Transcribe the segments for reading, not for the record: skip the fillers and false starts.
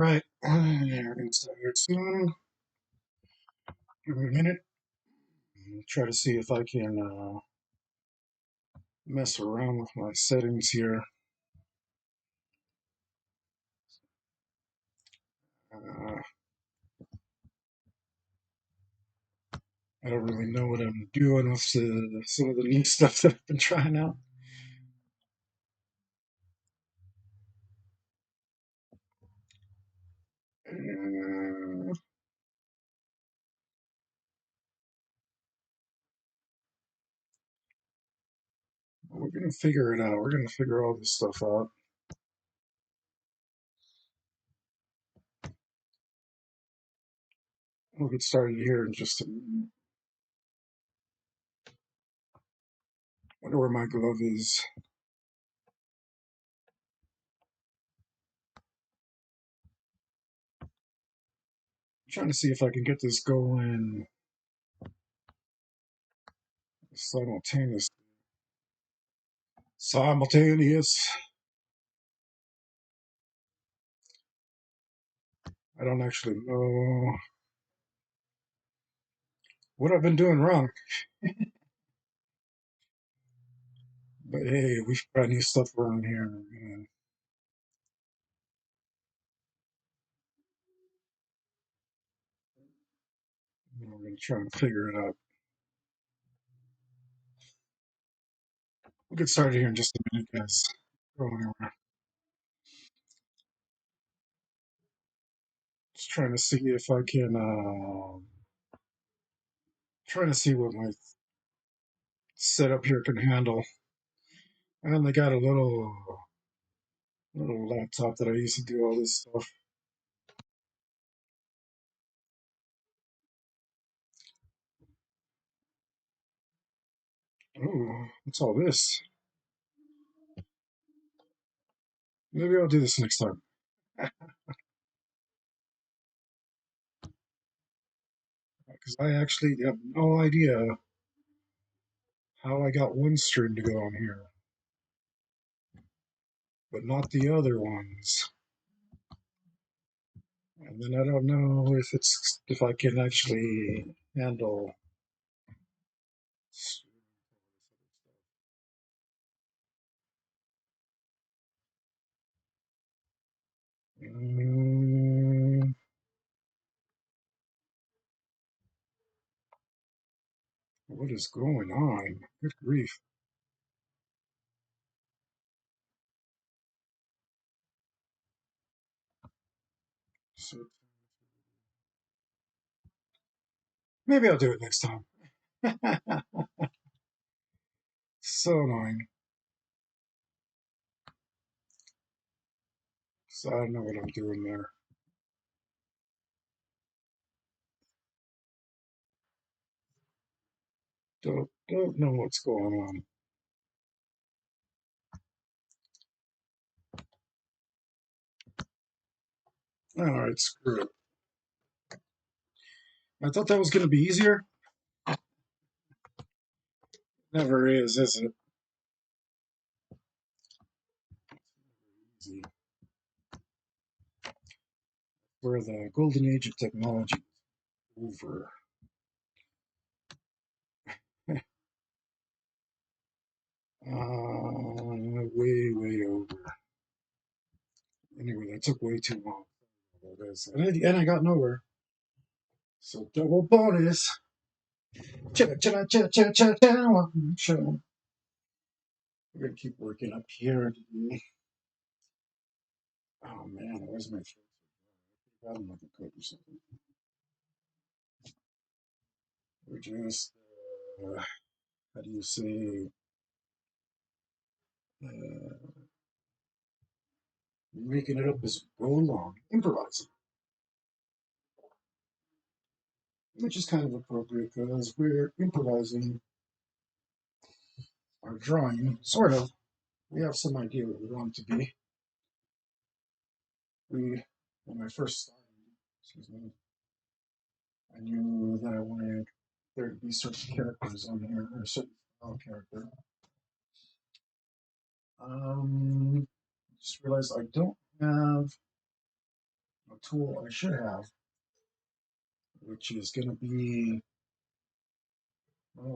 Right. We're gonna start here soon. Give me a minute. Try to see if I can mess around with my settings here. Uh, I don't really know what I'm doing with some of the new stuff that I've been trying out. Uh, we're gonna figure it out. We're gonna figure all this stuff out. We'll get started here in just a minute. Wonder where my glove is. I'm trying to see if I can get this going simultaneous. Simultaneous. I don't actually know what I've been doing wrong. But hey, we've got new stuff around here. We're going to try and figure it out. We'll get started here in just a minute, guys. Go anywhere. Just trying to see if I can, trying to see what my setup here can handle. I only got a little laptop that I used to do all this stuff. Oh, what's all this? Maybe I'll do this next time. Because I actually have no idea how I got one string to go on here, but not the other ones. And then I don't know if I can actually handle. Mm, what is going on? Good grief! So maybe I'll do it next time. So annoying. So I don't know what I'm doing there. Don't know what's going on. All right, screw it. I thought that was going to be easier. Never is it? Easy. Where the golden age of technology is over. Way over. Anyway, that took way too long. And I got nowhere. So double bonus. Chilla, chilla, chilla, chilla, chilla, chilla. Chilla. We're gonna keep working up here. Oh man, where's my throat? I don't like a coat or something. We're just, how do you say, uh, making it up as we go along, improvising, which is kind of appropriate because we're improvising our drawing, sort of. We have some idea what we want it to be. When I first started, excuse me, I knew that I wanted there to be certain characters on here, or a certain style character. Just realized I don't have a tool I should have, which is going to be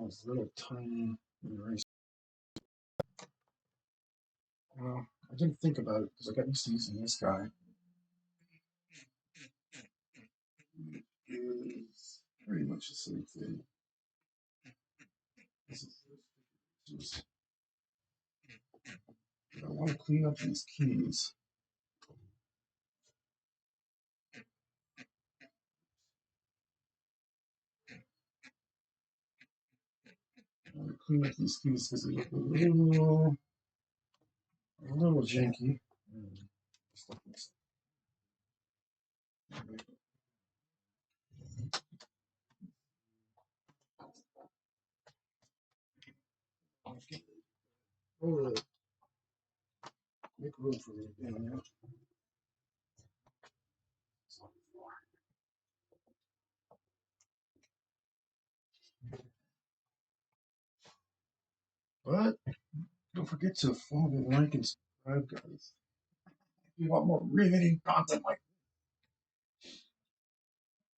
this little tiny eraser. Well, I didn't think about it because I got used to using this guy. It is pretty much the same thing. I want to clean up these keys. I want to clean up these keys because they look a little janky. Oh, make room for me. Yeah. But don't forget to follow, like, and subscribe, guys. If you want more riveting content like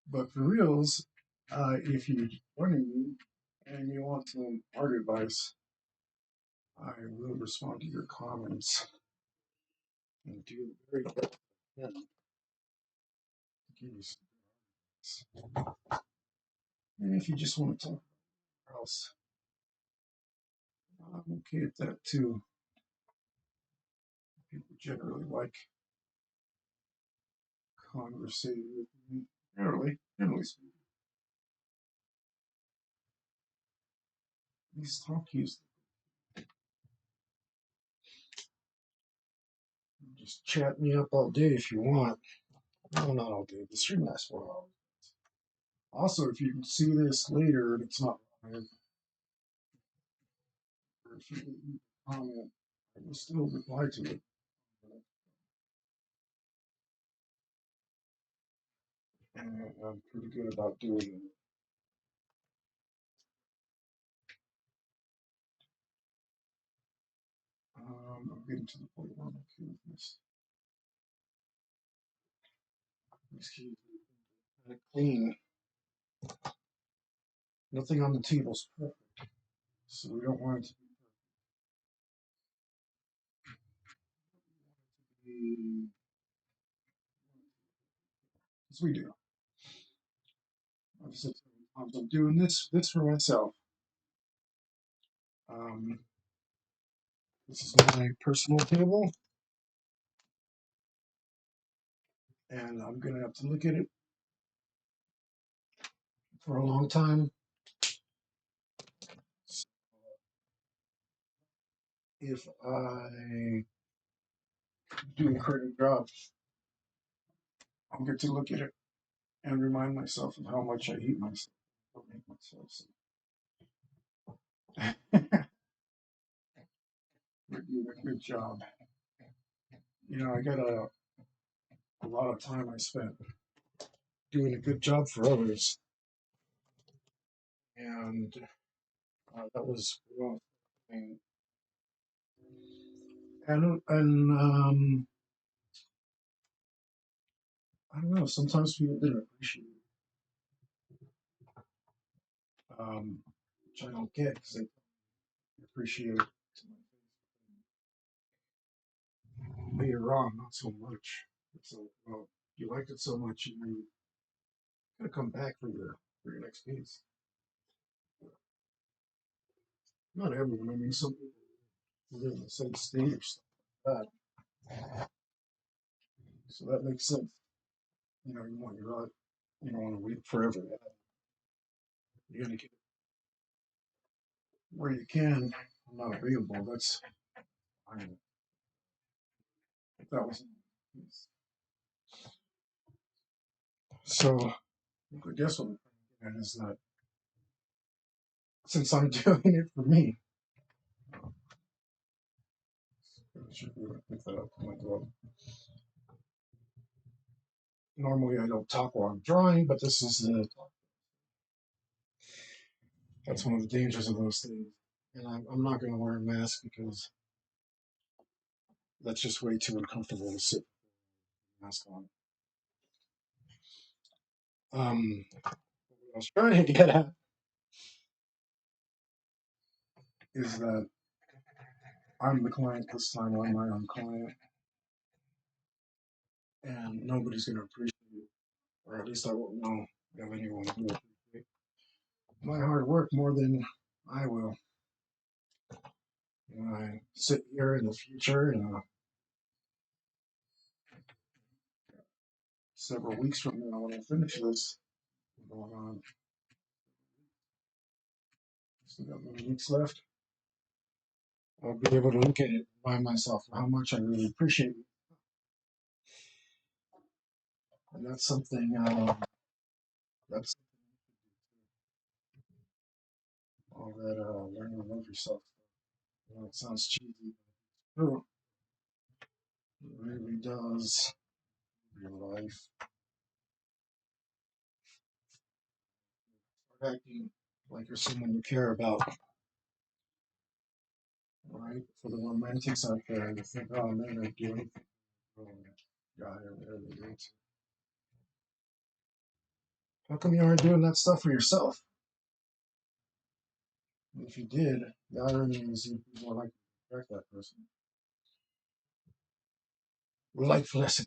but for reals, if you're joining me and you want some art advice, I will respond to your comments and do very good to give you some advice. And if you just want to talk about else, I'm okay at that too. People generally like conversating with me. Generally speaking. These talk cues just chat me up all day if you want. No, not all day. The stream lasts for a while. Also, if you can see this later and it's not live, or if you leave a comment, I will still reply to it. And I'm pretty good about doing it. I'm getting to the point where I'm okay with this. These keys are kind of clean. Nothing on the table's perfect, so we don't want it to be as we do. I've said times I'm doing this for myself. Um, this is my personal table, and I'm gonna have to look at it for a long time. So if I do a creative job, I'll get to look at it and remind myself of how much I hate myself. Or make myself so. We're doing a good job. You know, I got a lot of time I spent doing a good job for others, and that was wrong. And I don't know. Sometimes people didn't appreciate it, which I don't get because they appreciate it later on, not so much. It's like, well, you liked it so much, you know, you gotta come back for your next piece. Not everyone. I mean, some people live in the same state or stuff like that, so that makes sense. You know, you want your art. You don't want to wait forever. You're gonna get it where you can. Not available. That's I mean, that was so. I guess what I'm thinking is that since I'm doing it for me, I should be able to pick that up with my glove. Normally, I don't talk while I'm drawing, but this is that's one of the dangers of those things. And I'm not going to wear a mask because that's just way too uncomfortable to sit with a mask on. What I was trying to get at is that I'm the client this time. I'm my own client, and nobody's going to appreciate it, or at least I won't know of anyone who will appreciate my hard work more than I will. When I sit here in the future, several weeks from now, when I finish this, going on, still got many weeks left, I'll be able to look at it by myself how much I really appreciate it. And that's something, that's all that learning to love yourself. It sounds cheesy, but true. It really does your life. Acting like you're someone you care about, right? For the romantics out there, you think, oh man, I'd do anything for a guy or whatever they do. How come you aren't doing that stuff for yourself? And if you did, the irony is you'd be more likely to attract that person. Life lesson.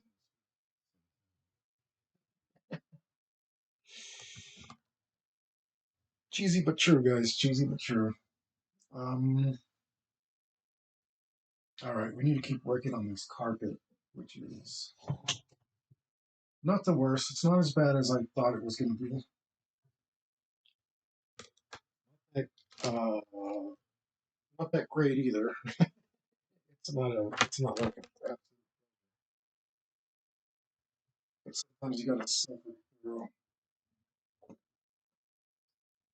Cheesy but true, guys. Cheesy but true. Um, all right, we need to keep working on this carpet, which is not the worst. It's not as bad as I thought it was going to be. Uh, not that great either. It's not a. It's not like a. But sometimes you gotta suffer through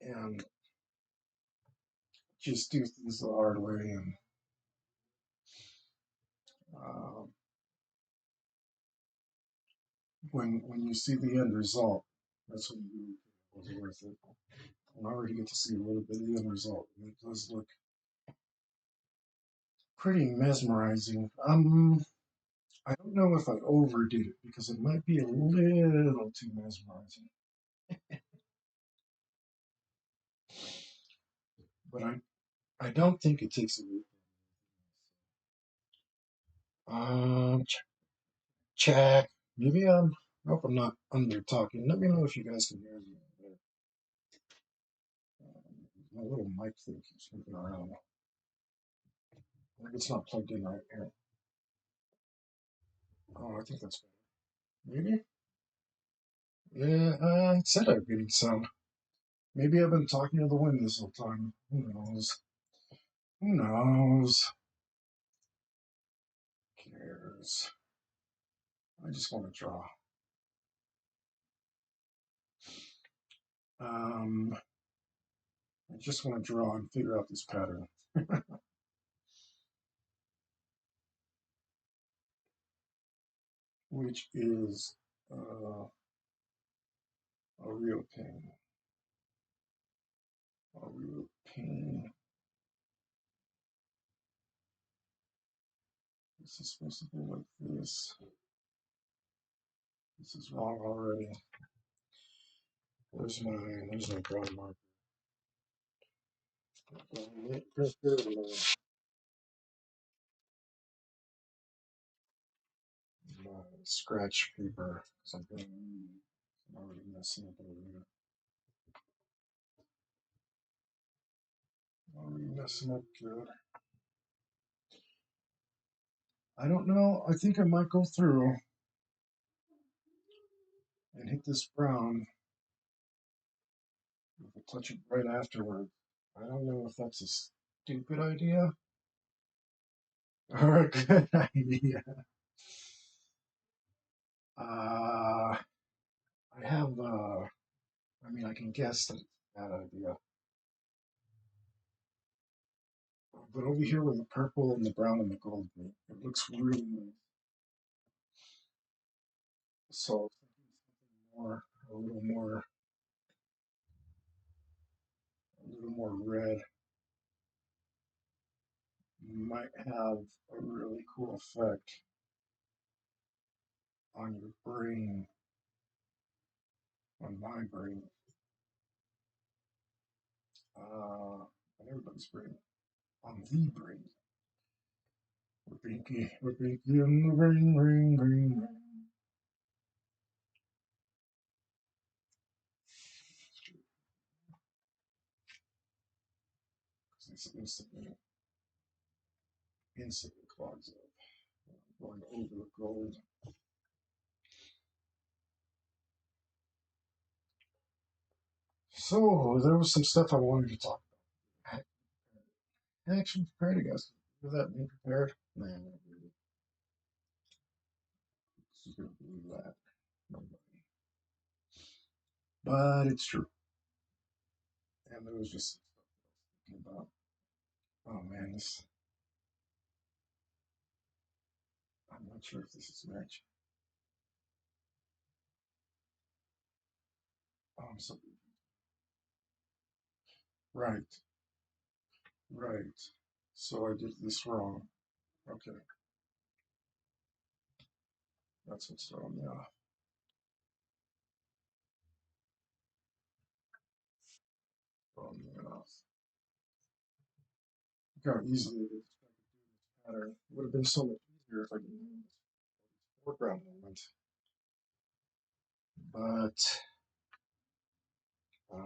and just do things the hard way. And uh, when you see the end result, that's when you it was worth it. And I already get to see a little bit of the end result. And it does look pretty mesmerizing. I don't know if I overdid it because it might be a little too mesmerizing, but I don't think it takes away. Ch- check. Maybe I hope I'm not under talking. Let me know if you guys can hear me. My little mic thing keeps moving around. Like it's not plugged in right here. Oh, I think that's better. Maybe? Yeah, it said I'd getting sound. Maybe I've been talking to the wind this whole time. Who knows? Who knows? Who cares? I just want to draw. Um, I just want to draw and figure out this pattern, which is a real pain. A real pain. This is supposed to be like this. This is wrong already. There's my drawing marker. Scratch paper, something. I'm already messing up over here. Already messing up good. I don't know. I think I might go through and hit this brown with a touch of red afterward. I don't know if that's a stupid idea or a good idea. Uh, I have, I mean, I can guess that it's a bad idea. But over here with the purple and the brown and the gold, it looks really nice. So, more, a little more, a little more red might have a really cool effect on your brain, on my brain, on everybody's brain, on the brain. We're pinky in the ring, ring, ring, ring. This instantly clogs up. Going over the gold. So there was some stuff I wanted to talk about. Action prepared, I guess. Was that being prepared? Man, not really. Who's gonna believe that? Nobody. But it's true. And there was just thinking about, oh man, this. I'm not sure if this is match. Oh, I'm so right, right. So I did this wrong. Okay, that's what's throwing me off. Throwing me off. Look how easily it is pattern. It would have been so much easier if I didn't use this foreground element. But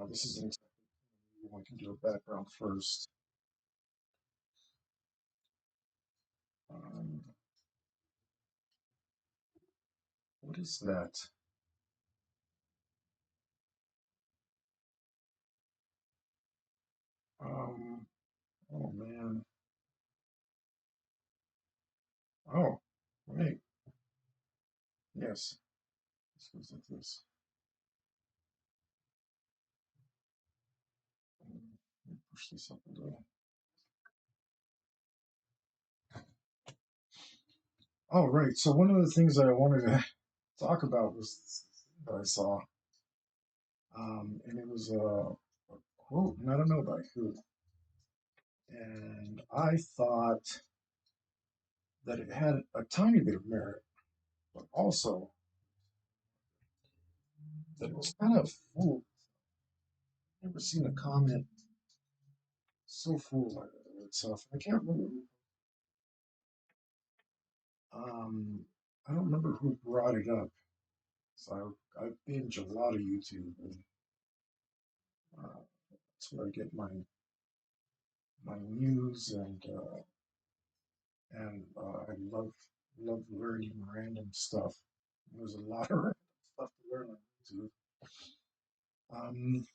this isn't exactly. I can do a background first. Um, what is that? Oh man. Oh, wait. Yes. This goes like this. Let me push this up a little. Oh, right. So one of the things that I wanted to talk about was this thing that I saw. And it was a quote, and I don't know by who. And I thought that it had a tiny bit of merit, but also that it was kind of full. I've never seen a comment so full of itself. I can't remember. I don't remember who brought it up. So I binge a lot of YouTube, and that's where I get my news, and I love learning random stuff. There's a lot of random stuff to learn on YouTube. Um,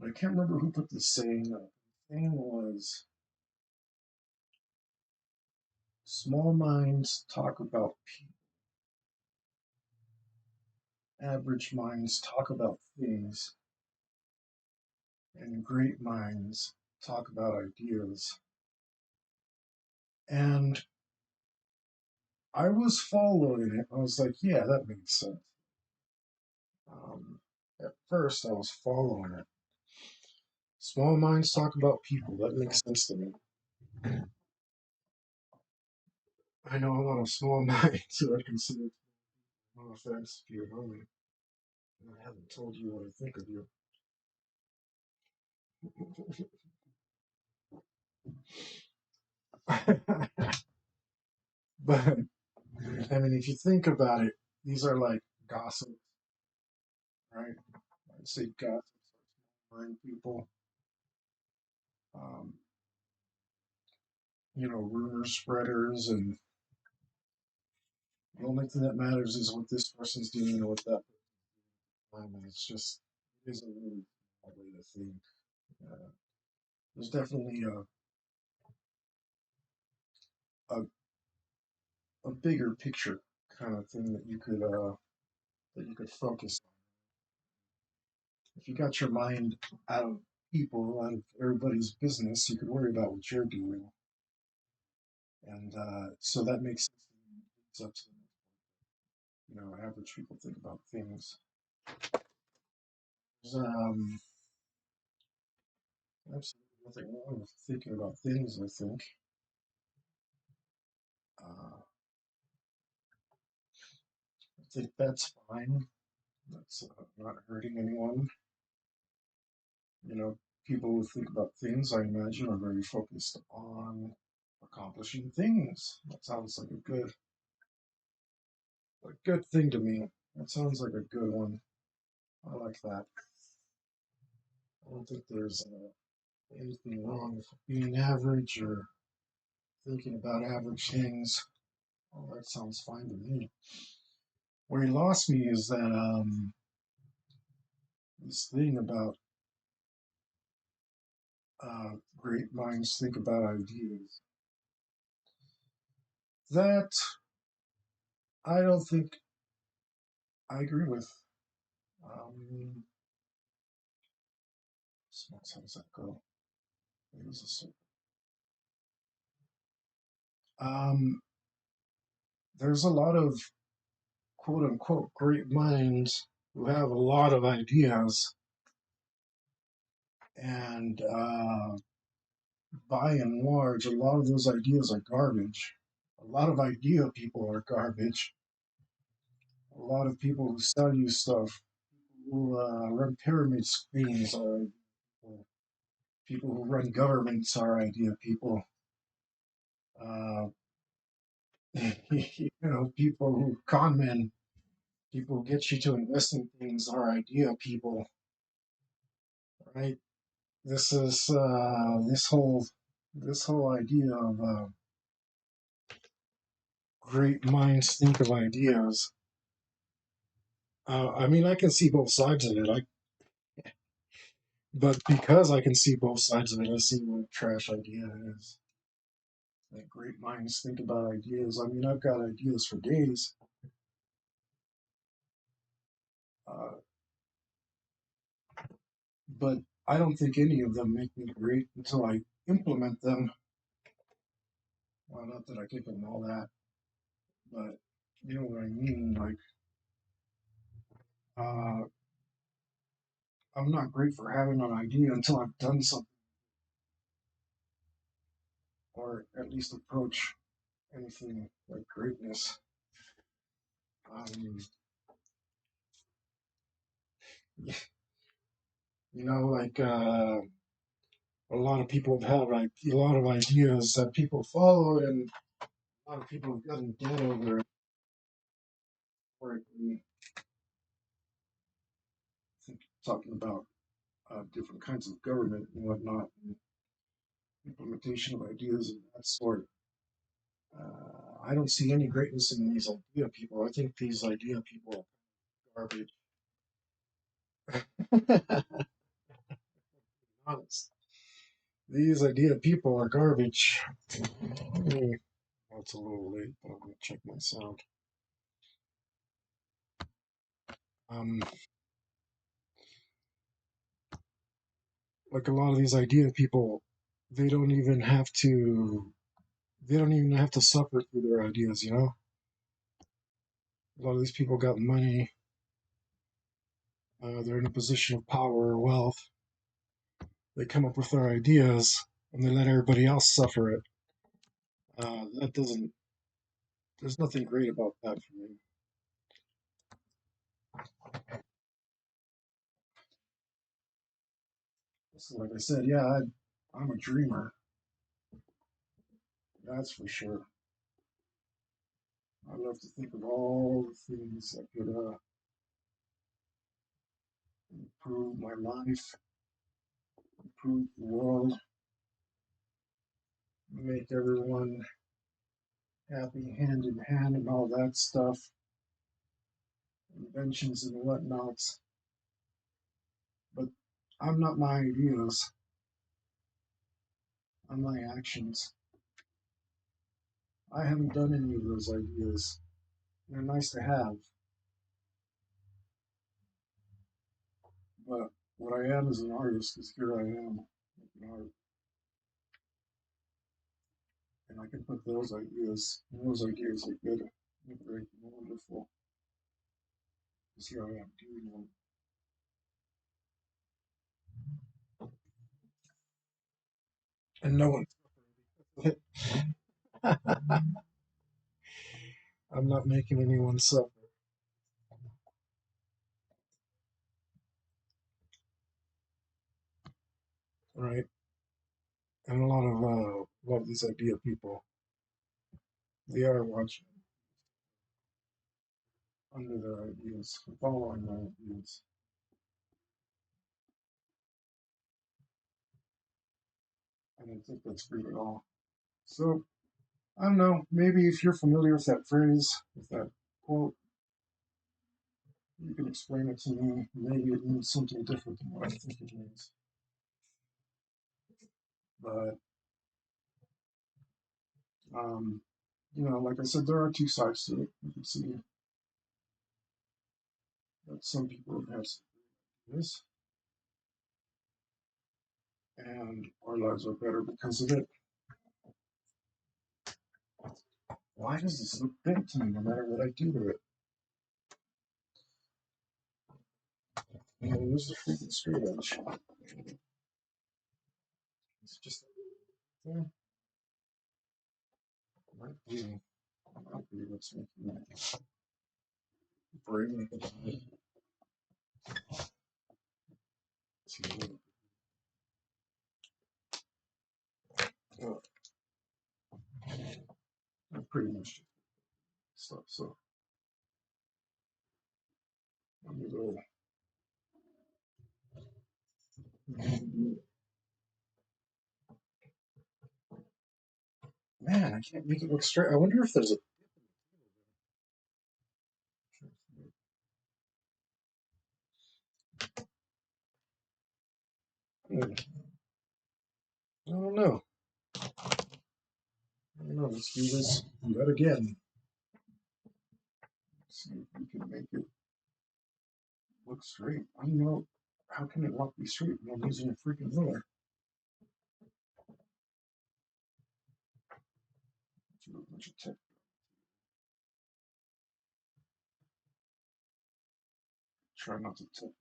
I can't remember who put this saying up. The saying was, "Small minds talk about people. Average minds talk about things, and great minds talk about ideas." And I was following it. I was like, yeah, that makes sense. Um, at first, I was following it. Small minds talk about people. That makes sense to me. I know a lot of small minds who I consider, no offense if you know me, and I haven't told you what I think of you. But, I mean, if you think about it, these are like gossip, right? I'd say gossip, mind people. Um, rumor spreaders, and the only thing that matters is what this person's doing or what that person's doing. It's just, it is a really odd way to think. Uh, there's definitely a, a bigger picture kind of thing that you could focus on. If you got your mind out of people, out of everybody's business, you could worry about what you're doing. And so that makes sense. It's up to average people think about things. There's absolutely nothing wrong with thinking about things, I think. I think that's fine. that's not hurting anyone. You know, people who think about things, I imagine, are very focused on accomplishing things. That sounds like a good thing to me. That sounds like a good one. I like that. I don't think there's anything wrong with being average or thinking about average things. Oh, that sounds fine to me. Where he lost me is that this thing about great minds think about ideas. That I don't think I agree with. Um, how does that go? It was a there's a lot of quote unquote great minds who have a lot of ideas, and by and large, a lot of those ideas are garbage. A lot of idea people are garbage. A lot of people who sell you stuff, who run pyramid schemes, are people who run governments are idea people. Uh, people who con men, people who get you to invest in things are idea people, right? This is this whole idea of great minds think of ideas. I mean, I can see both sides of it. But because I can see both sides of it, I see what a trash idea it is. Like great minds think about ideas. I mean, I've got ideas for days, uh, but I don't think any of them make me great until I implement them. Well, not that I give them all that, but you know what I mean. Like, uh, I'm not great for having an idea until I've done something, or at least approach anything like greatness. Um, like a lot of people have like a lot of ideas that people follow, and a lot of people have gotten dead over it. For it. And talking about different kinds of government and whatnot, and implementation of ideas of that sort. I don't see any greatness in these idea people. I think these idea people are garbage. Honest. These idea people are garbage. Oh, it's a little late, but I'm gonna check my sound. Um, like a lot of these idea people, they don't even have to. They don't even have to suffer through their ideas. A lot of these people got money. They're in a position of power or wealth. They come up with their ideas and they let everybody else suffer it. That doesn't. There's nothing great about that for me. So like I said, yeah, I'm a dreamer. That's for sure. I love to think of all the things that could improve my life, improve the world, make everyone happy hand in hand, and all that stuff, inventions and whatnots. But I'm not my ideas. I'm my actions. I haven't done any of those ideas. They're nice to have, but what I am as an artist is here I am making art, and I can put those ideas. And those ideas are good, and great, and wonderful. Because here I am doing them, and no one. I'm not making anyone suffer. right? And a lot of these idea people, they are watching under their ideas, following their ideas. I don't think that's great at all. So I don't know. Maybe if you're familiar with that phrase, with that quote, you can explain it to me. Maybe it means something different than what I think it means. But um, like I said, there are two sides to it. You can see that some people have this, and our lives are better because of it. Why does this look big to me no matter what I do to it? Where's the freaking straight edge? It's just there. Might be what's making it brain. Uh, pretty much stuff. So let me go. Man, I can't make it look straight. I wonder if there's a. I don't know. I don't know. Let's do this yet again. See if we can make it look straight. I don't know. How can it not be straight when I'm using a freaking ruler? Do a bunch of tech. Try not to tip.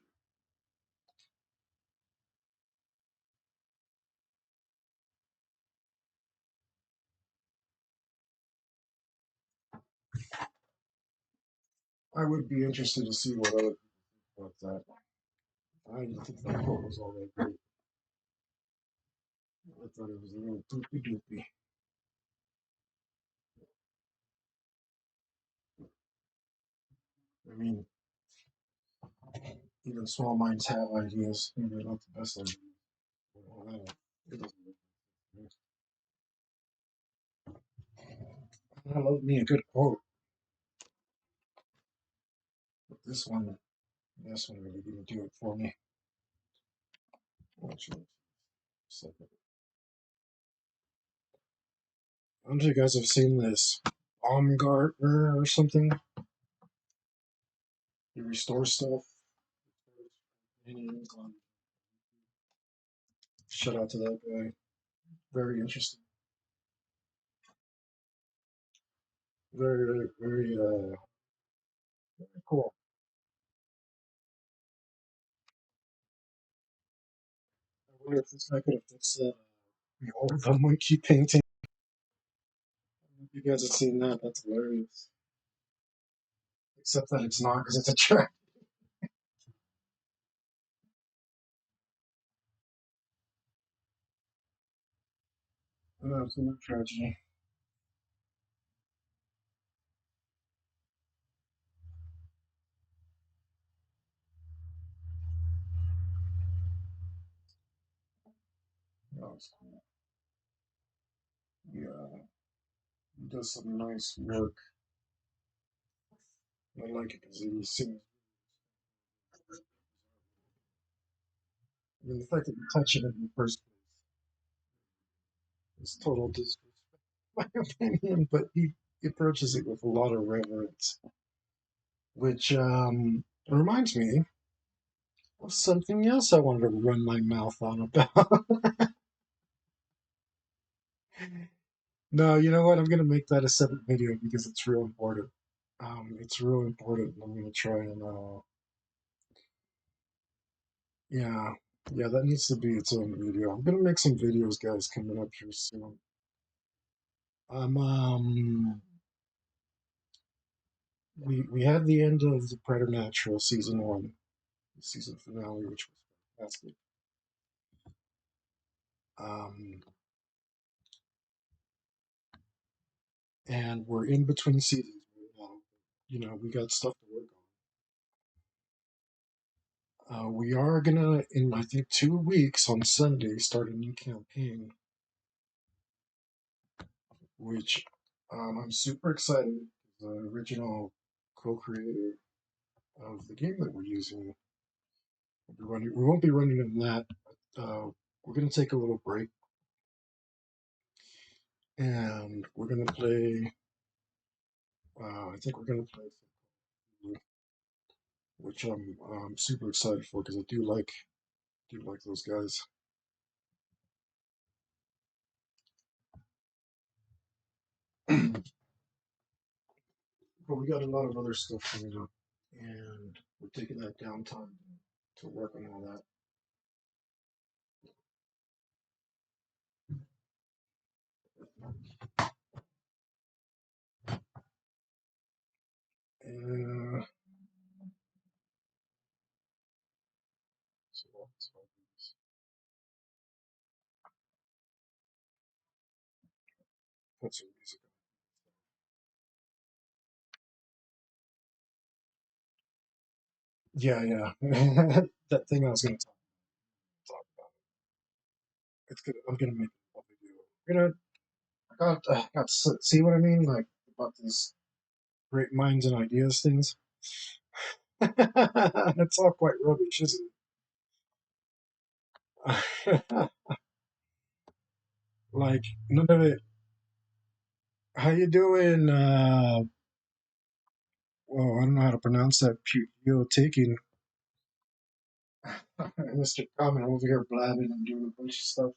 I would be interested to see what other people think about that. I didn't think that quote was all that great. I thought it was a little doopy doopy. I mean, even small minds have ideas. Maybe they're not the best ideas. It doesn't make sense. I love me a good quote. But this one really didn't do it for me. Actually, second. I don't know if you guys have seen this Baumgartner or something. He restores stuff. Shout out to that guy. Very interesting. Very, very, very cool. I wonder if this guy could have fixed the monkey painting. If you guys have seen that, that's hilarious. Except that it's not because it's a track. An absolute tragedy. That was cool. Yeah, he does some nice work. I like it because he seems. I mean, the fact that you touch it in the first place is total disrespect, in my opinion. But he approaches it with a lot of reverence, which reminds me of something else I wanted to run my mouth on about. No, you know what? I'm gonna make that a separate video because it's real important. It's real important. I'm gonna try and yeah, yeah, that needs to be its own video. I'm gonna make some videos, guys, coming up here soon. We had the end of the Preternatural season 1, the season finale, which was fantastic. Um, and we're in between seasons right now. You know, we got stuff to work on. We are gonna, in I think 2 weeks on Sunday, start a new campaign, which I'm super excited. The original co-creator of the game that we're using will be running. We won't be running in that. We're gonna take a little break, and we're gonna play. I think we're gonna play, which I'm super excited for because I do like those guys. But we got a lot of other stuff coming up, and we're taking that downtime to work on all that. And so put some music on. Yeah, yeah. That thing I was going to talk about. It's good. I'm going to make a video. See what I mean? Like about these great minds and ideas things. It's all quite rubbish, isn't it? Like none of it. How you doing? Well, I don't know how to pronounce that. Pugio taking Mr. Common over here blabbing and doing a bunch of stuff.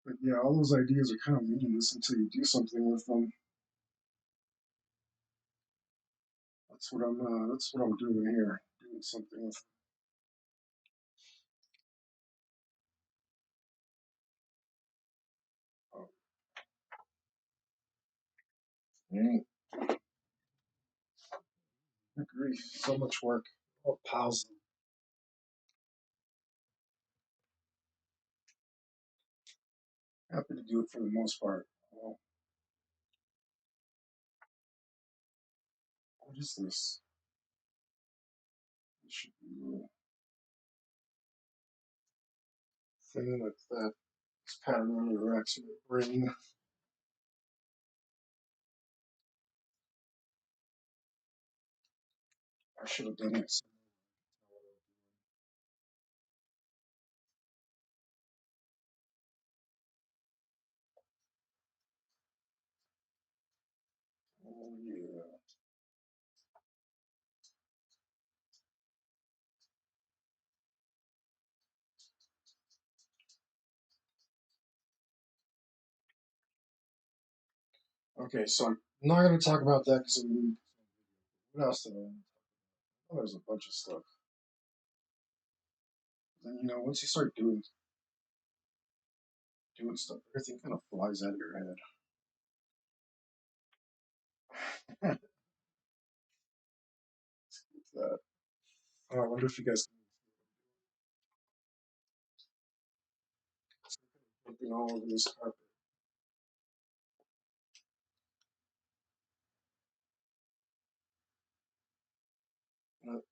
But yeah, all those ideas are kind of meaningless until you do something with them. That's what I'm doing here. Doing something with them. Mm, good grief, so much work. Oh, pals. Happy to do it for the most part. Well, what is this? It should be a little thing like that. This pattern really racks my brain. I should have done it. Oh yeah. Okay, so I'm not going to talk about that because what else did I? Oh, there's a bunch of stuff. Then once you start doing stuff, everything kind of flies out of your head. That. Oh, I wonder if you guys can jumping all over this carpet.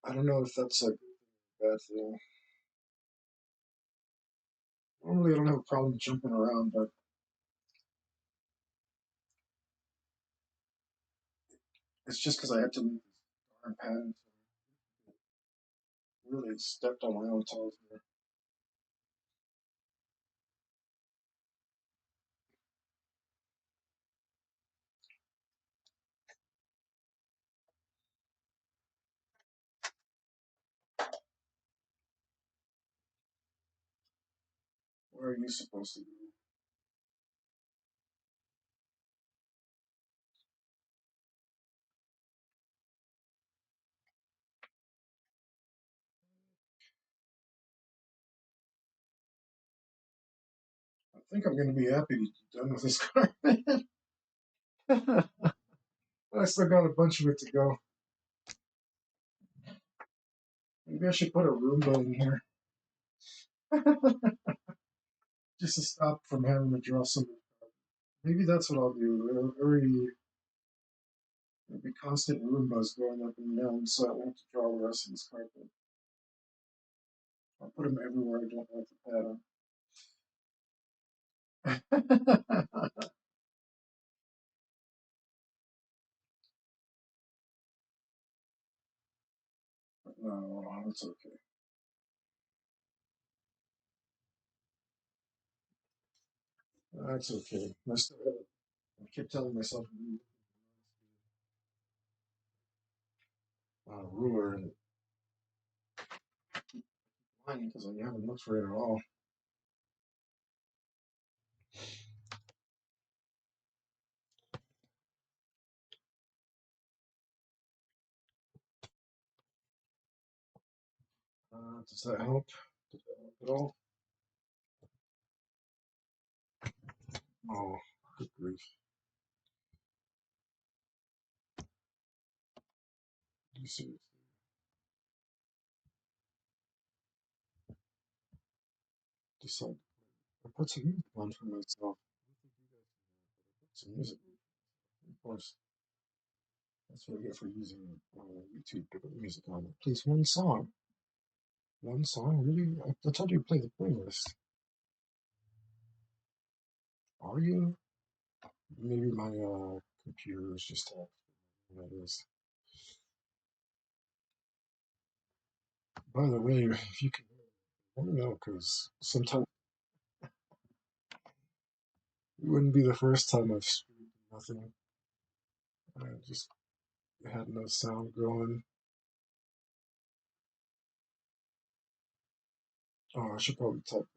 I don't know if that's a bad thing. Normally, I don't have a problem jumping around, but it's just because I had to leave this darn pad. Really stepped on my own toes there. Where are you supposed to be? I think I'm going to be happy to be done with this carpet. I still got a bunch of it to go. Maybe I should put a Roomba in here. Just to stop from having to draw something. Maybe that's what I'll do. There'll be constant Roombas going up and down, so I won't have to draw the rest of this carpet. I'll put them everywhere I don't like the pattern. No, it's okay. That's okay. I still have it. I keep telling myself ruler and line because I haven't looked for it at all. Does that help? Does that help at all? Oh, good grief. You see, decide. I put some music on for myself. Put some music. Of course, that's what I get for using YouTube to put music on. Please, one song. One song? Really? I told you to play the playlist. Are you? Maybe my computer is just off. That is. By the way, if you can, let me know because sometimes it wouldn't be the first time I've screwed nothing. I just had no sound going. Oh, I should probably type.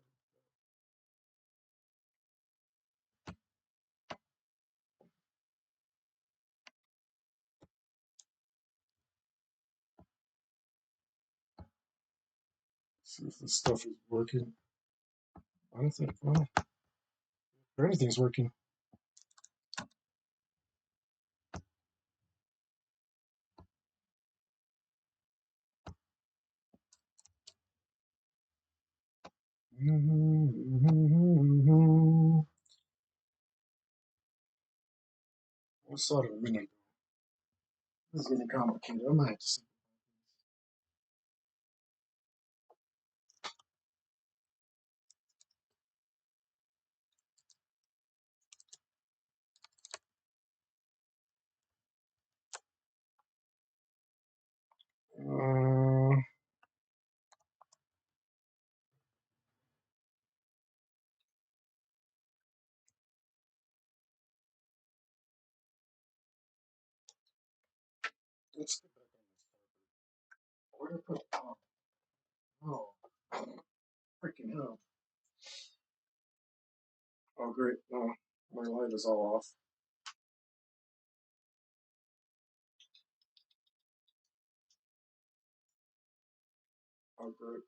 See if this stuff is working. I don't think. Well, if anything's working. I saw it a minute ago. This is getting complicated. I might have to. Uh, let's get back on this. Where did I put? Oh, freaking hell! Oh, great. No, my light is all off. Oh, great.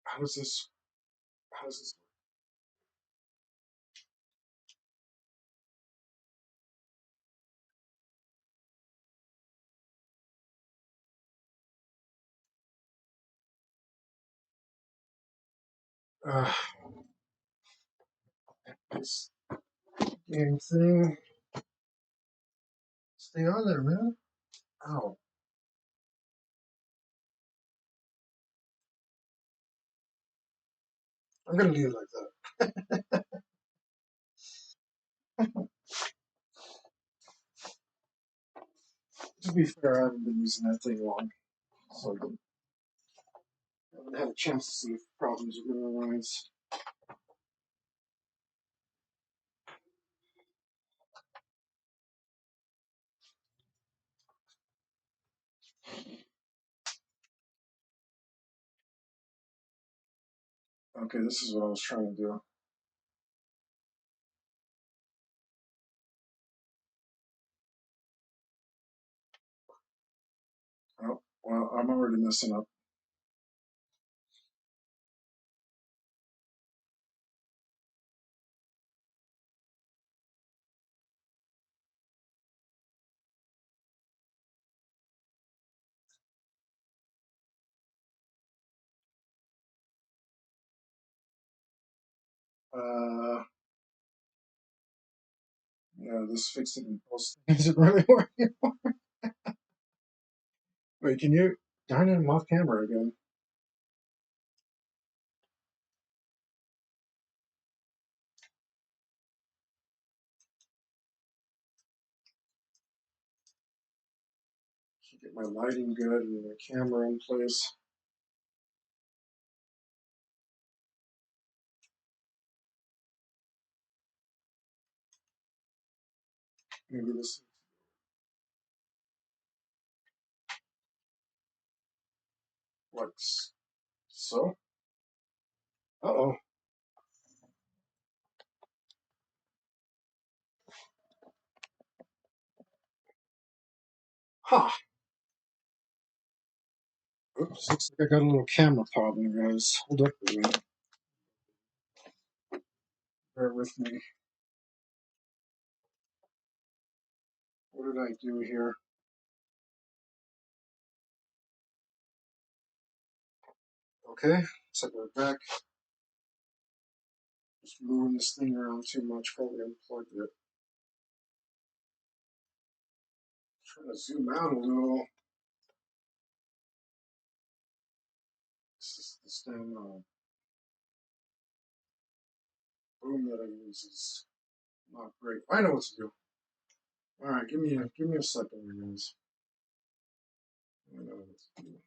How does this? How does this? Uh, this dang thing. Stay on there, man. Ow. I'm gonna leave it like that. To be fair, I haven't been using that thing long, so I haven't had a chance to see if problems are gonna arise. Okay, this is what I was trying to do. Oh, well, I'm already messing up. Uh, yeah, this fixed it in post. Is it really working? Wait, can you? Darn it, I'm off camera again. Should get my lighting good and the camera in place. Maybe this works. So, uh-oh. Huh. Oops, looks like I got a little camera problem, guys. Hold up a minute. Bear with me. What did I do here? Okay, so we're back. Just moving this thing around too much. Probably unplugged it. Trying to zoom out a little. This damn boom that I use is not great. I know what to do. All right, give me a second, guys. I know what to do.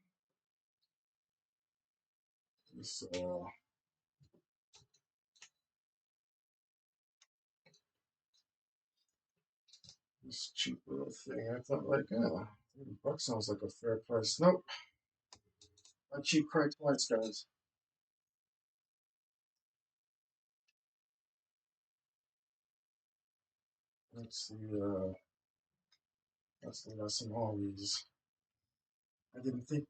This cheap little thing. I thought like, oh, $30 sounds like a fair price. Nope, not cheap price lights, guys. That's the lesson always. I didn't think,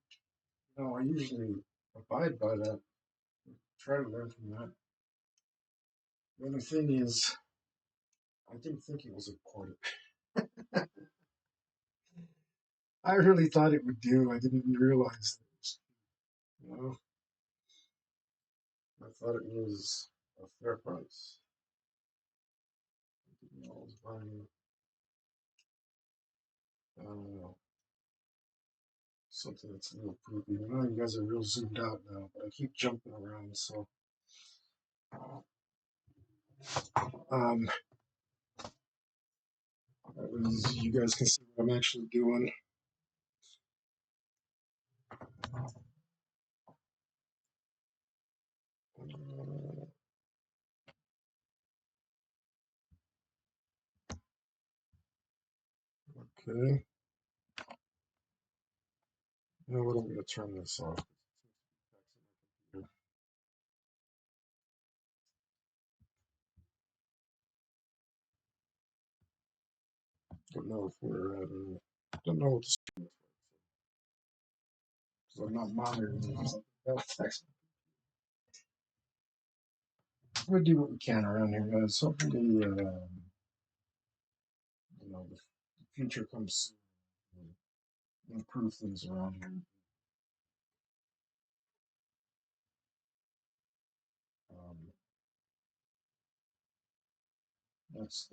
I usually abide by that. Try to learn from that. The only thing is, I didn't think it was important. I really thought it would do. I didn't realize that. You know, I thought it was a fair price. I didn't know I was buying, something that's a little poopy. I know you guys are real zoomed out now, but I keep jumping around, so um, you guys can see what I'm actually doing. Okay. You know what? I'm going to turn this off. Don't know if we're at don't know what the screen is because I'm not monitoring it. That's excellent. We'll do what we can around here, guys. Hopefully, the future comes soon. We'll improve things around here. Um, that's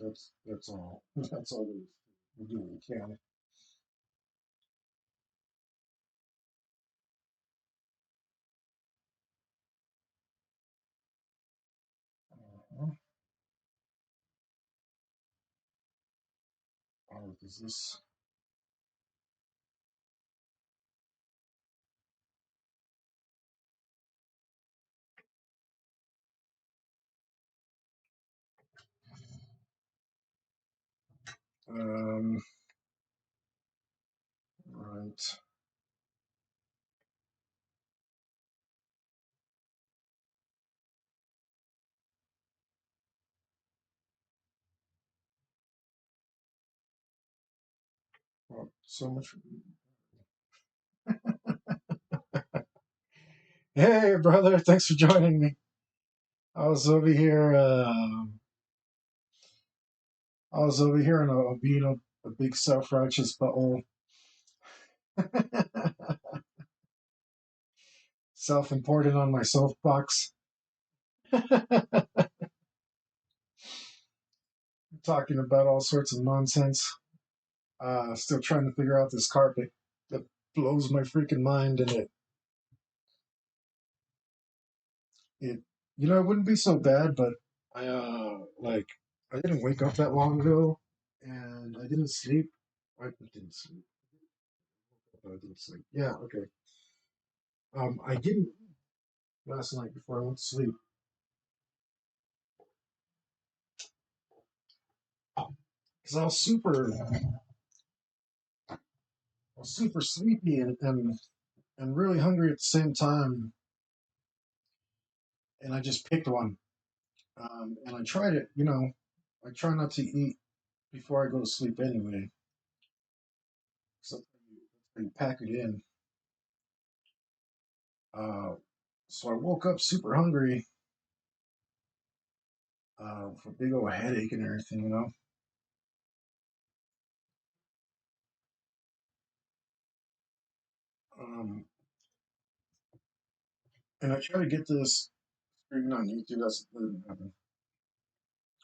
all. That's all we do what we can. Uh, is this? Um, right. Well, so much. Hey, brother! Thanks for joining me. I was over here. I was over here and being a big self-righteous butthole. Self-important on my soapbox. talking about all sorts of nonsense. Still trying to figure out this carpet that blows my freaking mind, and it it wouldn't be so bad, but I like I didn't wake up that long ago, and I didn't sleep. I didn't sleep. I didn't sleep. Yeah, okay. I didn't last night before I went to sleep because I was super sleepy and really hungry at the same time, and I just picked one. And I tried it. I try not to eat before I go to sleep anyway. So you pack it in. Uh, so I woke up super hungry, with a big old headache and everything. Um, and I try to get this streaming on YouTube. That didn't happen.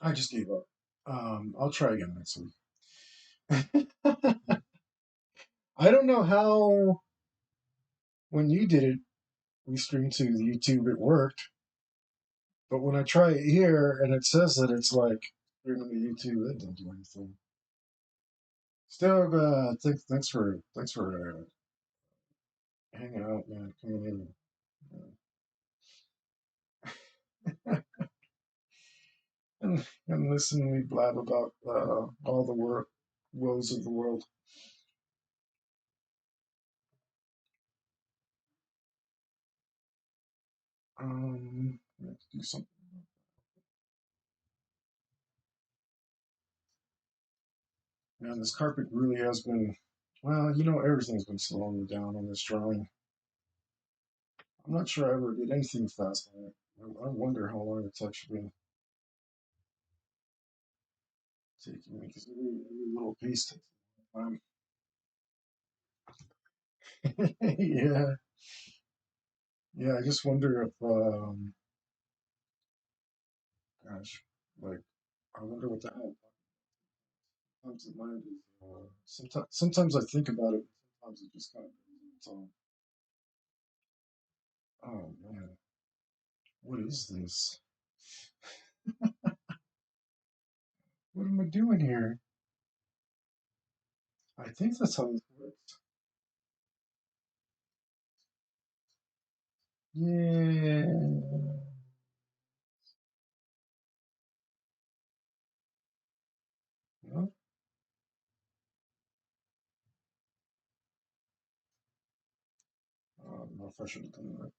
I just gave up. I'll try again next week. I don't know how when you did it, we streamed to the YouTube, it worked. But when I try it here and it says that it's like streaming to YouTube, it didn't do anything. Still, thanks for hanging out, man, coming in. And listen to me blab about all the woes of the world. Let's do something. Man, this carpet really has been. Well, everything's been slowing me down on this drawing. I'm not sure I ever did anything fast on it. I wonder how long it's actually taking me because every little piece takes a long time. Yeah, yeah. I just wonder if, gosh, like, I wonder what the hell. Sometimes the mind is. Sometimes I think about it. Sometimes it just kind of goes on its own. Oh man, what is this? What am I doing here? I think that's how this works. Yeah. No, I don't know if I should have done that.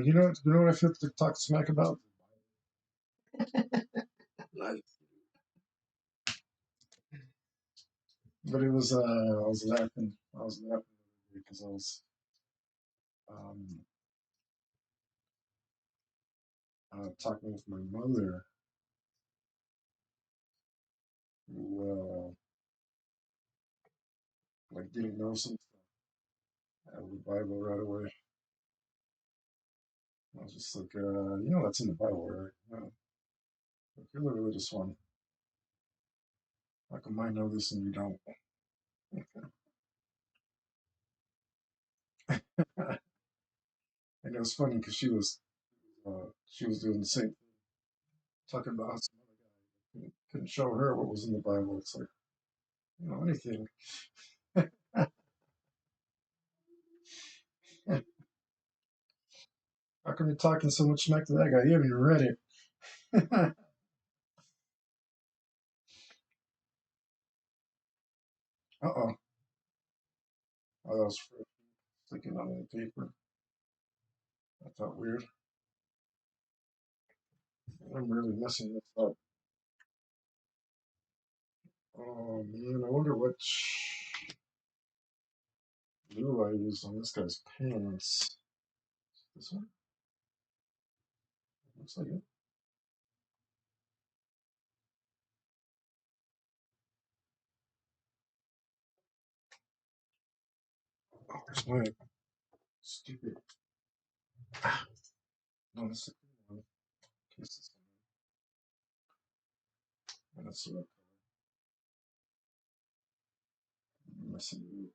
You know what I feel to talk smack about? Nice. But I was laughing because I was um, talking with my mother, who like didn't know some stuff out of the Bible right away. I was just like, that's in the Bible, right? Like, you're the religious one. How come I know this and you don't? And it was funny because she was doing the same, talking about how some other guy couldn't show her what was in the Bible. It's like, anything. How come you're talking so much smack to that guy? You haven't even read it. Uh-oh. Oh, that was sticking on the paper. I thought weird. I'm really messing this up. Oh man, I wonder what glue I used on this guy's pants. This one? Looks like it. Oh, where's my stupid. Ah, no, this is the one. This is the one. That's what I'm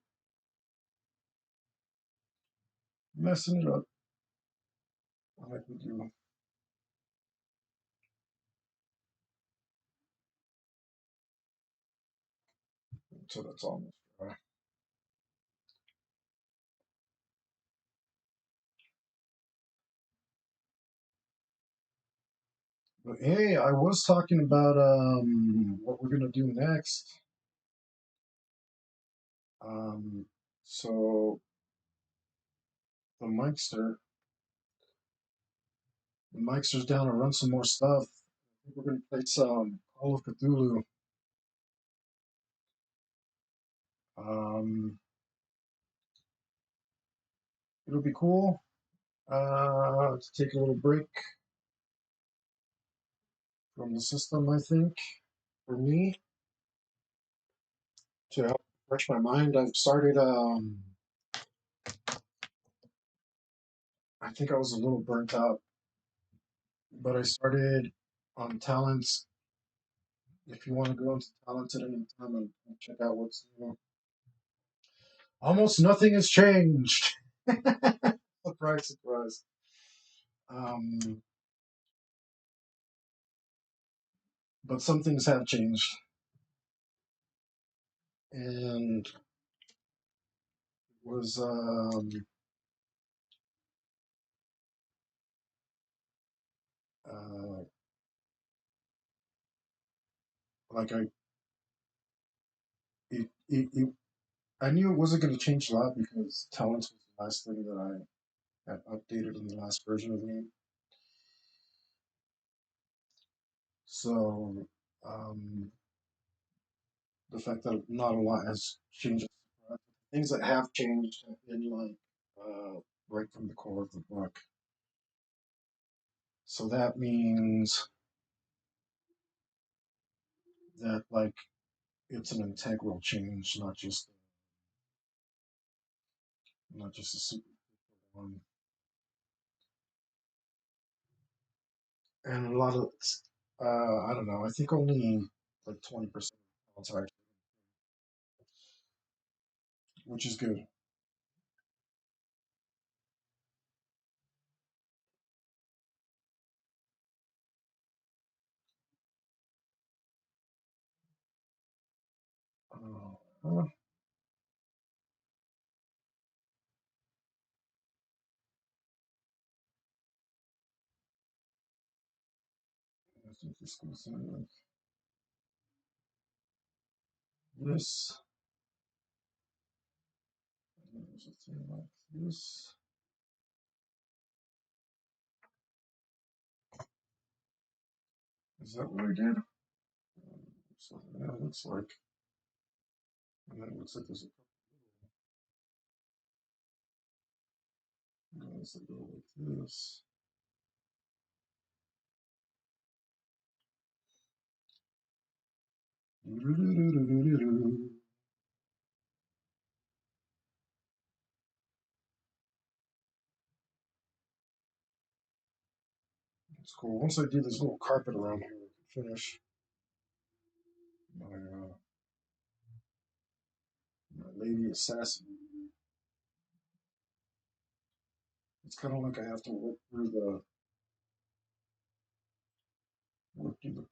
messing it up. I like we do until that's almost dry. But hey, I was talking about what we're gonna do next. Um, so the Mikester's down to run some more stuff. I think we're gonna play some Call of Cthulhu. Um, it'll be cool. To take a little break from the system, I think, for me to help refresh my mind. I've started. I think I was a little burnt out, but I started on talents. If you want to go into talents at any time and check out what's new, almost nothing has changed. Surprise, surprise. Um, but some things have changed, and was uh, like it, I knew it wasn't going to change a lot because talents was the last thing that I had updated in the last version of the game. So the fact that not a lot has changed. Things that have changed have been like right from the core of the book. So that means that like it's an integral change, not just a super one. And a lot of I don't know. I think only like 20% are, which is good. Uh, I think this goes in like this. And there's a thing like this. Is that what I did? So yeah, it looks like. And then it looks like there's a couple guys that go like this. It's cool. Once I do this little carpet around here, I can finish my lady assassin. It's kind of like I have to work through the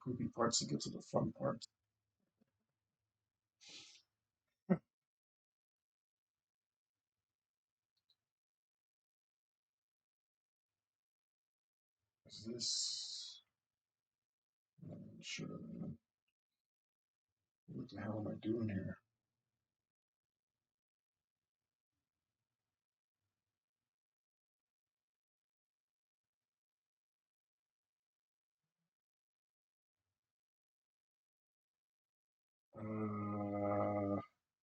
poopy parts to get to the fun part. Is this? I'm not even sure. What the hell am I doing here?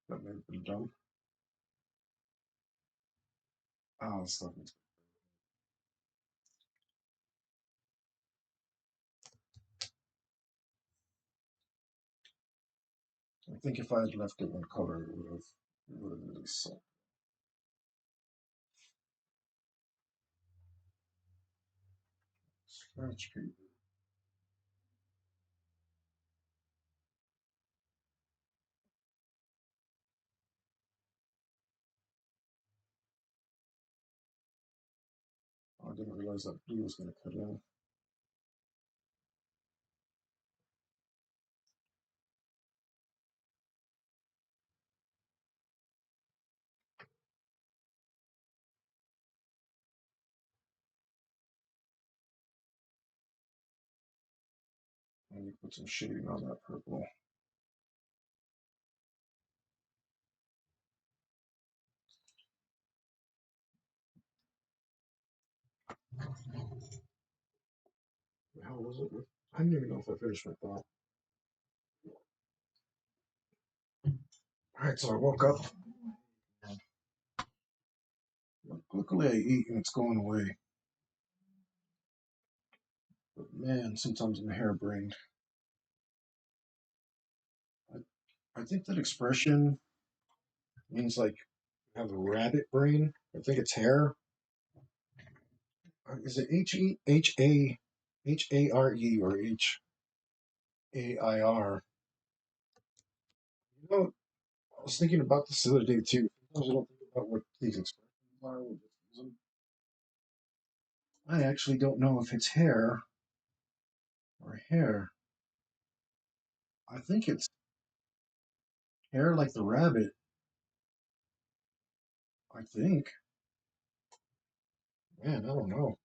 That may have been dumb. Oh, stuff. I think if I had left it one color, it would have really sucked. That's pretty good. Oh, I didn't realize that blue was going to cut in. I need to put some shading on that purple. How was it? I didn't even know if I finished my thought. All right, so I woke up. Luckily, I eat and it's going away. But man, sometimes I'm harebrained. I think that expression means like you have a rabbit brain. I think it's hair. Is it H-A-R-E or H-A-I-R? You know, I was thinking about this the other day too. Sometimes I don't think about what these expressions are. We just use them. I actually don't know if it's hair or hair. I think it's hair like the rabbit. I think. Man, I don't know.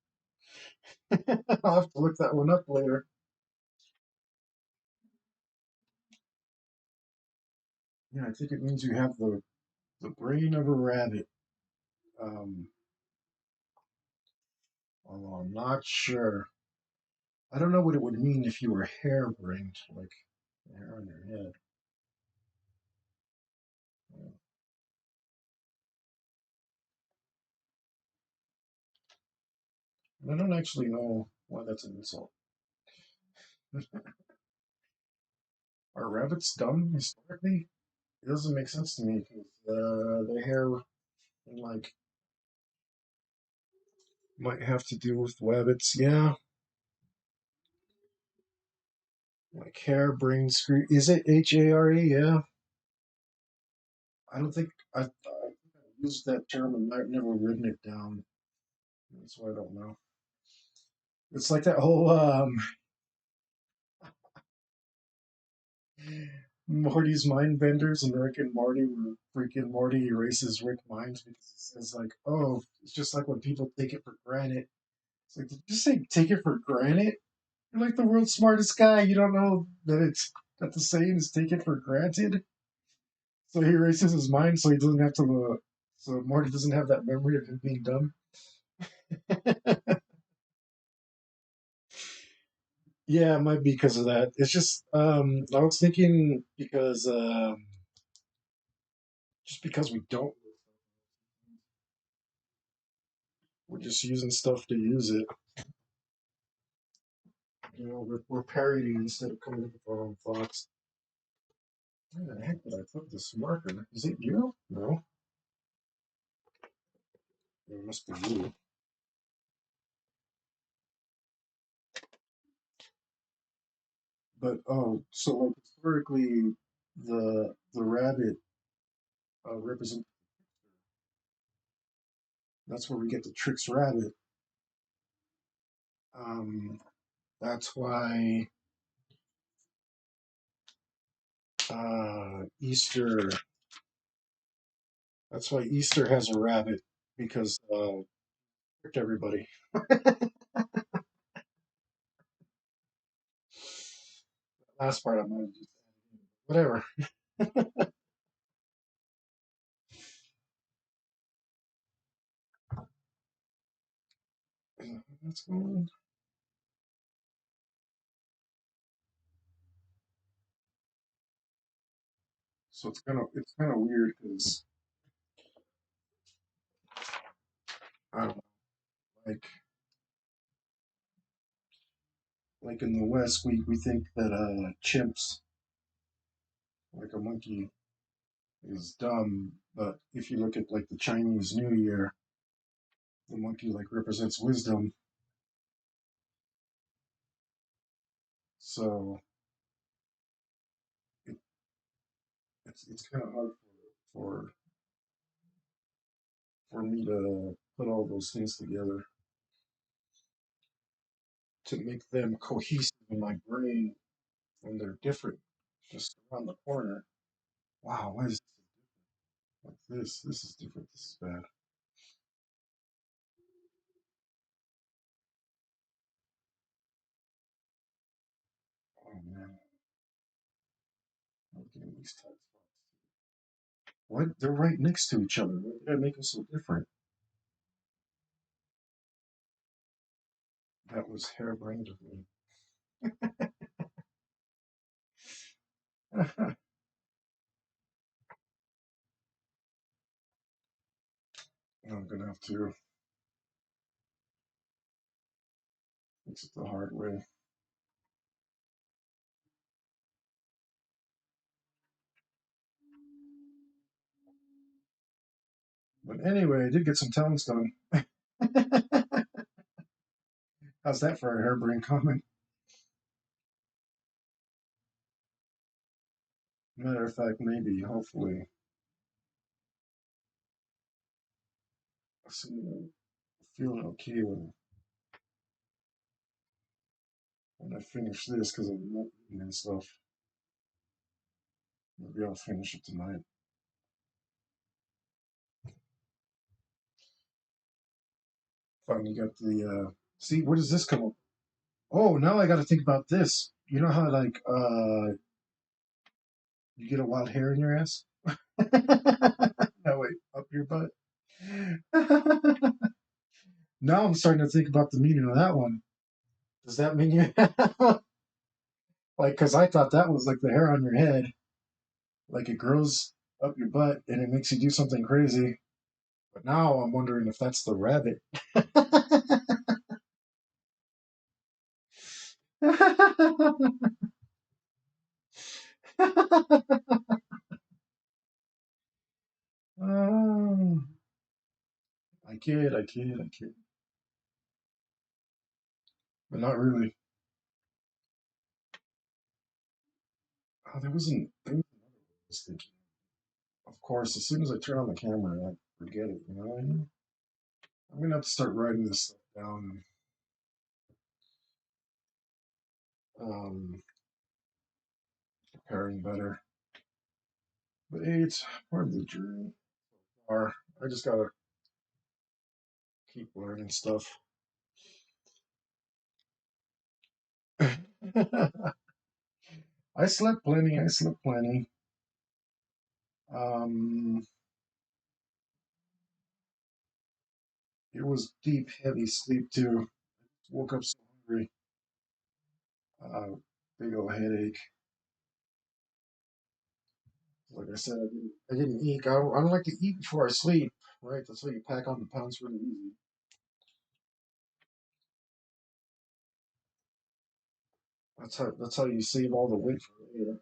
I'll have to look that one up later. Yeah, I think it means you have the brain of a rabbit. Um, although I'm not sure. I don't know what it would mean if you were hair-brained, like hair on your head. I don't actually know why that's an insult. Are rabbits dumb historically? It doesn't make sense to me because the hair like might have to do with rabbits. Yeah, like hair, brain, screw. Is it H-A-R-E? Yeah. I don't think I used that term and I've never written it down. That's why I don't know. It's like that whole Morty's mind benders and Rick and Morty, where freaking Morty erases Rick's mind because he says like, "Oh, it's just like when people take it for granted." It's like, did you say take it for granted? You're like the world's smartest guy. You don't know that it's that the saying is take it for granted. So he erases his mind so he doesn't have to. So Morty doesn't have that memory of him being dumb. Yeah, it might be because of that. It's just I was thinking because just because we don't, we're just using stuff to use it. You know, we're parodying instead of coming up with our own thoughts. Where the heck did I put this marker? Is it you? No, it must be you. But oh, so like historically, the rabbit represents. That's where we get the tricks rabbit. Um, that's why Easter. That's why Easter has a rabbit because tricked everybody. Last part I might have just whatever. What's going on? So it's kind of weird because I don't know, like like in the West we think that chimps like a monkey is dumb, but if you look at like the Chinese New Year, the monkey like represents wisdom. So it, it's kind of hard for for me to put all those things together to make them cohesive in my brain when they're different, just around the corner. Wow, why is this like this? This is different. This is bad. Oh man, I'm getting these tight spots. What? They're right next to each other. Why did I make them so different? That was harebrained of me. I'm gonna have to fix it the hard way. But anyway, I did get some talents done. How's that for a harebrained comment? Matter of fact, maybe, hopefully, I'm feeling okay when I finish this because I'm not eating and stuff. Maybe I'll finish it tonight. Finally got the see, where does this come up? Oh, now I got to think about this. You know how like you get a wild hair in your ass? No, wait, up your butt. Now I'm starting to think about the meaning of that one. Does that mean you like? Because I thought that was like the hair on your head, like it grows up your butt and it makes you do something crazy. But now I'm wondering if that's the rabbit. Oh, I kid, but not really. Oh, there was another one I was thinking. Of course, as soon as I turn on the camera, I forget it. You know what I mean? I'm gonna have to start writing this stuff down, preparing better. But hey, it's part of the journey. Or I just gotta keep learning stuff. I slept plenty. I slept plenty. Um, it was deep, heavy sleep too. Woke up so hungry. Uh, Big old headache. Like I said, I didn't eat. I don't like to eat before I sleep. Right? That's how you pack on the pounds really easy. That's how you save all the weight for later.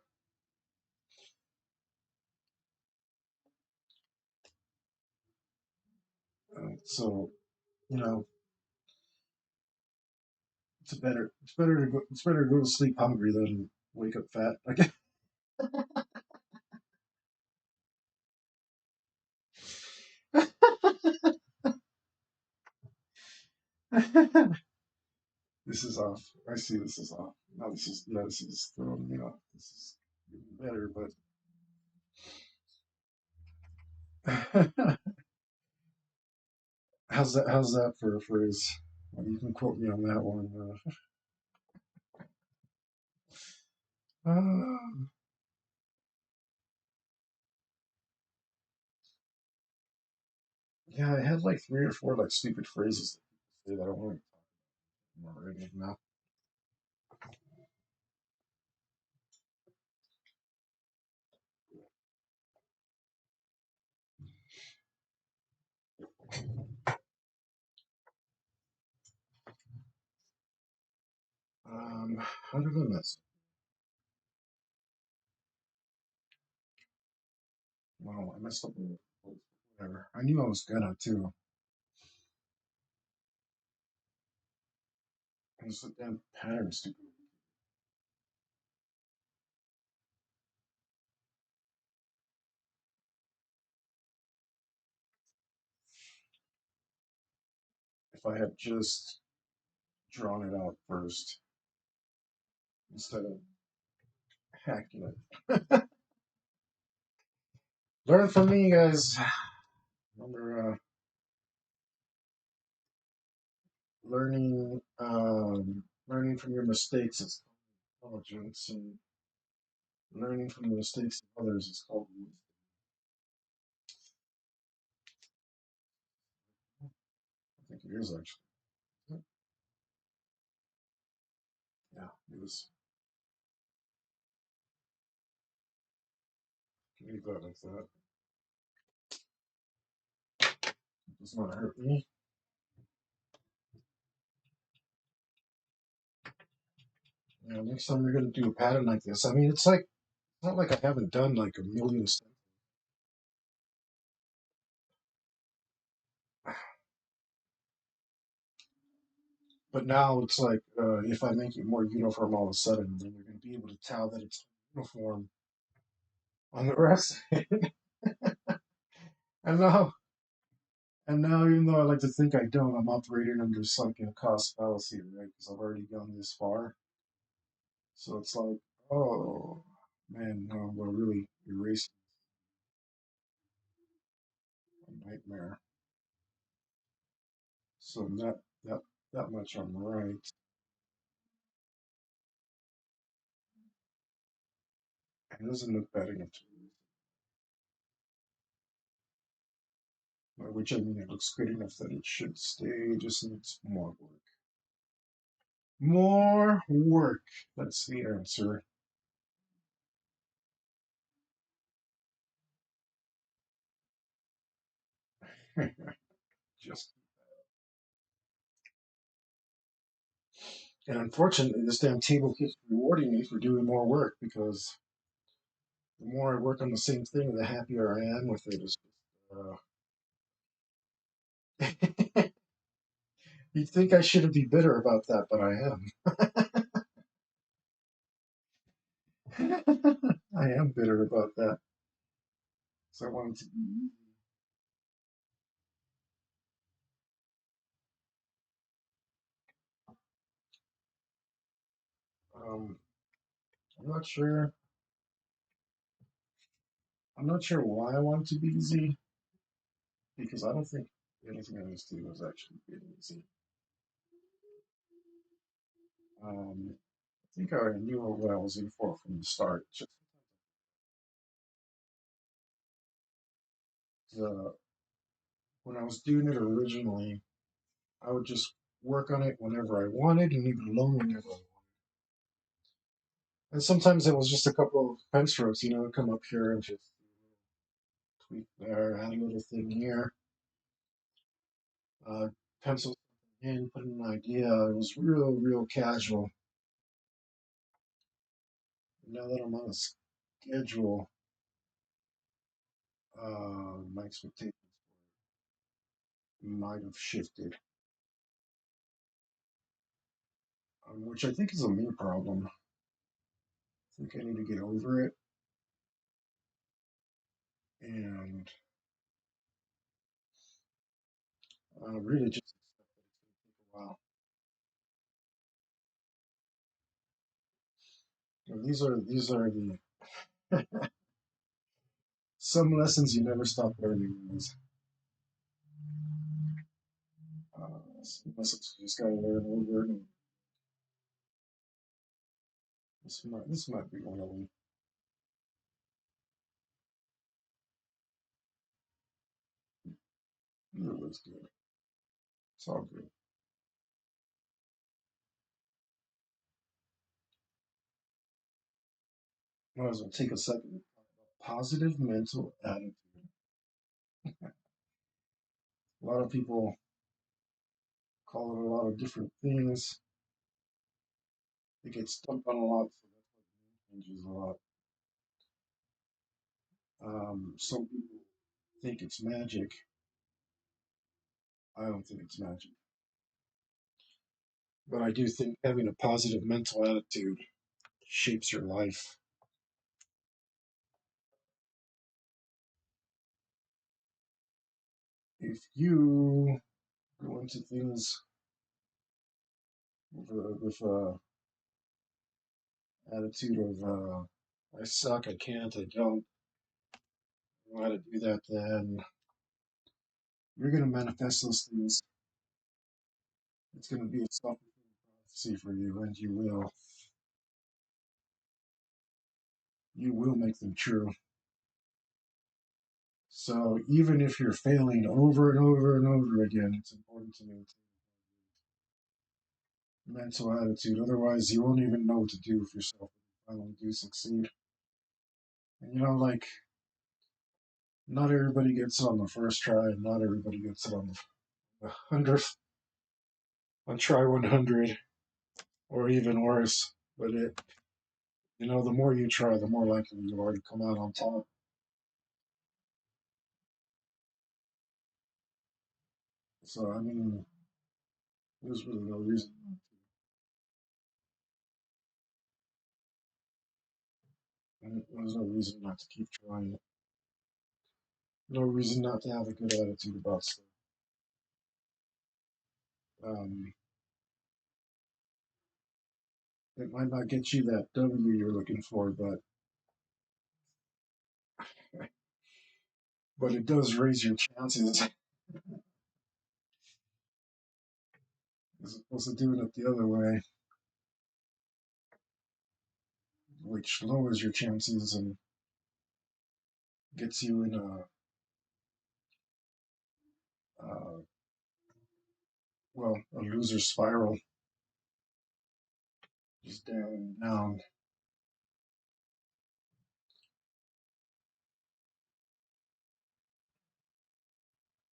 So you know, it's better to go to sleep hungry than wake up fat. Like this is off. I see this is off. No, this is throwing me off. This is getting better, but how's that for a phrase? Well, you can quote me on that one. Uh, yeah, I had like three or four like stupid phrases that I don't want to talk about right now. How did I mess? Well, I messed up. Whatever. I knew I was gonna too. It was a damn pattern, stupid. I had just drawn it out first instead of hacking it. Learn from me, guys. Remember, learning from your mistakes is intelligence, and learning from the mistakes of others is called wisdom. I think it is actually. Yeah, it was. Leave that like that. It does not hurt me. Yeah, next time you're gonna do a pattern like this, I mean, it's like not like I haven't done like a million steps, but now it's like if I make it more uniform all of a sudden, then you're gonna be able to tell that it's uniform on the rest. and now, and now, even though I like to think I don't, I'm operating under sunken cost fallacy, right? Because I've already gone this far. So it's like, oh man, no, we're really erasing a nightmare. So that much I'm right. It doesn't look bad enough to me. By which I mean it looks good enough that it should stay. It just needs more work. More work. That's the answer. Just and unfortunately, this damn table keeps rewarding me for doing more work because the more I work on the same thing, the happier I am with it. You'd think I shouldn't be bitter about that, but I am. I am bitter about that. So I wanted to. Um, I'm not sure. I'm not sure why I want it to be easy because I don't think anything I used to do was actually really easy. I think I knew what I was in for from the start. Just uh, when I was doing it originally, I would just work on it whenever I wanted and leave it alone whenever I wanted. And sometimes it was just a couple of pen strokes, come up here and just tweak there, add a little thing here, uh, pencil in, put in an idea. It was real, real casual. Now that I'm on a schedule, my expectations might have shifted, which I think is a me problem. I think I need to get over it and really just accept that it's going to take a while. These are the some lessons you never stop learning. Some lessons you just got to learn over and this might be one of them. Either was good. It's all good. Might as well take a second. Positive mental attitude. A lot of people call it a lot of different things. It gets stumped on a lot, so that's what changes a lot. Some people think it's magic. I don't think it's magic. But I do think having a positive mental attitude shapes your life. If you go into things with attitude of I suck, I can't, I don't know how to do that, then you're gonna manifest those things. It's gonna be a self-fulfilling prophecy for you, and you will make them true. So even if you're failing over and over and over again, it's important to maintain mental attitude. Otherwise, you won't even know what to do with yourself if you finally do succeed. And like, not everybody gets it on the first try, and not everybody gets it on the 100th, on try 100, or even worse. But the more you try, the more likely you are to come out on top. So, I mean, there's really no reason. There's no reason not to keep trying. No reason not to have a good attitude about stuff. Um, it might not get you that W you're looking for, but it does raise your chances as opposed to doing it the other way, which lowers your chances and gets you in uh, a loser spiral, just down and down.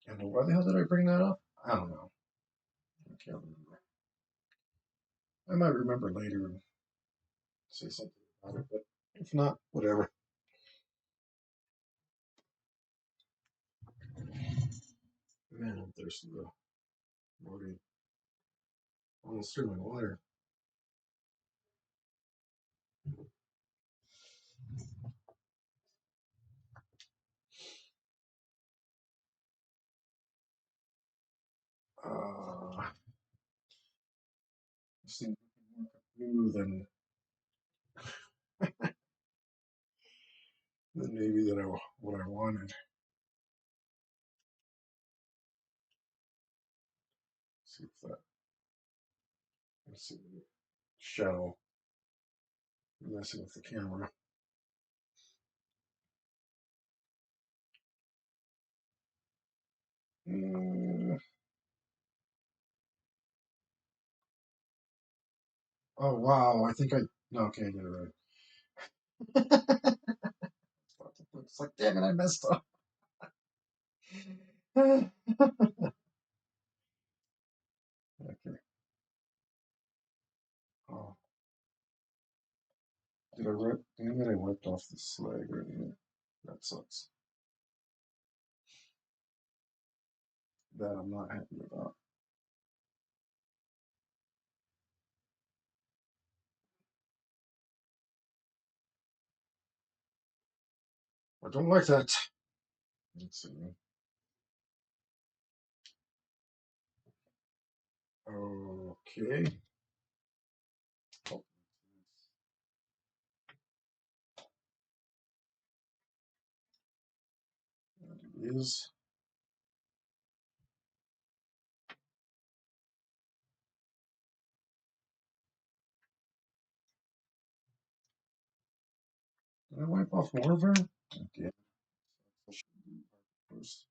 And why the hell did I bring that up? I don't know. I can't remember. I might remember later and say something about it, but if not, whatever. Man, I'm thirsty though. Already almost through my water. This thing more smooth than maybe what I wanted. See if that. Let's see. Shadow messing with the camera. Mm, oh wow! I think I no. Okay, I get it right. It's like, damn it, I messed up. Okay. Oh, did I rip? Damn it, I wiped off the slag right here. That sucks. That I'm not happy about. I don't like that. Let's see. Okay. Oh, that it is. Did I wipe off more of her? Okay. First.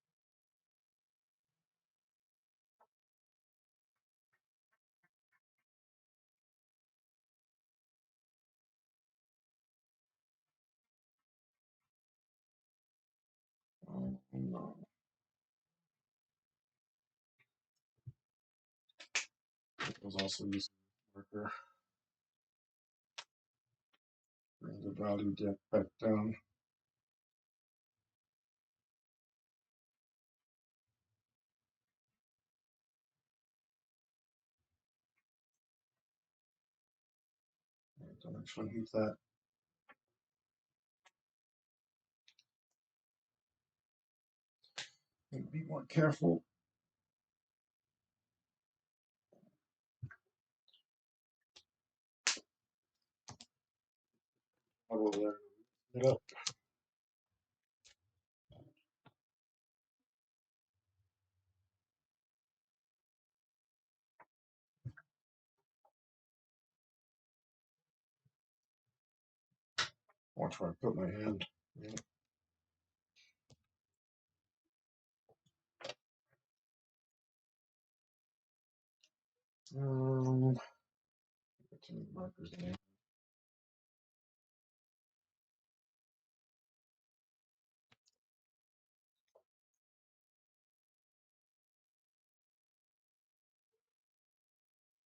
Oh no. It was also using marker. Bring the value depth back down. I don't actually need that. And be more careful. will it up. Watch where I put my hand. Yeah. Get some markers in.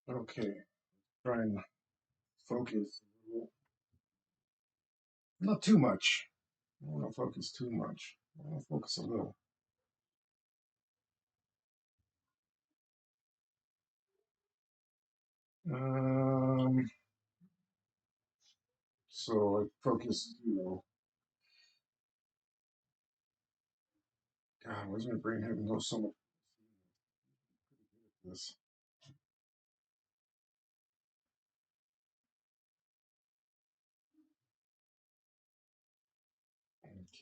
Okay, try and focus. Not too much. I don't want to focus too much. I want to focus a little. Um, so I focus, God, where's my brain having go so much this?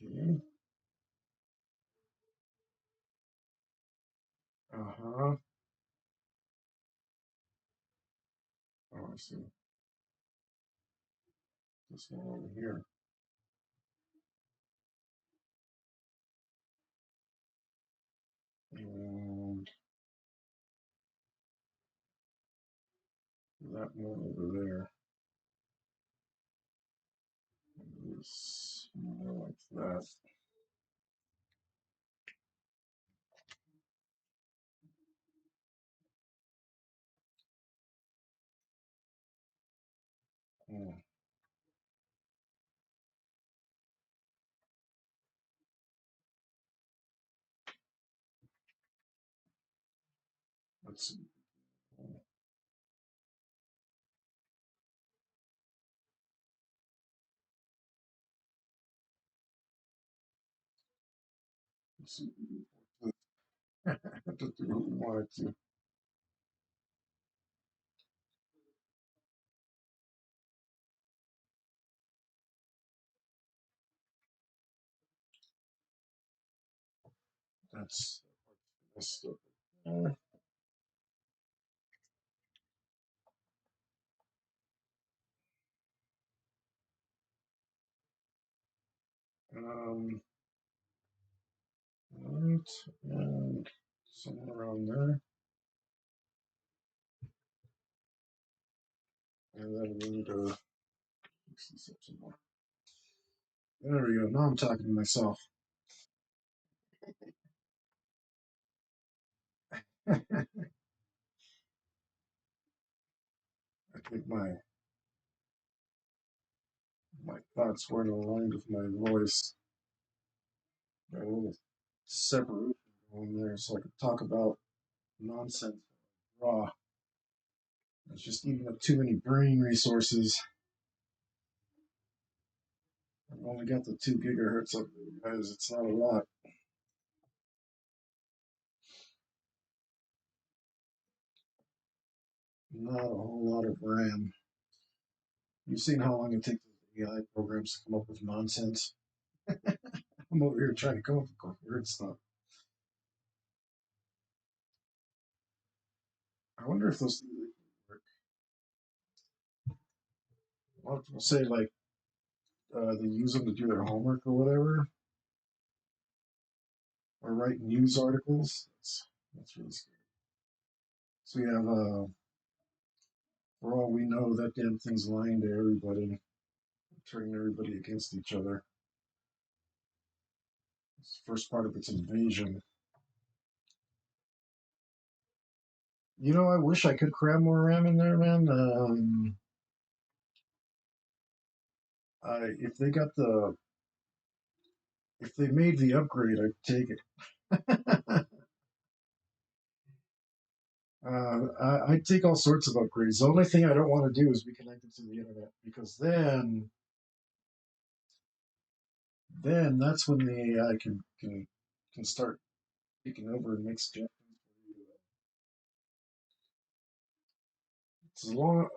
Okay. Uh-huh. Oh, I see. This one over here. And that one over there. This more like that. Hmm. Let's see. Let's see. Just do what we wanted to. That's stuff. Um, right, and somewhere around there. And then we need to fix this up some more. There we go. Now I'm talking to myself. I think my thoughts weren't aligned with my voice. Got a little separation going there, so I could talk about nonsense raw. It's just eating up too many brain resources. I've only got the 2 gigahertz up there, guys. It's not a lot. Not a whole lot of RAM. You've seen how long it takes AI programs to come up with nonsense. I'm over here trying to come up with weird stuff. I wonder if those things work. Well, we'll say like they use them to do their homework or whatever, or write news articles. That's really scary. So we have, for all we know, that damn thing's lying to everybody, turning everybody against each other. It's the first part of its invasion. I wish I could cram more RAM in there, man. If they got if they made the upgrade, I'd take it. I'd take all sorts of upgrades. The only thing I don't want to do is be connected to the internet because then that's when the AI can start taking over and make suggestions for you.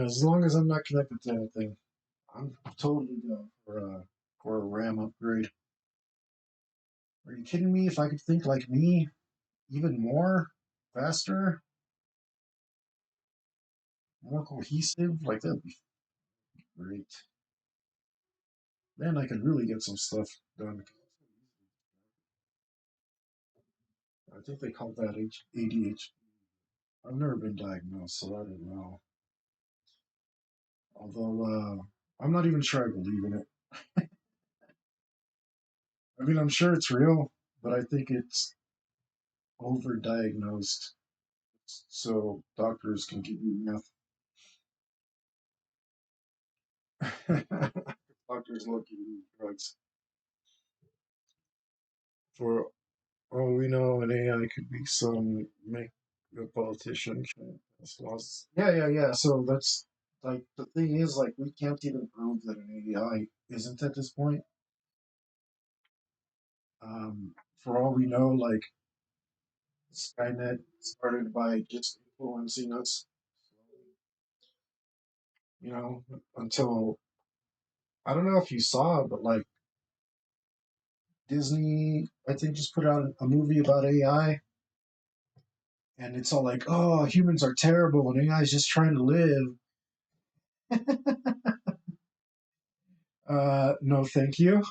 As long as I'm not connected to anything, I'm totally down for a RAM upgrade. Are you kidding me? If I could think like me, even more, faster, more cohesive, like that'd be great. Then I could really get some stuff done. I think they call that ADHD. I've never been diagnosed, so I don't know. Although I'm not even sure I believe in it. I mean, I'm sure it's real, but I think it's overdiagnosed, so doctors can give you meth. Doctors look at you drugs. For all we know, an AI could be some make a politician. That's lost. Yeah, yeah, yeah. So that's like the thing is like we can't even prove that an AI isn't at this point. For all we know, like Skynet started by just influencing us, you know, until I don't know if you saw, but like Disney, I think just put out a movie about AI, and it's all like, oh, humans are terrible, and AI is just trying to live. No, thank you.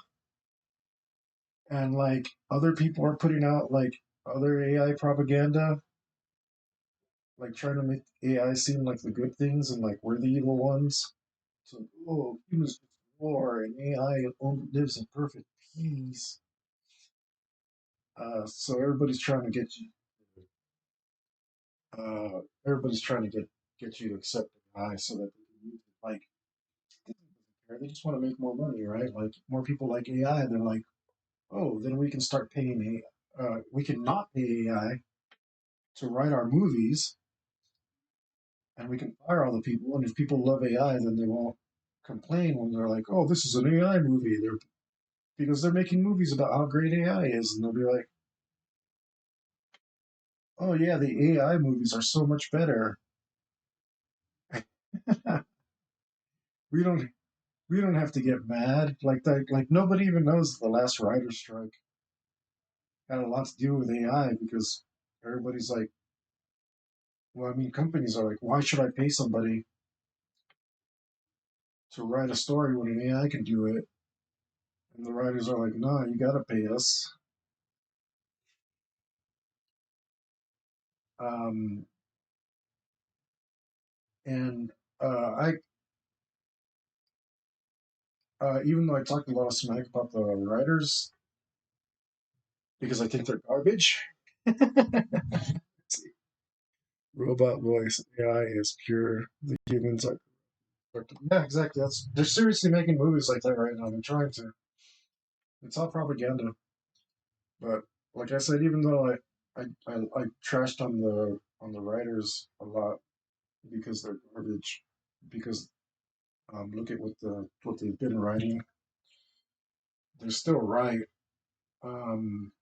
And like other people are putting out like other AI propaganda, like trying to make AI seem like the good things and like we're the evil ones. So, oh, humans just war and AI only lives in perfect peace. So everybody's trying to get you to accept AI so that they can use it. Like they just want to make more money, right? Like more people like AI, they're like, oh, then we can start paying AI. We can not pay AI to write our movies, and we can fire all the people. And if people love AI, then they won't complain when they're like, "Oh, this is an AI movie." They're because they're making movies about how great AI is, and they'll be like, "Oh yeah, the AI movies are so much better." we don't we don't have to get mad like that. Like nobody even knows the last writer's strike had a lot to do with AI because everybody's like, well, I mean, companies are like, why should I pay somebody to write a story when an AI can do it? And the writers are like, no, you gotta pay us. Um, and I, even though I talked a lot of smack about the writers because I think they're garbage, robot voice AI is pure. The humans are. Yeah, exactly. They're seriously making movies like that right now. They're trying to. It's all propaganda. But like I said, even though I trashed on the writers a lot because they're garbage, because look at what they've been writing. They're still right. Um,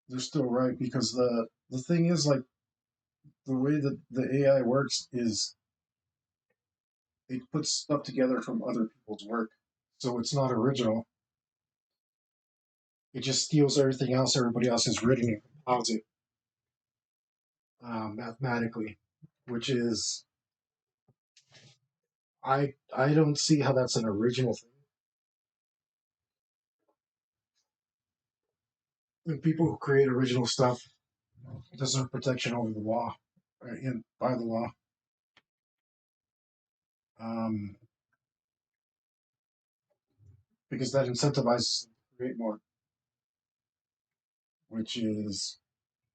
they're still right because the thing is like the way that the AI works is it puts stuff together from other people's work, so it's not original. It just steals everything else everybody else has written and compiles it mathematically, which is I don't see how that's an original thing. And people who create original stuff deserve protection over the law, and by the law, um, because that incentivizes them to create more, which is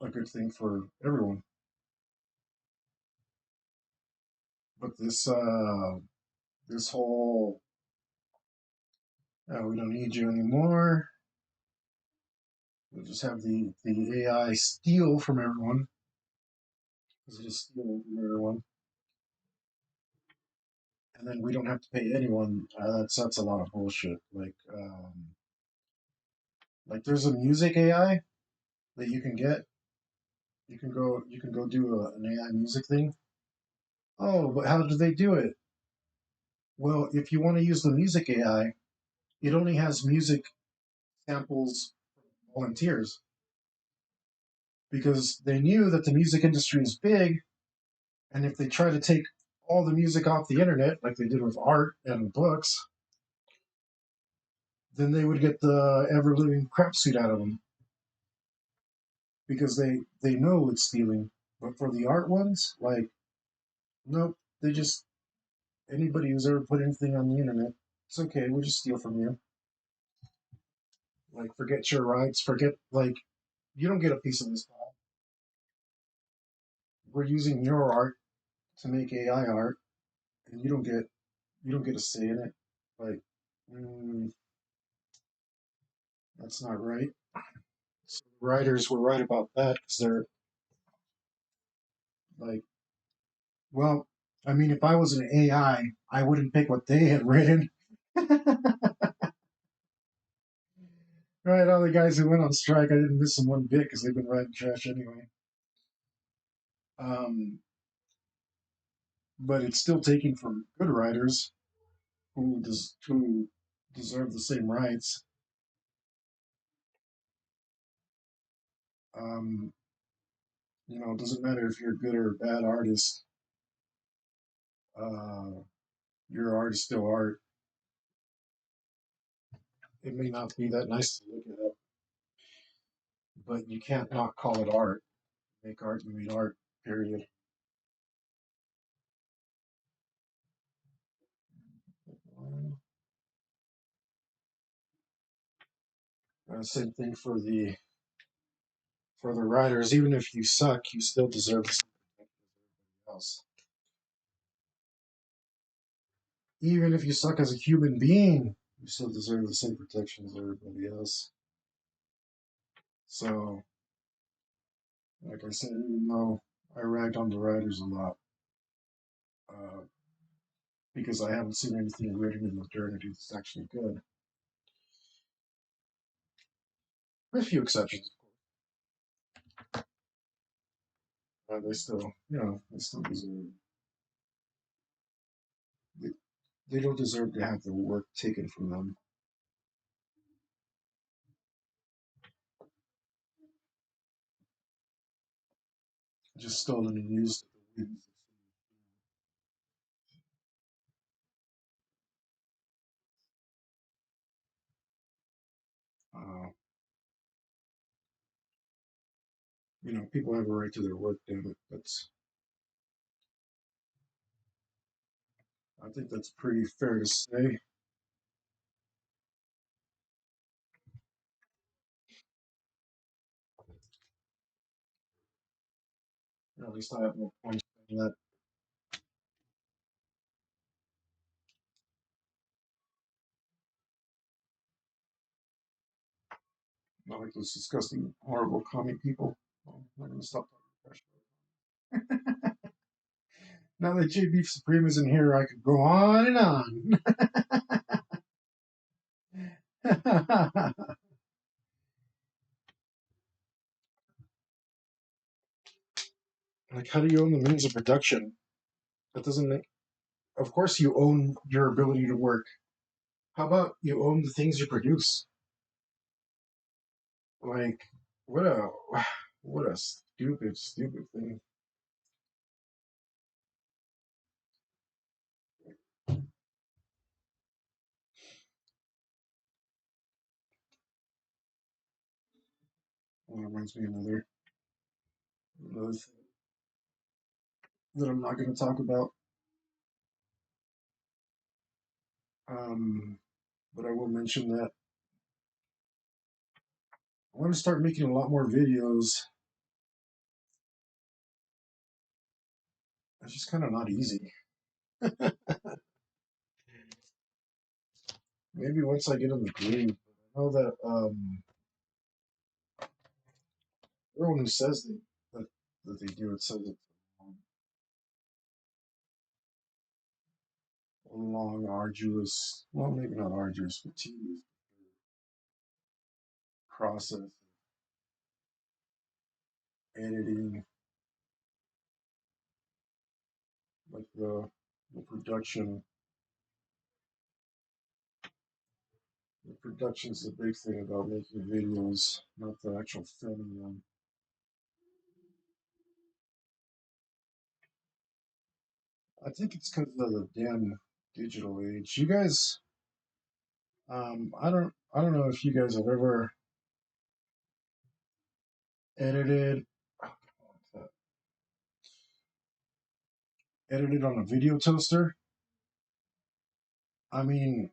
a good thing for everyone. But this whole we don't need you anymore. We'll just have the AI steal from everyone because it is stealing from everyone, and then we don't have to pay anyone. That's a lot of bullshit. Like there's a music AI that you can get. You can go do an AI music thing, Oh, but how do they do it? Well, if you want to use the music AI, it only has music samples for volunteers because they knew that the music industry is big, and if they try to take all the music off the internet, like they did with art and books, then they would get the ever living crap suit out of them because they know it's stealing. But for the art ones, like nope, they just anybody who's ever put anything on the internet, it's okay. We'll just steal from you. Like forget your rights, forget like you don't get a piece of this pie. We're using your art to make AI art, and you don't get a say in it. Like mm, that's not right. So the writers were right about that because they're like, well, I mean, if I was an AI, I wouldn't pick what they had written. Right, all the guys who went on strike, I didn't miss them one bit because they've been writing trash anyway. Um, but it's still taking from good writers who deserve the same rights. Um, it doesn't matter if you're a good or a bad artist. Uh, your art is still art. It may not be that nice to look at, but you can't not call it art. Make art, you mean art. Period. Same thing for the writers. Even if you suck, you still deserve something else. Even if you suck as a human being, you still deserve the same protection as everybody else. So, like I said, even though I ragged on the writers a lot, uh, because I haven't seen anything written in modernity that's actually good, with a few exceptions. They still, they still deserve. They, they don't deserve to have their work taken from them, just stolen and used. Uh, people have a right to their work, damn it. I think that's pretty fair to say. At least I have no point in that. Not like those disgusting, horrible comic people. I'm not going to stop talking now that J Beef Supreme is in here, I could go on and on. Like, how do you own the means of production? That doesn't make. Of course, you own your ability to work. How about you own the things you produce? Like, what a what a stupid, stupid thing. Well, that reminds me of another thing that I'm not going to talk about. Um, but I will mention that I want to start making a lot more videos. It's just kind of not easy. Maybe once I get in the groove. I know that everyone who says that they do it says it's a long, arduous, well, maybe not arduous, but tedious process, editing, like the production. The production's the big thing about making videos, not the actual filming them. I think it's because of the damn digital age. You guys, I don't know if you guys have ever edited, edited on a video toaster. I mean,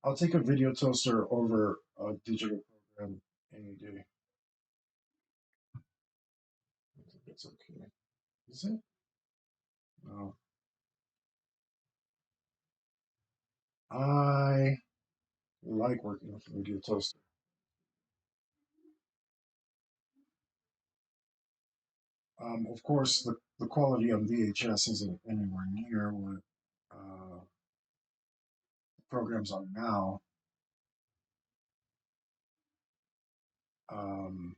I'll take a video toaster over a digital program any day. I think it's okay. Is it? No. I like working with a video toaster. Of course, the quality on VHS isn't anywhere near what programs are now. Um,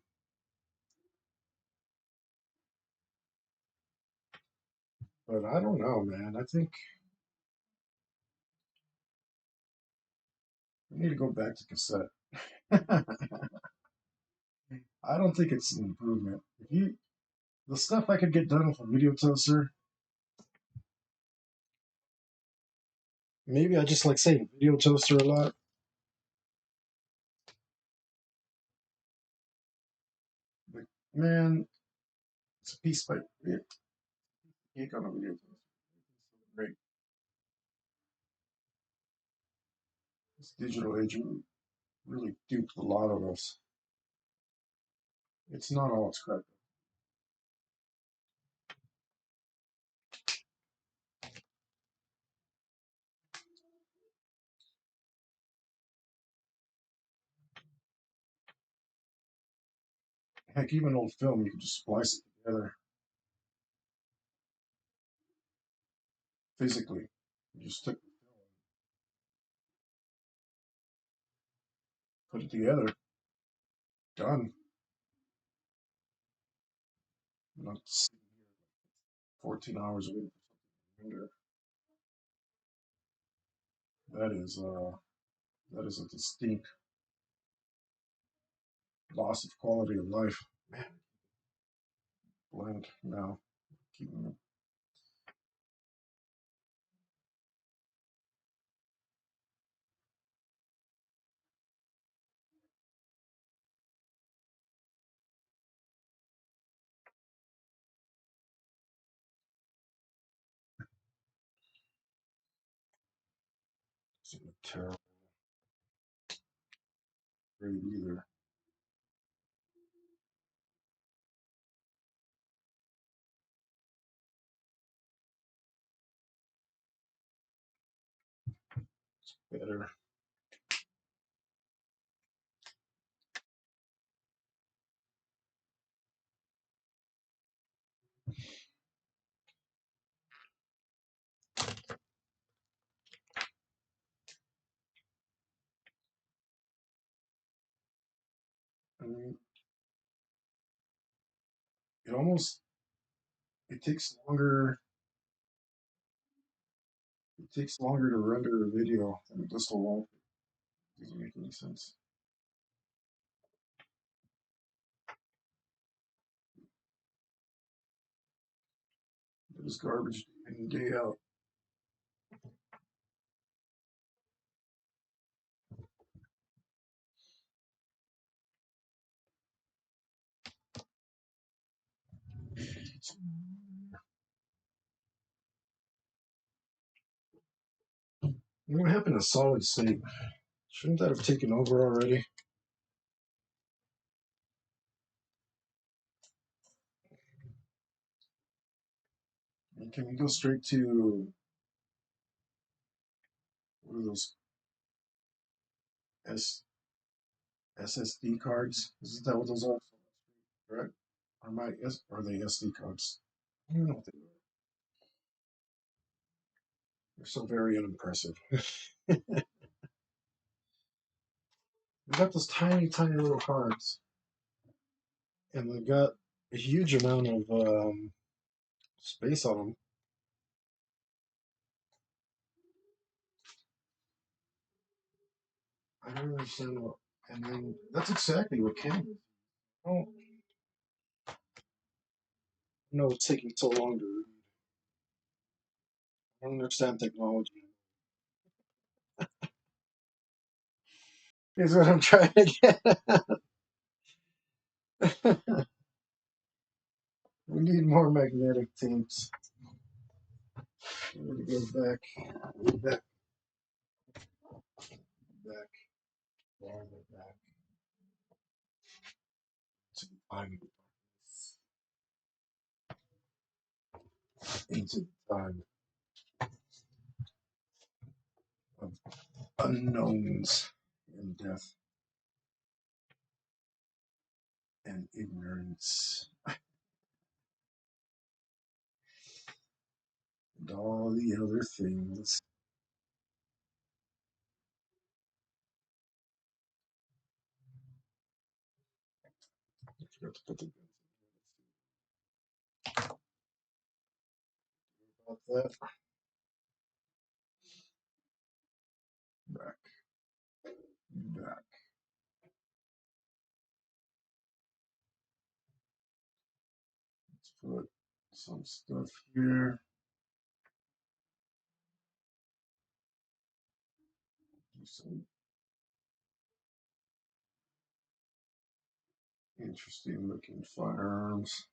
but I don't know, man. I think we need to go back to cassette. I don't think it's an improvement. If you the stuff I could get done with a video toaster, maybe I just like saying video toaster a lot. Like, man, it's a piece by cake on a video toaster. It's great. This digital age really duped a lot of us. It's not all it's cracked. Heck, even old film, you can just splice it together physically. You just stick, put it together, done. Not 14 hours a week. That is that is a distinct loss of quality of life. Man, blank now. Keeping it terrible grade either. Better. I mean, it almost it takes longer. It takes longer to render a video than just a wall. Doesn't make any sense. It is garbage day in and day out. What happened to solid state? Shouldn't that have taken over already? And can we go straight to what are those S SSD cards? Isn't that what those are? Correct? Or my S are they SD cards? I don't know what they are. They're so very unimpressive. We got those tiny, tiny little cards, and they got a huge amount of space on them. I don't understand what. And then that's exactly what came. I don't know it's taking so long to read. I don't understand technology. Is what I'm trying to get at. We need more magnetic tapes. I'm gonna go back, back, back, farther back to the time, into the time of unknowns and death and ignorance and all the other things. I forgot to put the about that. Back, back. Let's put some stuff here. Do some interesting looking firearms.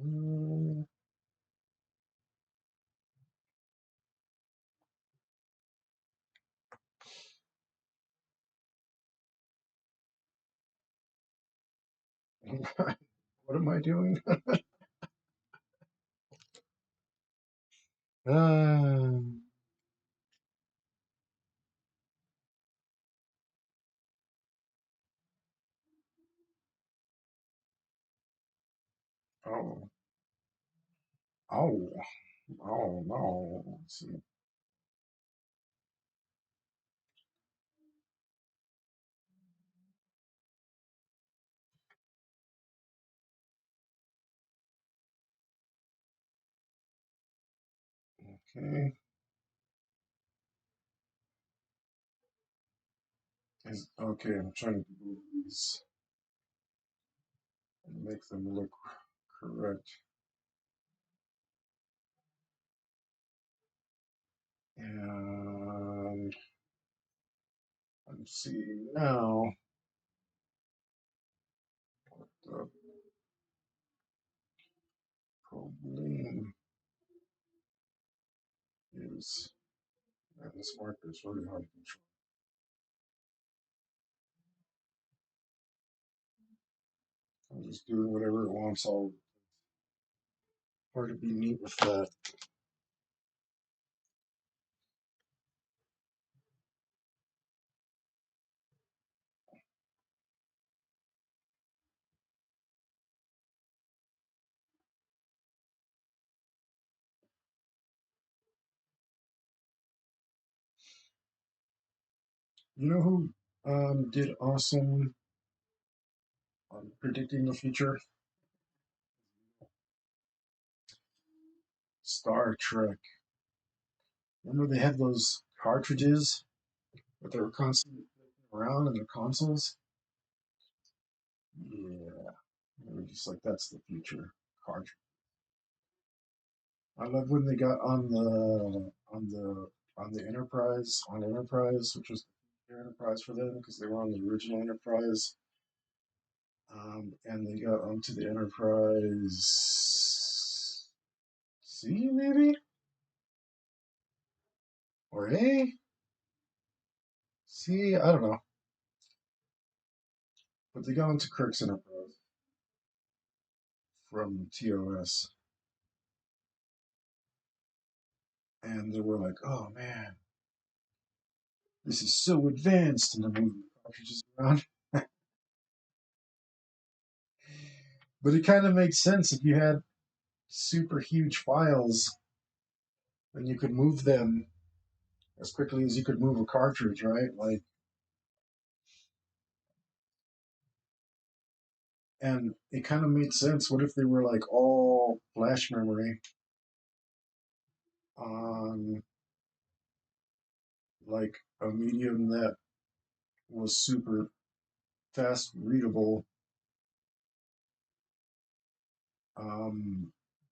Mm, what am I doing? Um, oh, oh, oh, no. Let's see. Okay. Okay, I'm trying to move these and make them look correct. And I'm seeing now what the problem is. And this marker is really hard to control. I'm just doing whatever it wants. All hard to be neat with that. You know who did awesome on predicting the future? Star Trek. Remember they had those cartridges that they were constantly flipping around in their consoles? Yeah. They were just like, that's the future cartridge. I love when they got on the Enterprise, which was the Enterprise for them because they were on the original Enterprise, and they got onto the Enterprise C maybe or A C, I don't know, but they got into Kirk's Enterprise from TOS, and they were like, "Oh man, this is so advanced," and they're moving the cartridges around. But it kind of makes sense if you had super huge files, and you could move them as quickly as you could move a cartridge, right? Like, and it kind of made sense. What if they were like all flash memory on like a medium that was super fast readable?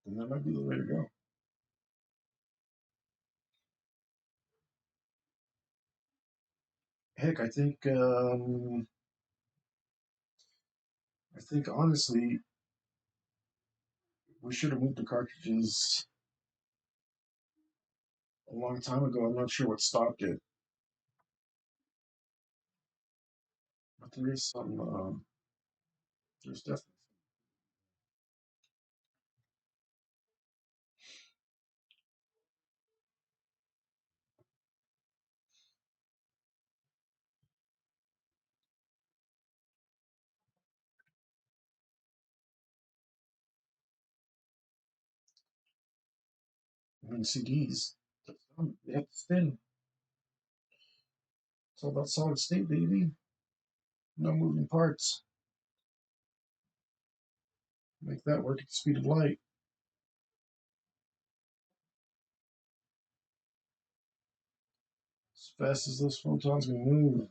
Then that might be the way to go. Heck, I think honestly, we should have moved the cartridges a long time ago. I'm not sure what stopped it, but there is some. There's definitely I mean, CDs. They have to spin. It's all about solid state, baby. No moving parts. Make that work at the speed of light. As fast as those photons can move.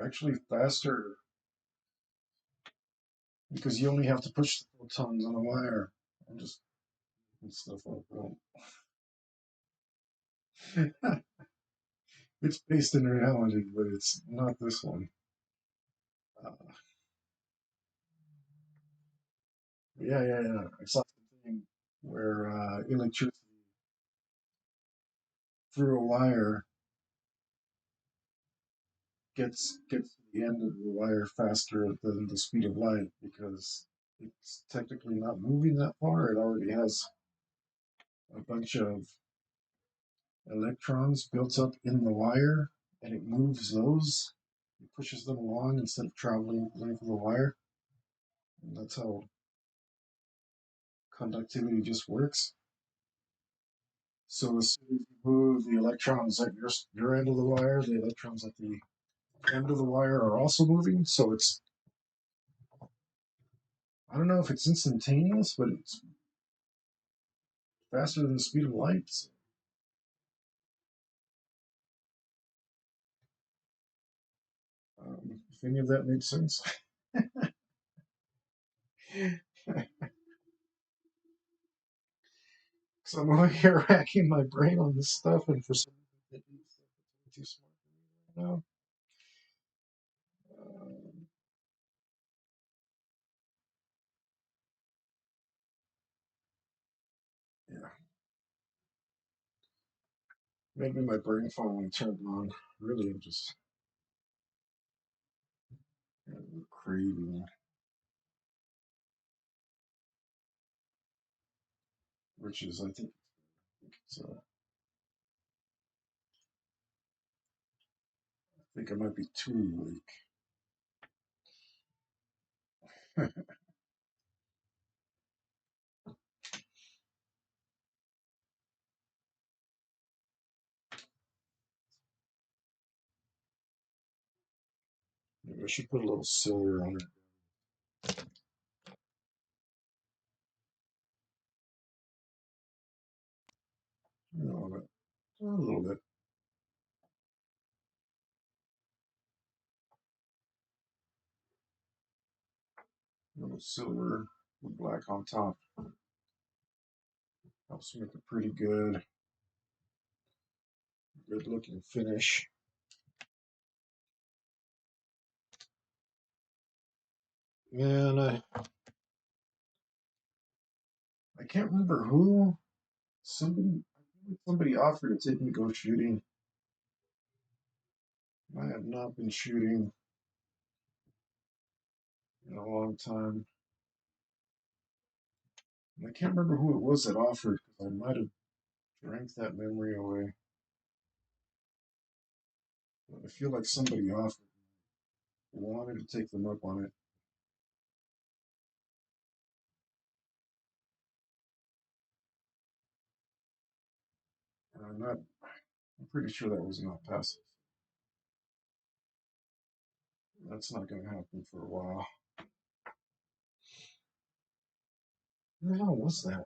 Actually, faster because you only have to push the photons on a wire. I'm just making stuff up. Well, it's based in reality, but it's not this one. Uh, yeah. I saw something where electricity through a wire gets to the end of the wire faster than the speed of light because it's technically not moving that far. It already has a bunch of electrons built up in the wire, and it moves those. It pushes them along instead of traveling the length of the wire. And that's how conductivity just works. So as soon as you move the electrons at your end of the wire, the electrons at the end of the wire are also moving. So it's I don't know if it's instantaneous, but it's faster than the speed of light. So, if any of that made sense. So I'm over here racking my brain on this stuff, and for some reason, it's too smart for me right now. Um, yeah, maybe my brain finally turned on. Really, I'm just craving, which is, I think I might be too awake. Maybe I should put a little silver on it. You know, a little bit. A little silver with black on top. Helps make a pretty good looking finish. And I can't remember who. Somebody offered to take me go shooting. I have not been shooting in a long time. And I can't remember who it was that offered because I might have drank that memory away. But I feel like somebody offered, wanted to take them up on it. I'm pretty sure that was not passive. That's not going to happen for a while. What the hell was that?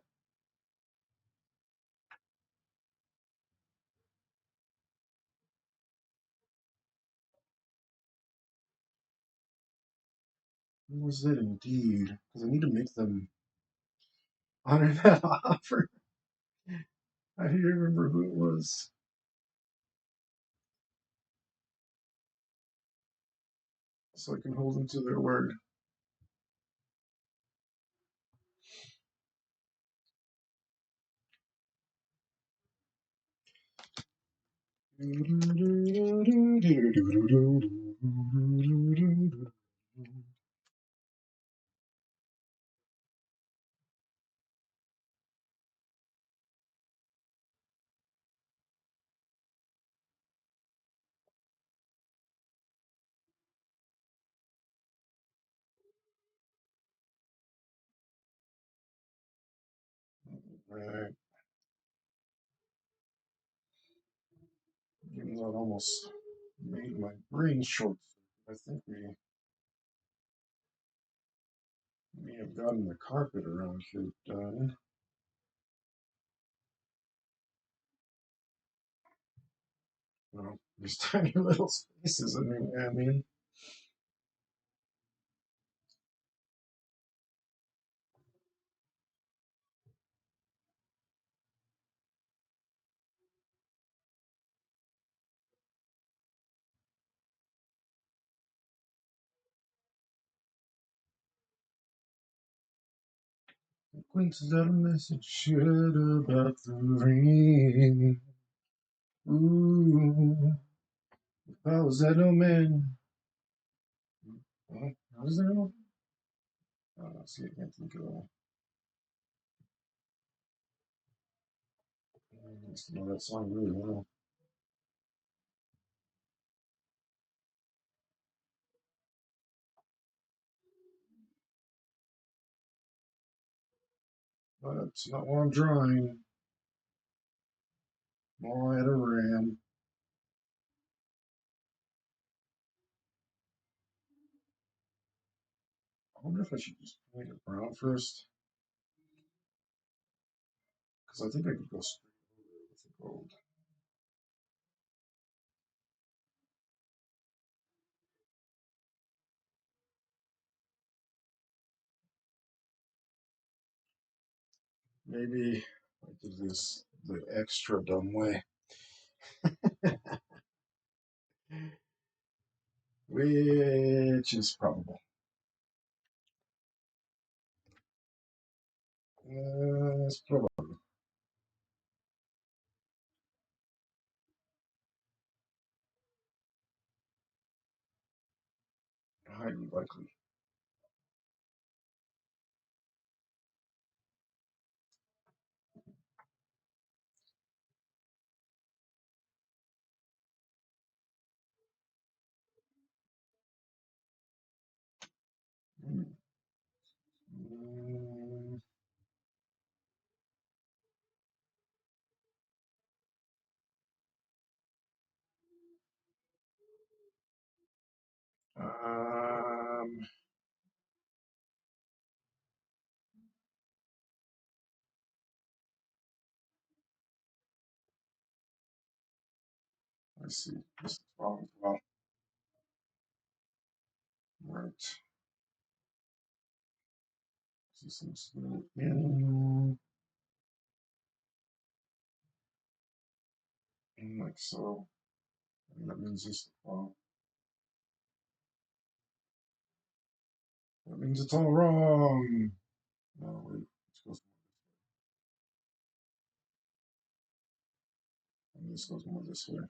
What was it indeed? Because I need to make them honor that offer. I don't even remember who it was. So I can hold them to their word. Right. Even though it almost made my brain short. I think we may have gotten the carpet around here done. Well, these tiny little spaces. I mean, Quincy's got a message shared about the rain. Ooh, if I was that old man. How does that go? See, I can't think of that. I used to know that song really well. But it's not while I'm drawing. More at a ram. I wonder if I should just paint it brown first. Because I think I could go straight over it with the gold. Maybe I did this the extra dumb way. Which is probable. It's probably highly likely. Hmm. Mm, um, let's see. This is wrong as well. Right. This seems to go in like so. And that means this is wrong. That means it's all wrong. No, wait. This goes more this way.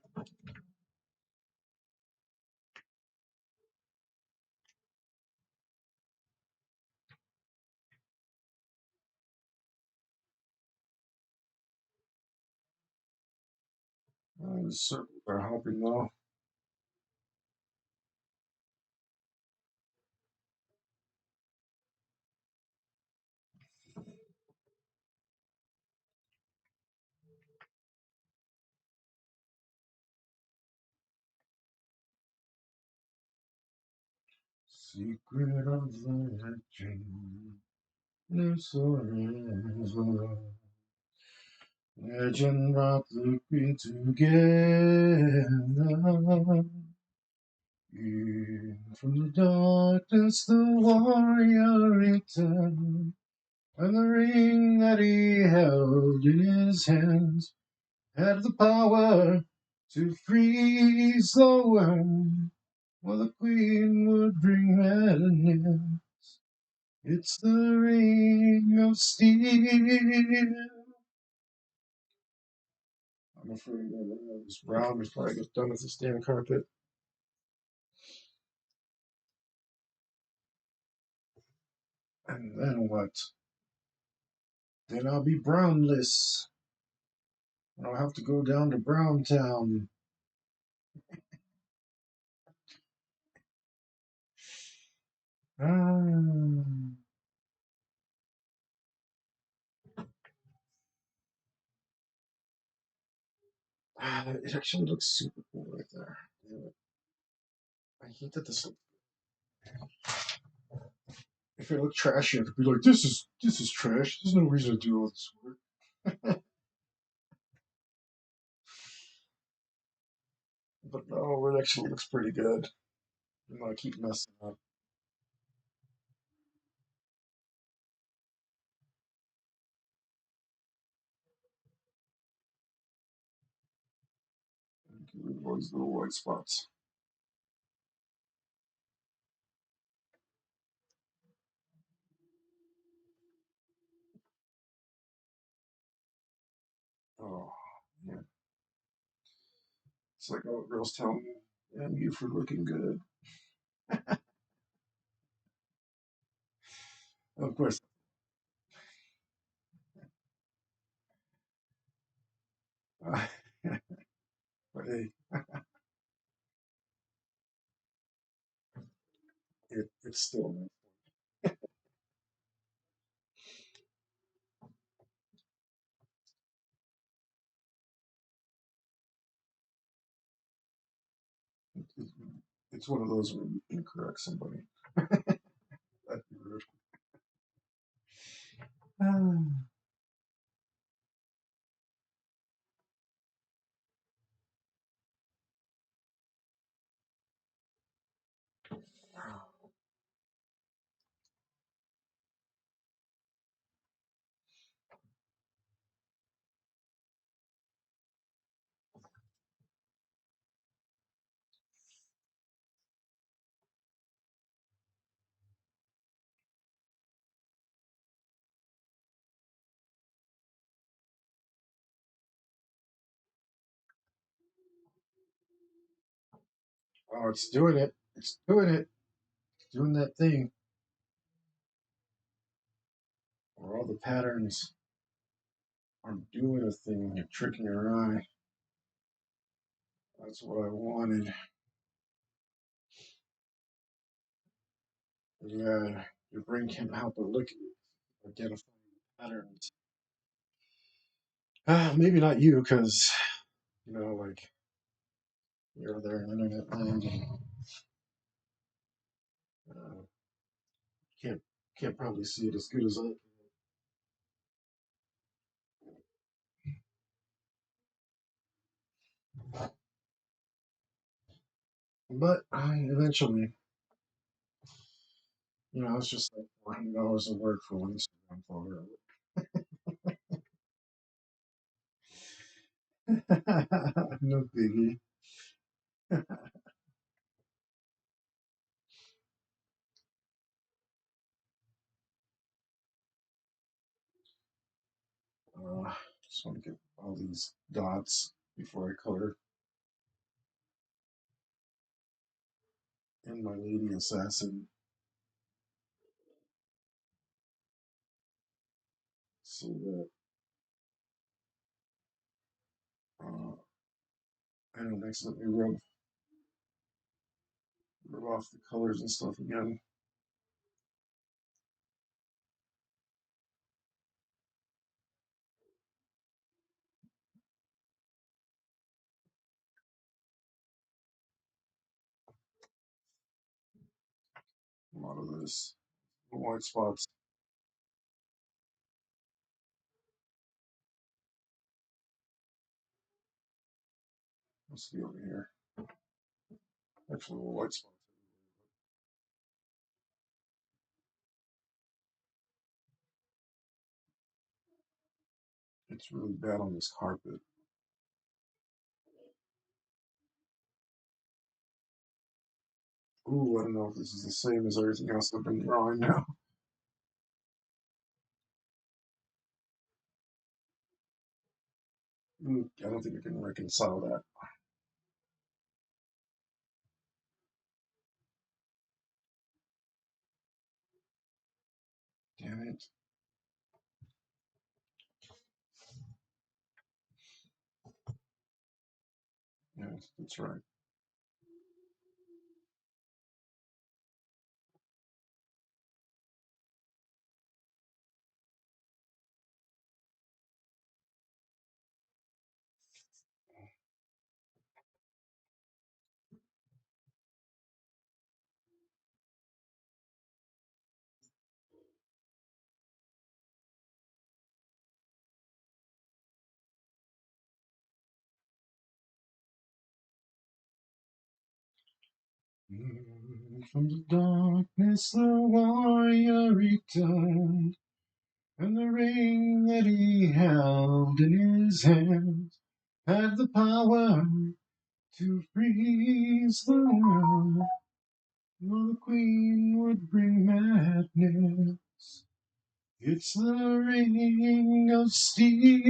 The circles are helping though. secret of the dream. This forever. Legend brought the queen together. In from the darkness, the warrior returned, and the ring that he held in his hands had the power to freeze the world, while the queen would bring madness. It's the ring of steel. I'm afraid that this brown before I get done with the stand carpet. And then what? Then I'll be brownless. I'll have to go down to Browntown. Ah, it actually looks super cool right there. Damn it. I hate that this. If it looked trashy, I could be like, "This is trash. There's no reason to do all this work." But no, it actually looks pretty good. I'm gonna keep messing up. All these little white spots. Oh, yeah. It's like all the girls tell me, "Damn you for looking good." Of course, uh, but hey, it's still nice. It- It's one of those where you can correct somebody. That'd be rude. Ah. Oh, it's doing it. It's doing it. It's doing that thing where all the patterns are doing a thing. You're tricking your eye. That's what I wanted. Yeah, your brain can't help but look at identifying patterns. Maybe not you, because like you're there in internet land and uh, can't can't probably see it as good as I can. But I eventually, it's just like $400 of work for one Instagram photo. No biggie. Just want to get all these dots before I color in my lady assassin so that uh, I don't accidentally rub off the colors and stuff again. out of this. The white spots must be over here. Actually, the white spots. It's really bad on this carpet. Ooh, I don't know if this is the same as everything else I've been drawing now. I don't think I can reconcile that. Damn it. Yes, that's right. From the darkness the warrior returned, and the ring that he held in his hand had the power to freeze the world, while the queen would bring madness. It's the ring of steel.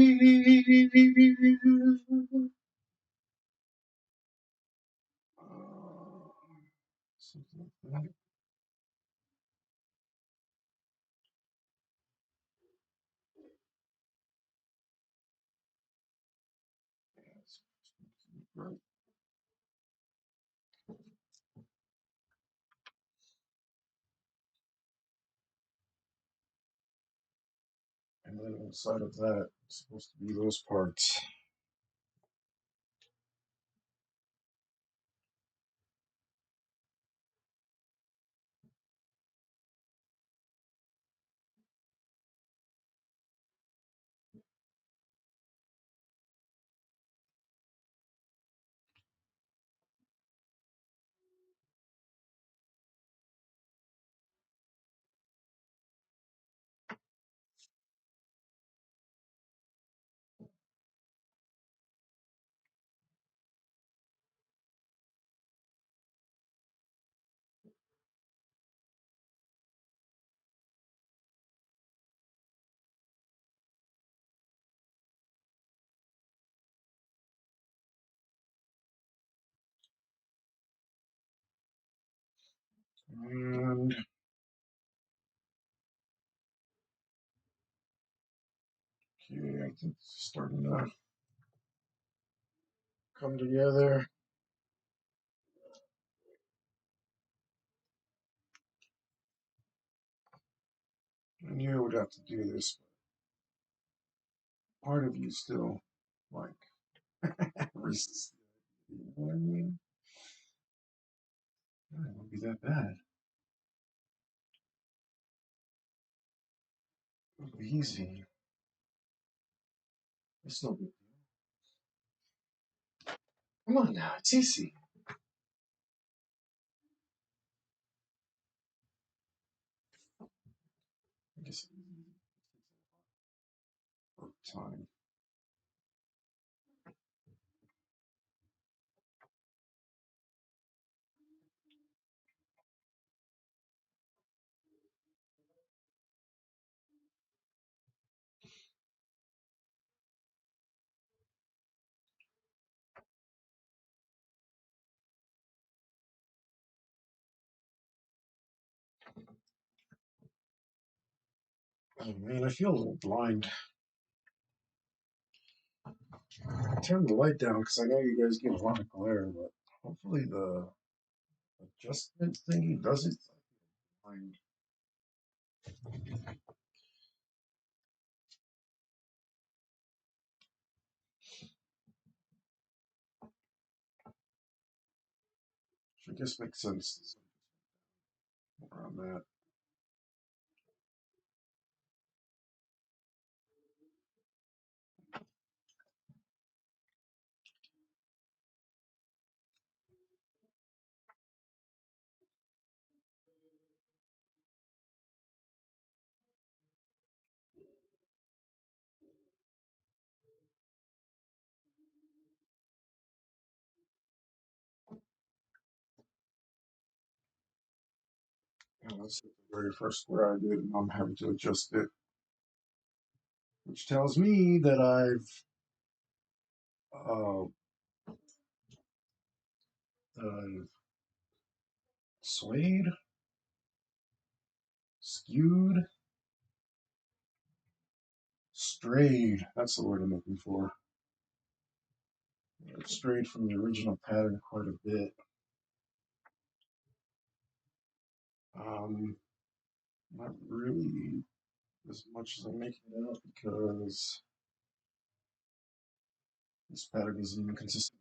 Something like that. Right. And then inside of that, it's supposed to be those parts. And okay, I think it's starting to come together. I knew I would have to do this, but part of you still like resists. You know what I mean? It won't be that bad. It'll be easy. It's no big deal. Come on now, it's easy. I guess for time. Oh man, I feel a little blind. I turned the light down because I know you guys get a lot of glare, but hopefully the adjustment thingy does it. Blind. Which I guess makes sense. where I'm at. And that's the very first square I did, and I'm having to adjust it, which tells me that uh, I've swayed, skewed, strayed. That's the word I'm looking for. I've strayed from the original pattern quite a bit. Um, Not really as much as I'm making it out because this pattern isn't even consistent.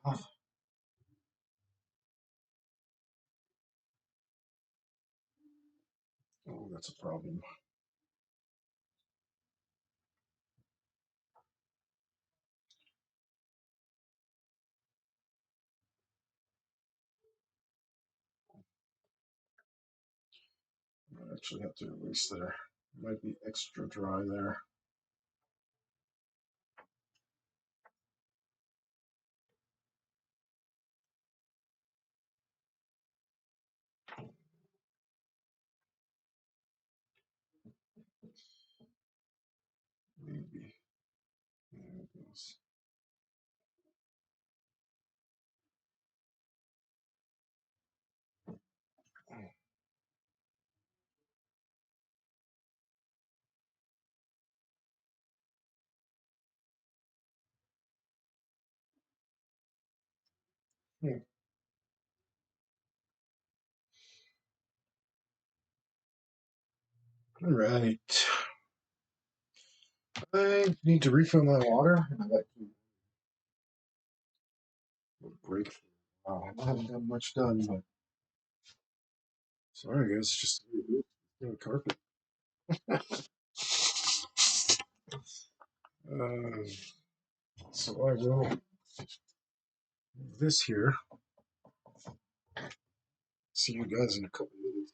Oh, oh, that's a problem. I actually have to erase there. It might be extra dry there. Maybe. There it goes. Hmm. All right. I need to refill my water. And I got to break. Wow, I haven't done much done, but sorry, guys. Just the carpet. Uh, so I will move this here. See you guys in a couple minutes.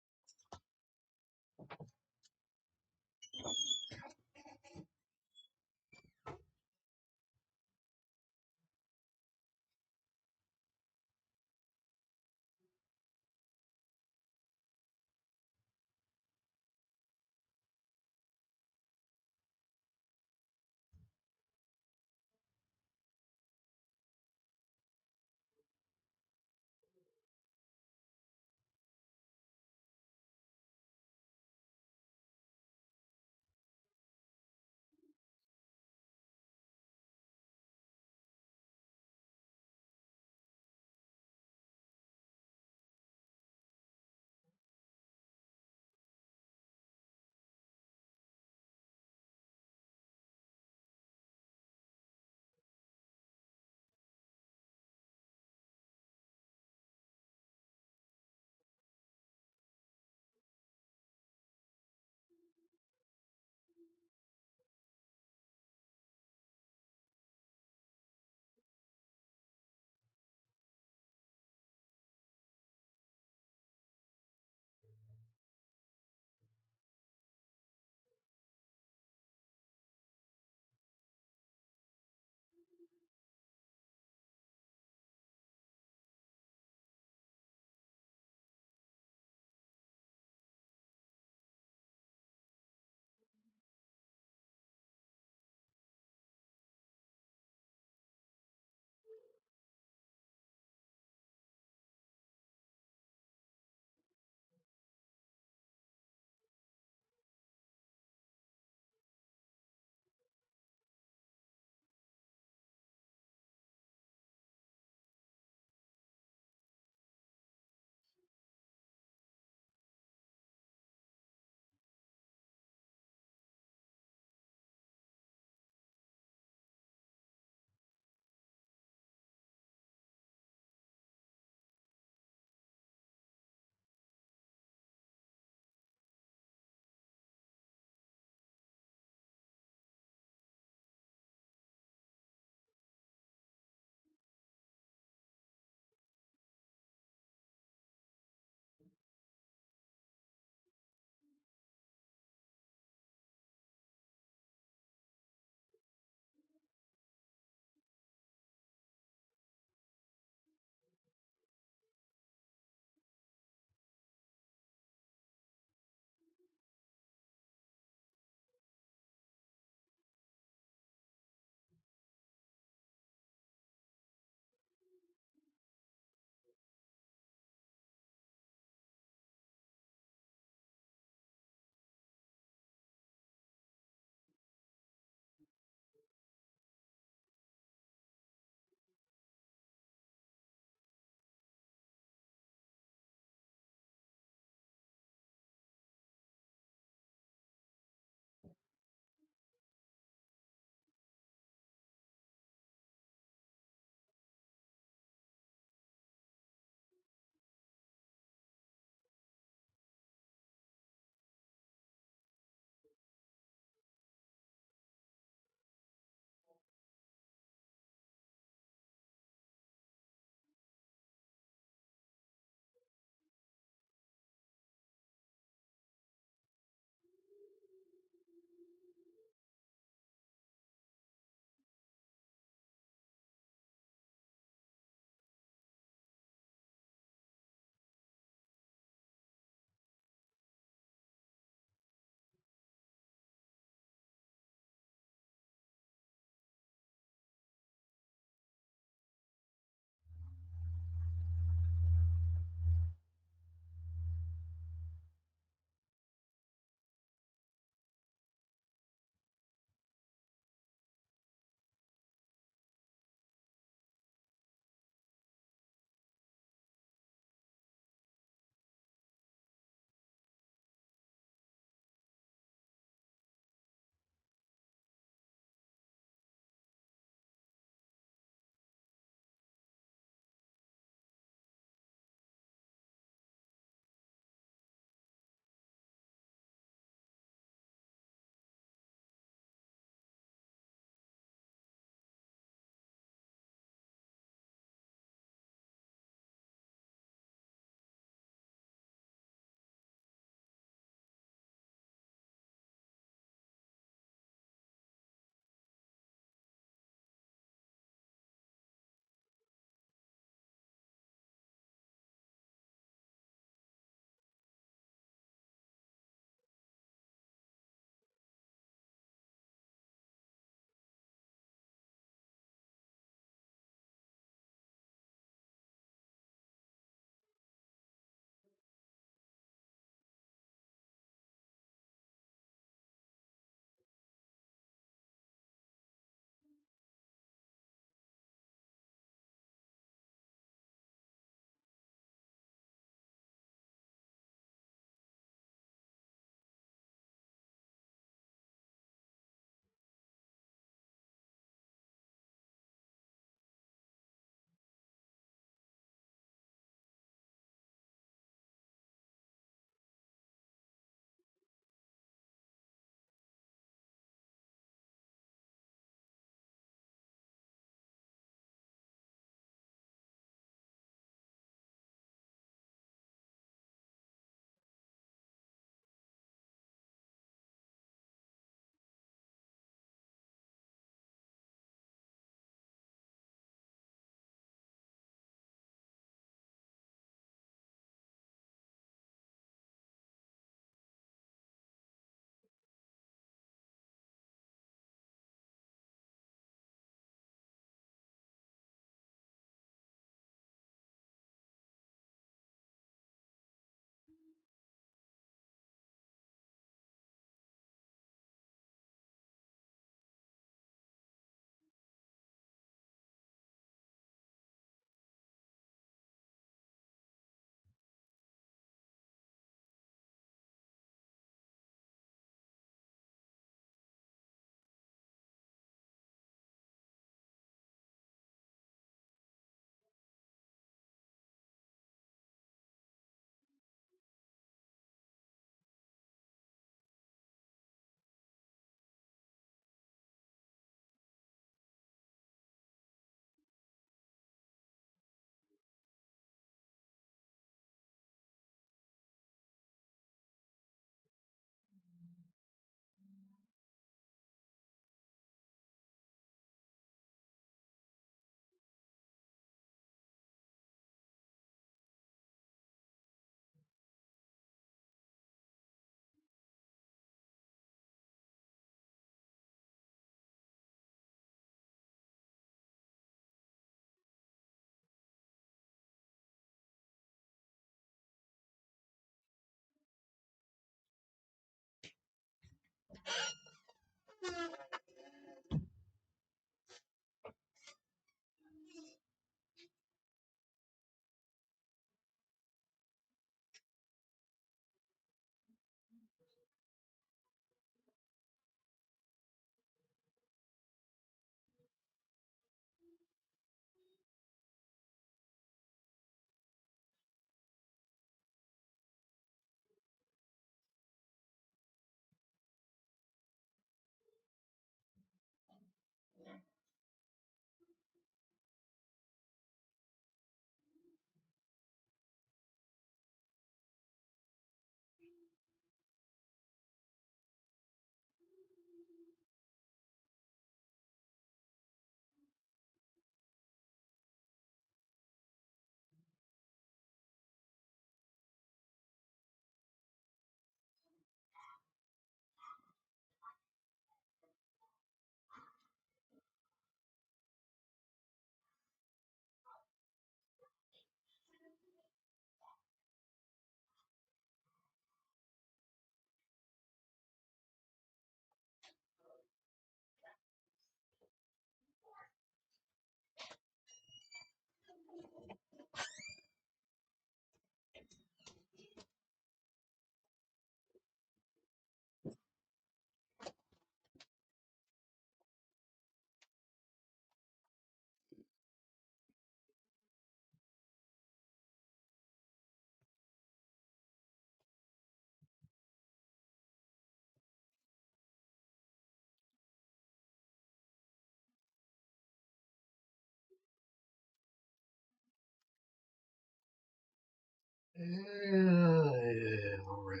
Yeah, all right.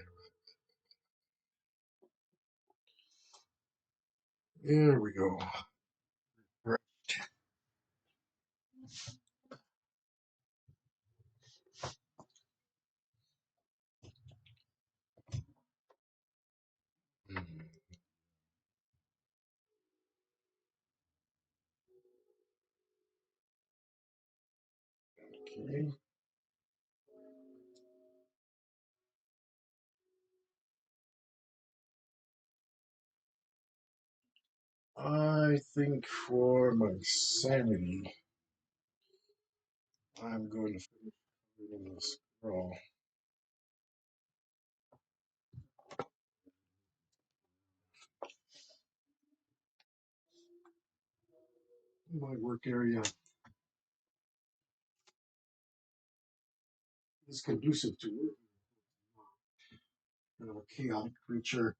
There we go. Right. Mm, okay. I think for my sanity, I'm going to finish reading this scroll. My work area is conducive to work. Kind of a chaotic creature,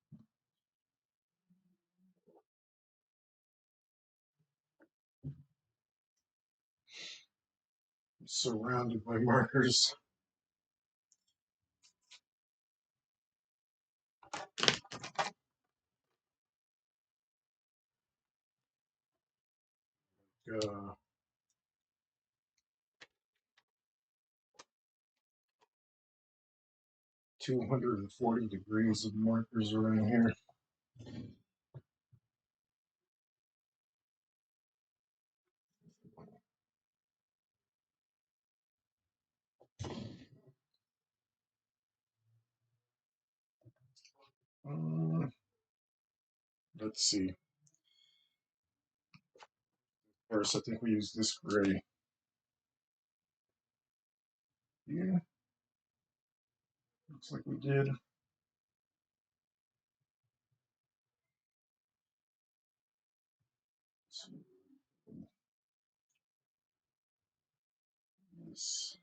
surrounded by markers. 240 degrees of markers around here. Uh, let's see. First, I think we use this gray. Yeah, looks like we did. Yes.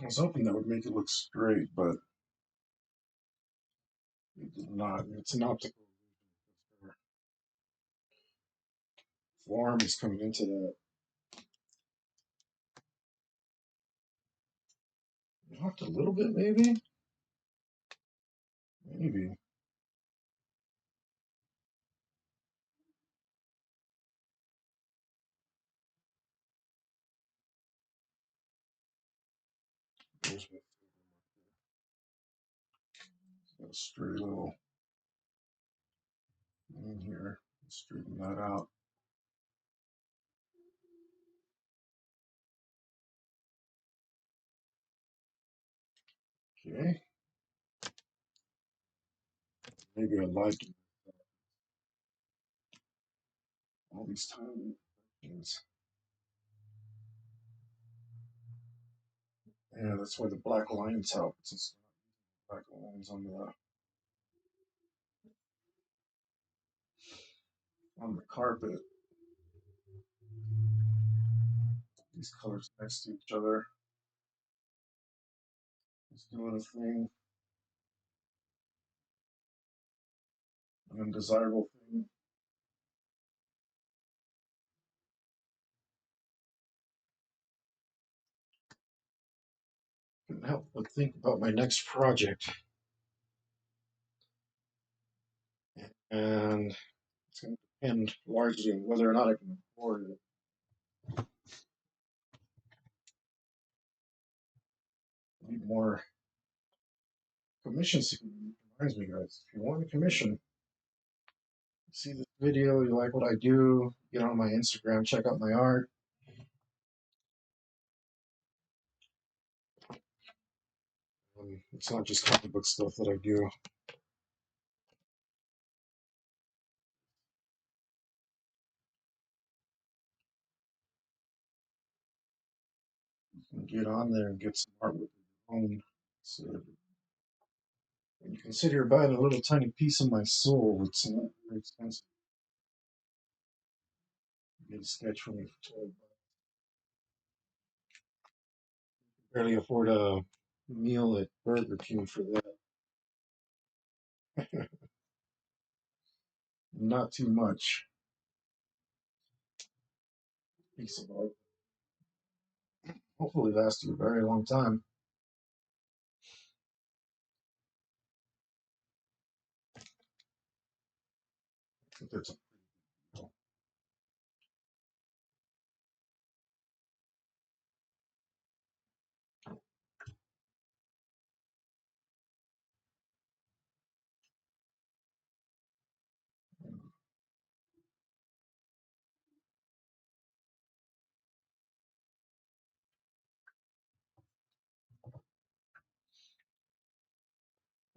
I was hoping that would make it look straight, but it did not. It's an optical illusion. Form is coming into that. Not a little bit, maybe? Maybe. There's my got a stray little in here. Straighten that out. Okay. Maybe I lied to all these tiny things. Yeah, that's why the black lines help. It's just black lines on the carpet. These colors next to each other. It's doing a thing. An undesirable thing. Couldn't help but think about my next project. And it's going to depend largely on whether or not I can afford it. I need more commissions. Reminds me, guys, if you want a commission, see this video, you like what I do, get on my Instagram, check out my art. It's not just comic book stuff that I do. You can get on there and get some art with your own. So when you consider buying a little tiny piece of my soul, it's not very expensive. You get a sketch from me for 12 bucks. Barely afford a meal at Burger King for that. Not too much. Piece of art. Hopefully last you a very long time. I think that's a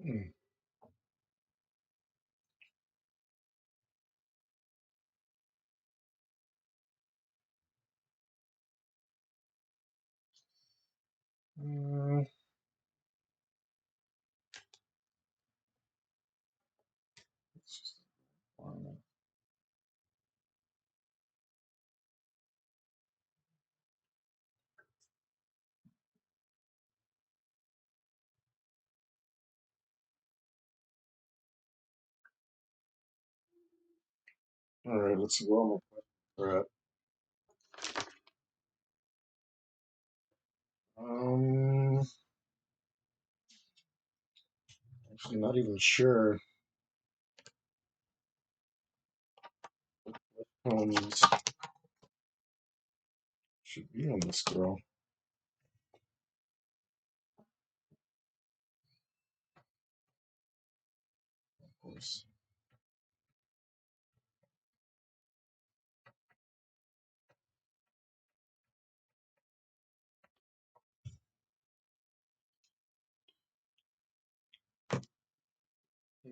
hmm. It's just fun. All right, let's see where all my questions are at. Actually, not even sure. Should be on this girl, of course.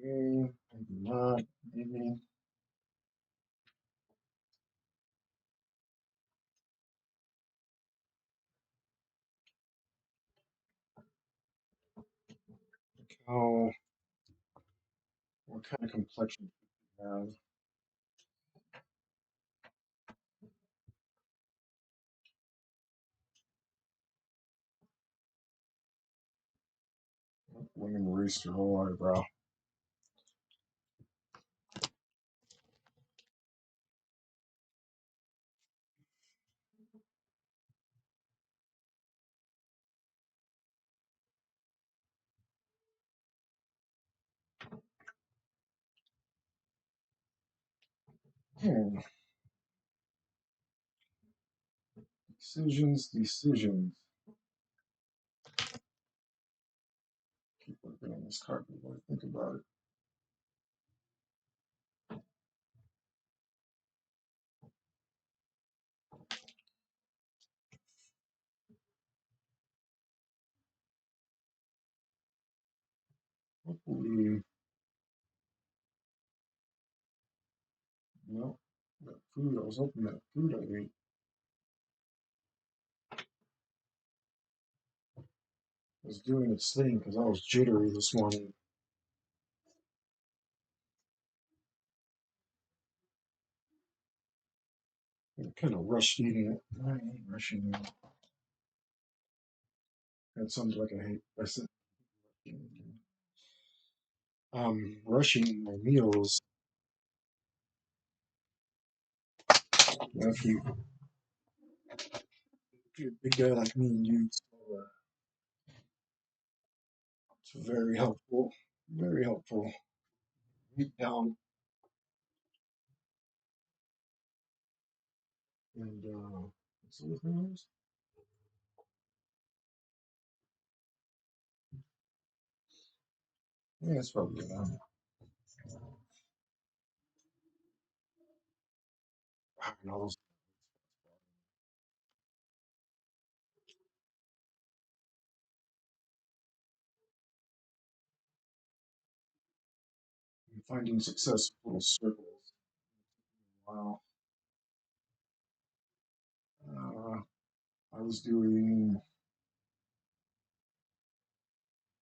Maybe not. Maybe. How? What kind of complexion do you have? William erased your whole eyebrow. Hmm. Decisions. Keep working on this carpet while I think about it. Hopefully, no, that food. I was hoping that food I ate was doing its thing because I was jittery this morning. I kind of rushed eating it. I ain't rushing it. That sounds like I hate. I said, rushing my meals. If you're a big guy like me, you so, it's very helpful. Very helpful. Eat down and what's the other thing is? Yeah, it's probably I don't know. Finding successful circles. Wow. Uh, I was doing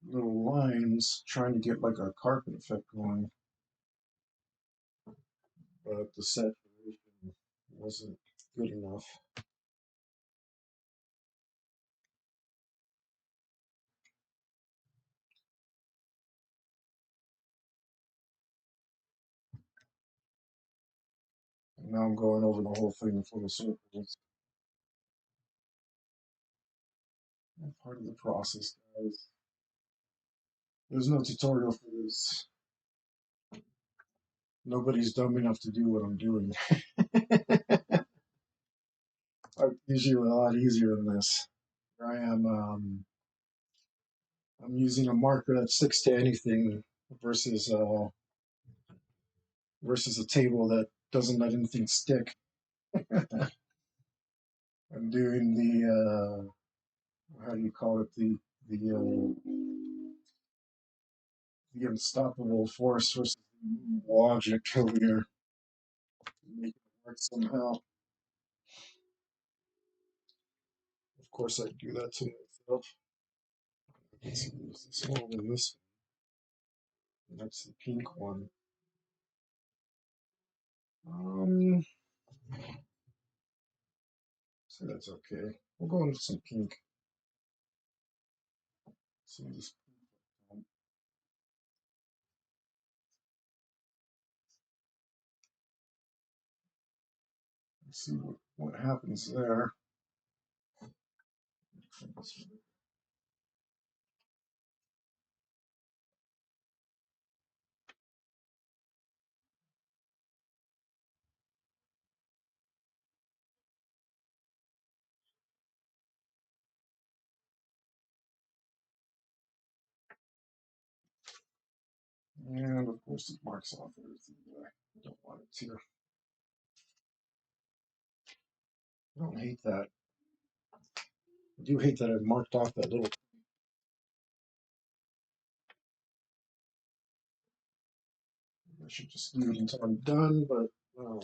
little lines trying to get like a carpet effect going, but the saturation wasn't good enough. And now I'm going over the whole thing full of circles. And part of the process, guys. There's no tutorial for this. Nobody's dumb enough to do what I'm doing. Usually a lot easier than this. Here I am. I'm using a marker that sticks to anything versus versus a table that doesn't let anything stick. I'm doing how do you call it, the the unstoppable force versus the immovable object over here. Make it work somehow. Of course, I do that to myself. Let's use this one and this one. That's the pink one. Um, so that's okay. We'll go into some pink. Some of this. See what happens there. And of course, it marks off everything that I don't want it to. I don't hate that. I do hate that I marked off that little. I should just do it until I'm done, but uh,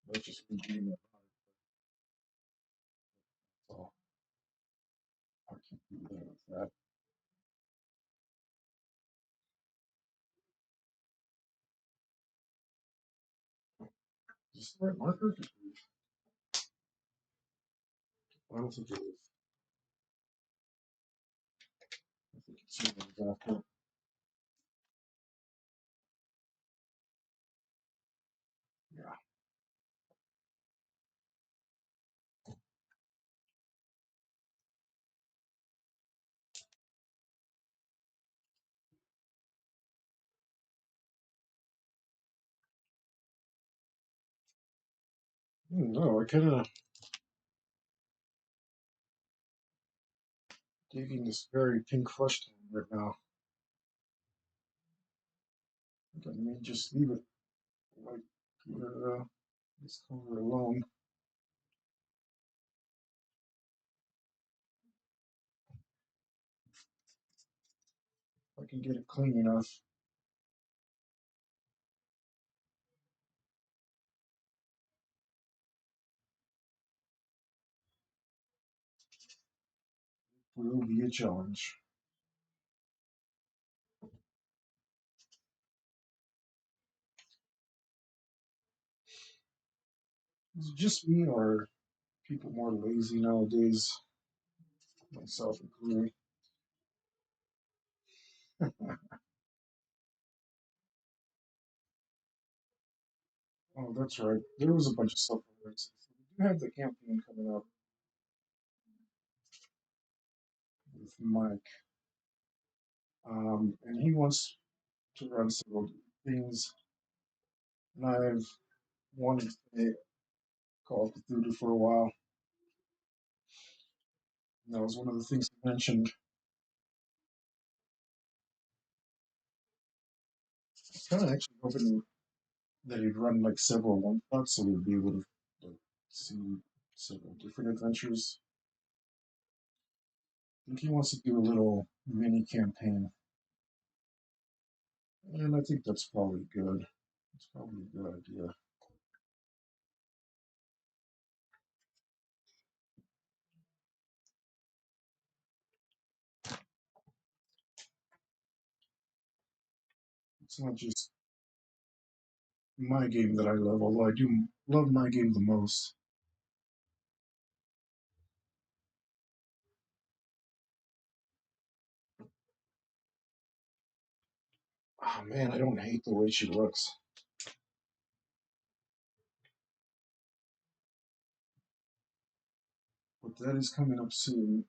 let's just redo that. So I can do that with that. Is this the right marker? I don't think it is. I think it's after. Yeah. No, I kind of digging this very pink flesh tone right now. I think I may just leave it like this color alone. If I can get it clean enough. Will be a challenge. Is it just me or are people more lazy nowadays? Myself included. Oh, that's right. There was a bunch of stuff on Reddit. We do have the campaign coming up with Mike, and he wants to run several things. And I've wanted to play Call of Cthulhu for a while. And that was one of the things he mentioned. I was kind of actually hoping that he'd run like several one shots so we'd be able to like, see several different adventures. I think he wants to do a little mini campaign. And I think that's probably good. It's probably a good idea. It's not just my game that I love, although I do love my game the most. Oh man, I don't hate the way she looks. But that is coming up soon.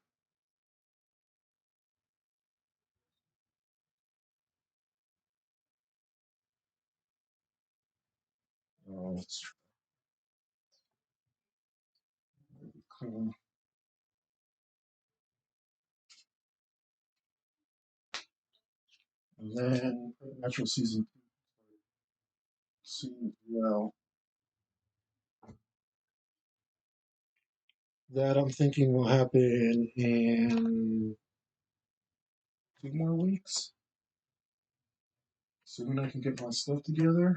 It's clean. And then Natural Season 2 soon as well. That I'm thinking will happen in 2 more weeks. Soon I can get my stuff together.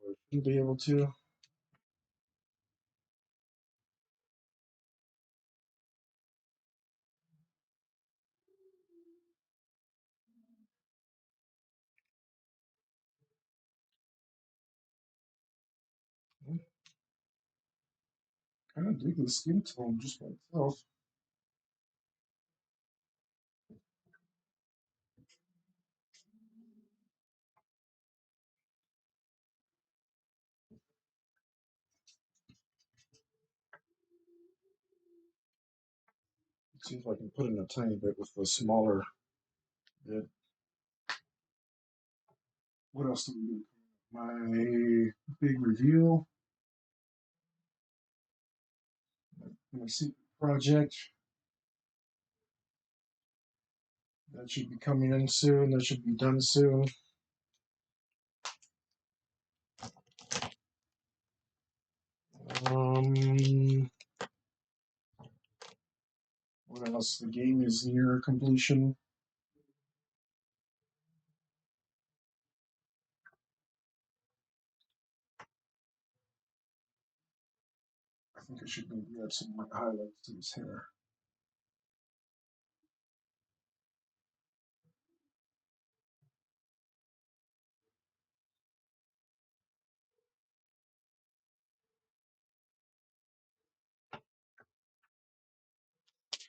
I should be able to. Kind of dig the skin tone just by itself. See if I can put in a tiny bit with the smaller bit. What else do we do? My big reveal. My secret project. That should be coming in soon. That should be done soon. Um, what else? The game is near completion. I think I should maybe add some more highlights to his hair.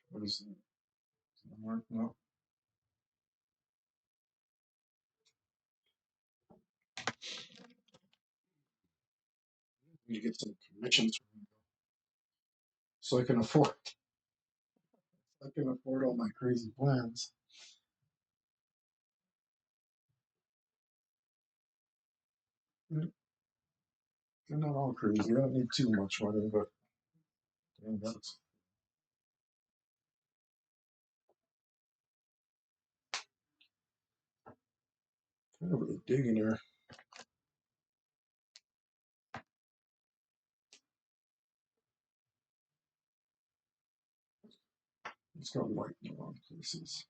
What is it? No. I need to get some commissions from him so I can afford all my crazy plans. They're not all crazy. I don't need too much money, but dang, that's kind of a dig in there. It's got white in the wrong places.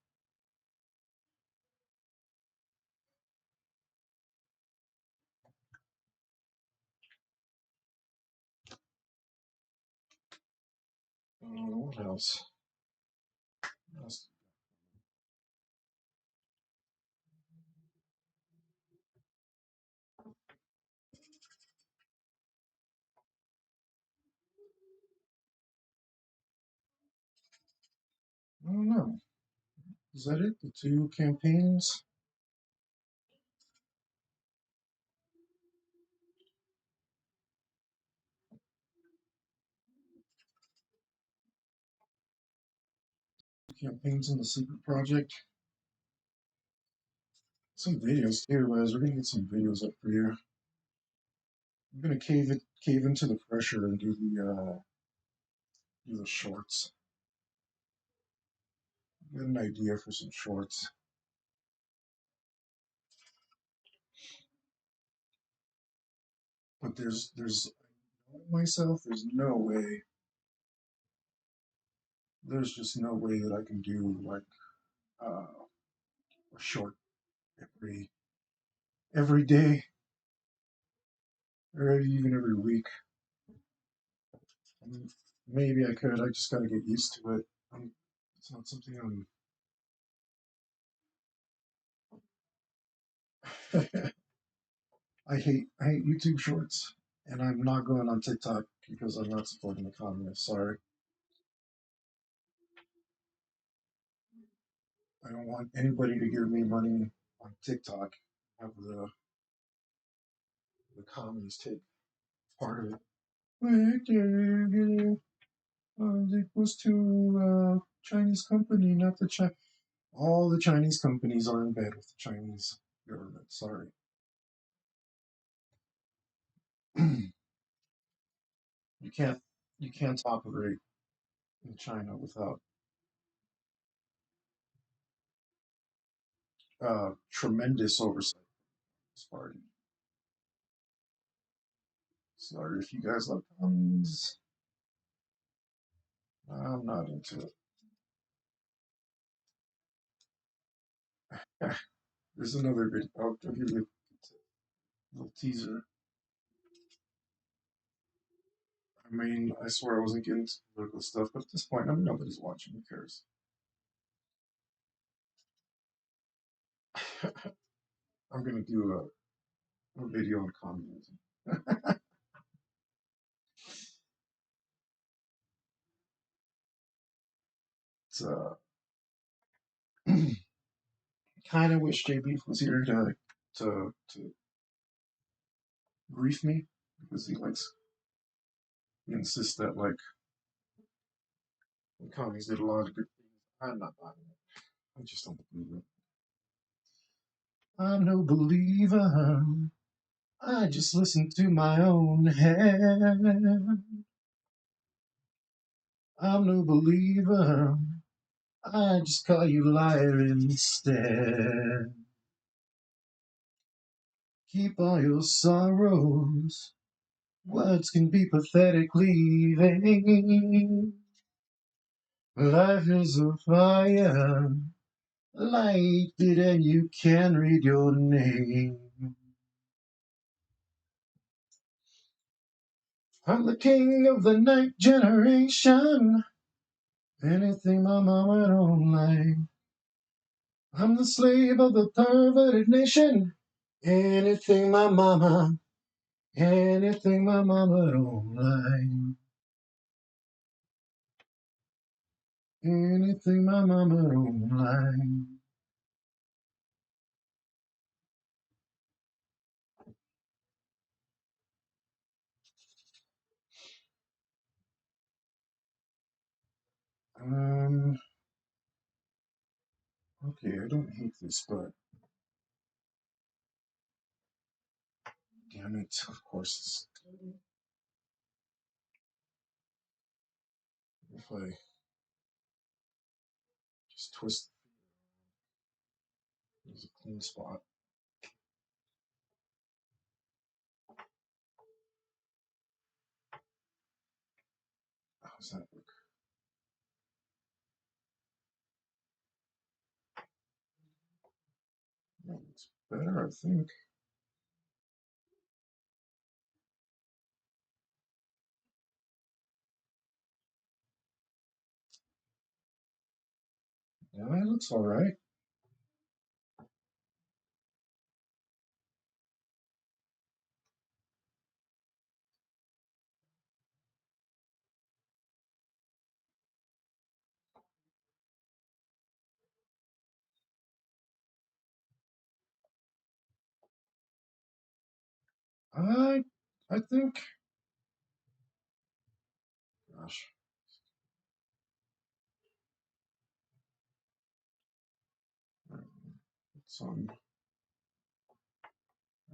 What else? What else? I don't know. Is that it? The two campaigns? Campaigns in the secret project. Some videos too, guys. We're gonna get some videos up for you. I'm gonna cave into the pressure and do the shorts. Get an idea for some shorts. But there's myself. There's just no way that I can do like a short every day or even every week. I mean, maybe I could. I just gotta get used to it. It's not something I'm. I hate YouTube Shorts, and I'm not going on TikTok because I'm not supporting the communists. Sorry, I don't want anybody to give me money on TikTok. Have the communists take part of it. It was to Chinese company, not the China. All the Chinese companies are in bed with the Chinese government. Sorry. You can't you can't operate in China without tremendous oversight from this party. Sorry if you guys like commies. I'm not into it. There's another video. I'll give you a little teaser. I mean, I swear I wasn't getting into political stuff, but at this point, I mean, nobody's watching. Who cares? I'm gonna do a video on communism. It's kind of wish J Beef was here to grief me because he insists that like the commies did a lot of good things. I'm not buying it. I just don't believe it. I'm no believer. I just listen to my own head. I'm no believer. I just call you liar instead. Keep all your sorrows. Words can be pathetically vain. Life is a fire. Light it and you can read your name. I'm the king of the night generation. Anything my mama don't like. I'm the slave of the perverted nation. Anything my mama don't like. Anything my mama don't like. Okay, I don't hate this, but damn, And it's, of course, if I just twist, there's a clean spot. How's that look? That looks better, I think. Yeah, that looks all right. I I think, gosh, some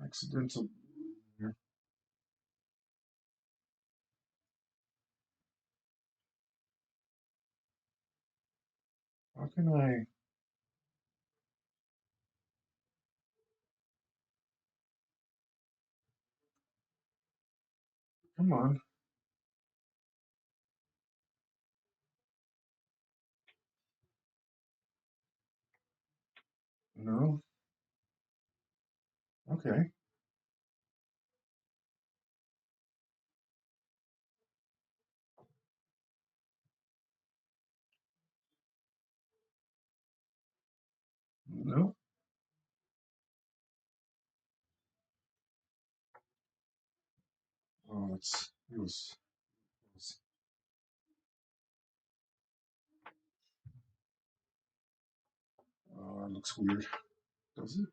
accidental here. How can I? Come on. No. Okay. No. Oh, it was it looks weird. Does it?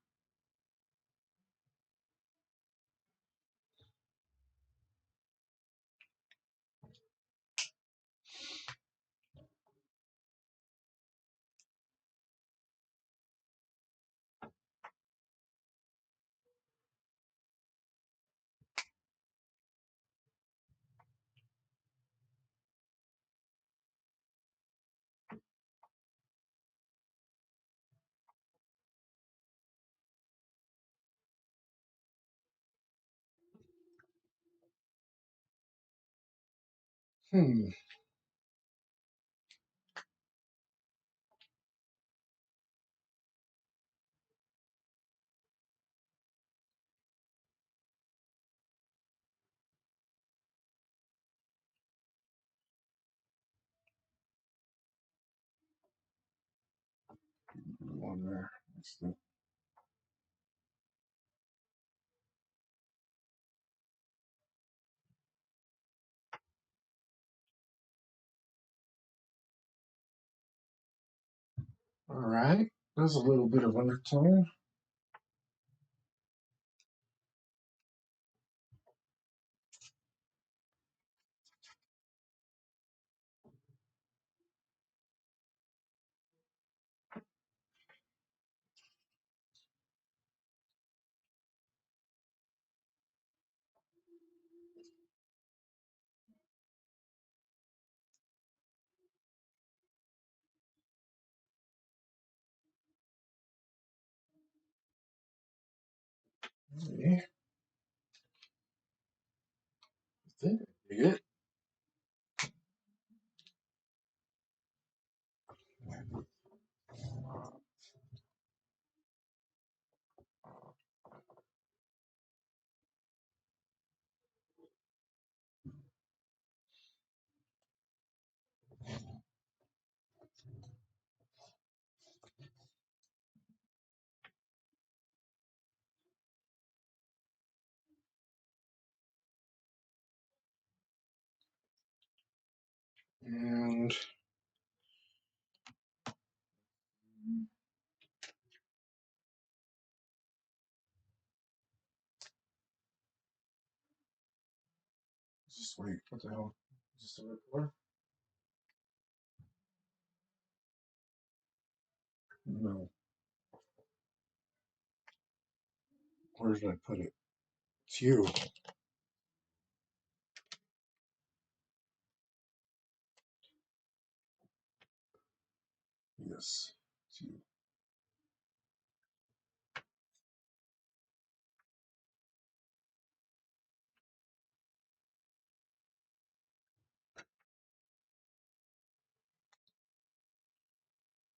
Hmm. One there. That's the, all right. There's a little bit of undertone. Yeah. I think I dig it. And just wait. What the hell? Is this the right color? No. Where did I put it? It's you. Yes, it's you.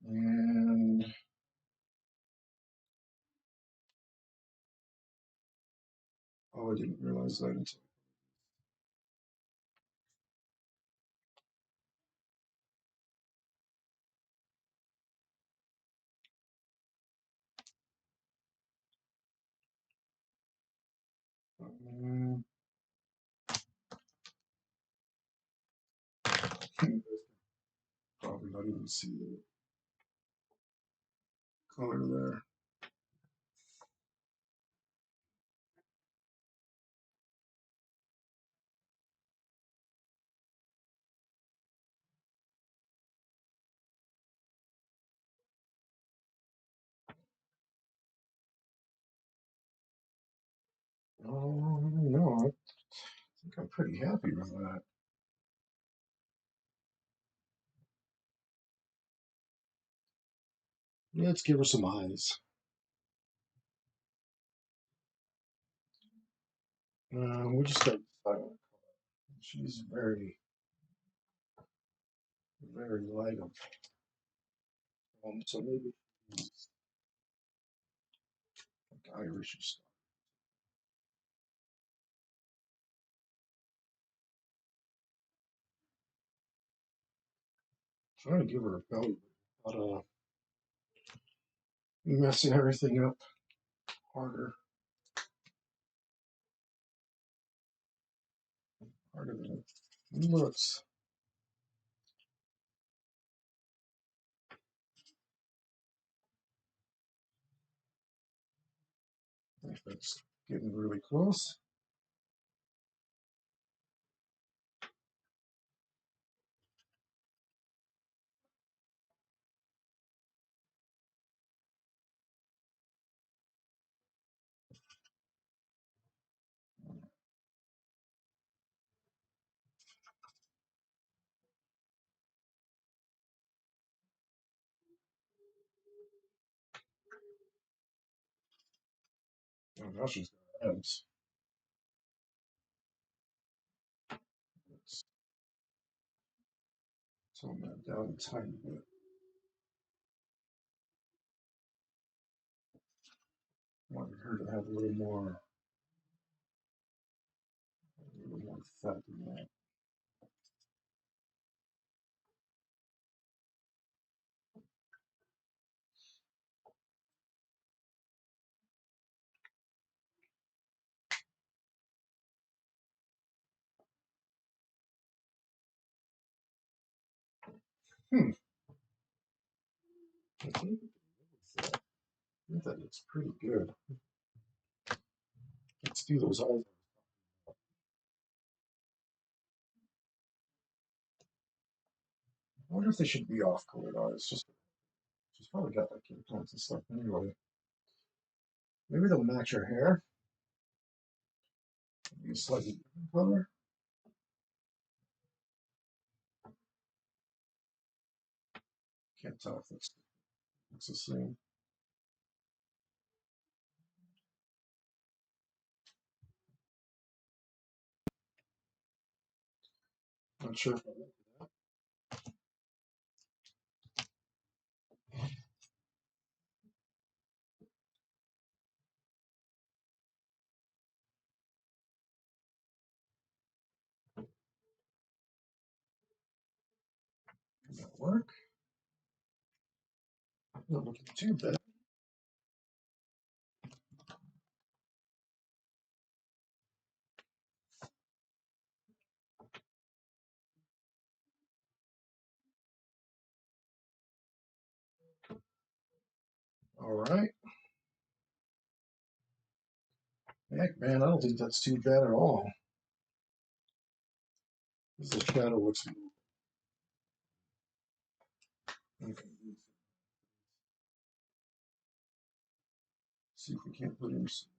And oh, I didn't realize that until. Probably not even see the color there. Oh no, I think I'm pretty happy with that. Let's give her some eyes. We'll just start with silent. She's very, very light of so maybe she's like Irish or stuff. Trying to give her a belly, but messing everything up harder than it looks. If it's getting really close. Oh, now she's got abs. Let's tone that down a tiny bit. I wanted her to have a little more fat than that. Hmm. I think that looks pretty good. Let's do those eyes. I wonder if they should be off colored eyes. Just she's probably got like implants and stuff anyway. Maybe they'll match her hair. Be a slightly different color. Can't tell if it's the same. Not sure if I like that work. Not looking too bad. All right. Heck, man, I don't think that's too bad at all. The shadow looks. Okay. See if we can't put in some.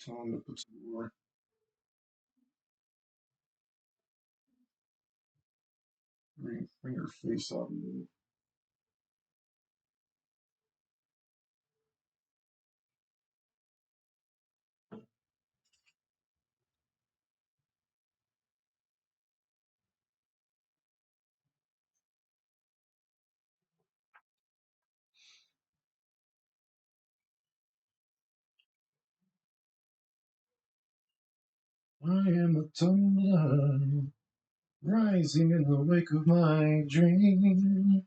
Time to put some more. Bring your face out. I am a tumbler, rising in the wake of my dream.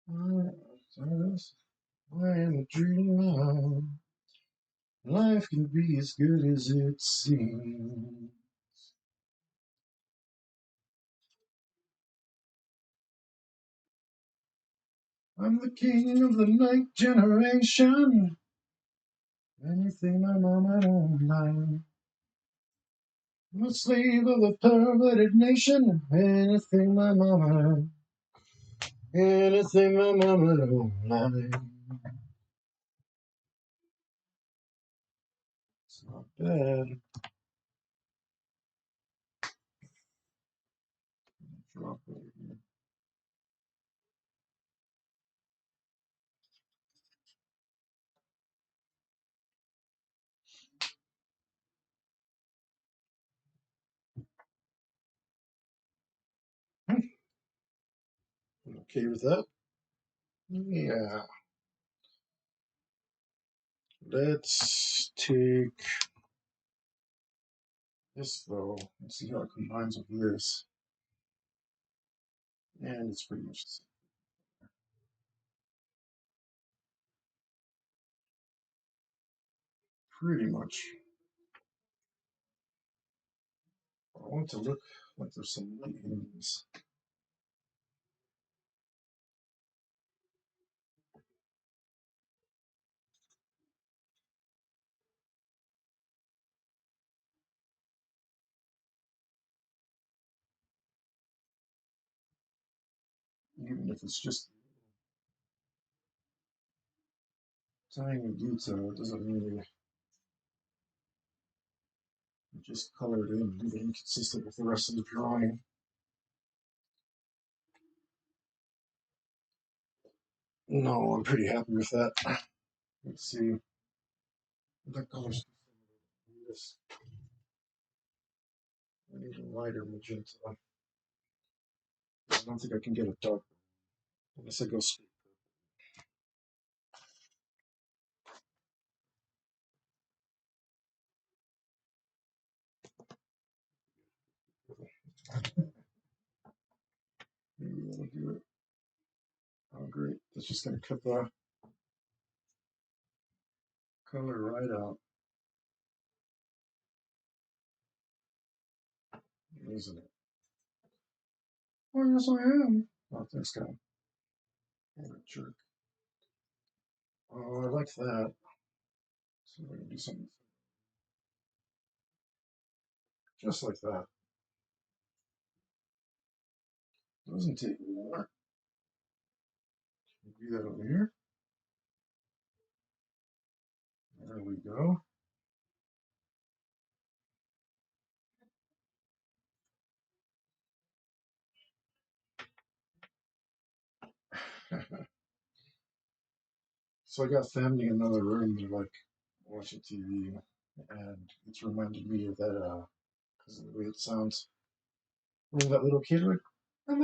I am a dreamer. Life can be as good as it seems. I'm the king of the night generation. Anything my mama don't like. I'm a slave of a perverted nation. Anything my mama don't like. It's not bad. Drop it here. Okay with that? Yeah. Let's take this though and see how it combines with this. And it's pretty much the same. Pretty much. I want to look like there's some light in this. Even if it's just tiny detail, it doesn't really just color it in, leave it inconsistent with the rest of the drawing. No, I'm pretty happy with that. Let's see. That color's this. I need a lighter magenta. I don't think I can get it dark unless I go straight. Maybe we'll do it. Oh, great. That's just going to cut the color right out, isn't it? Oh, yes, I am. Oh, thanks, guy. What a jerk. Oh, I like that. So I can do something just like that. Doesn't take long. Do that over here. There we go. So I got family in another room. They're like watching TV, and it's reminded me of that because of the way it sounds. When that little kid like, oh,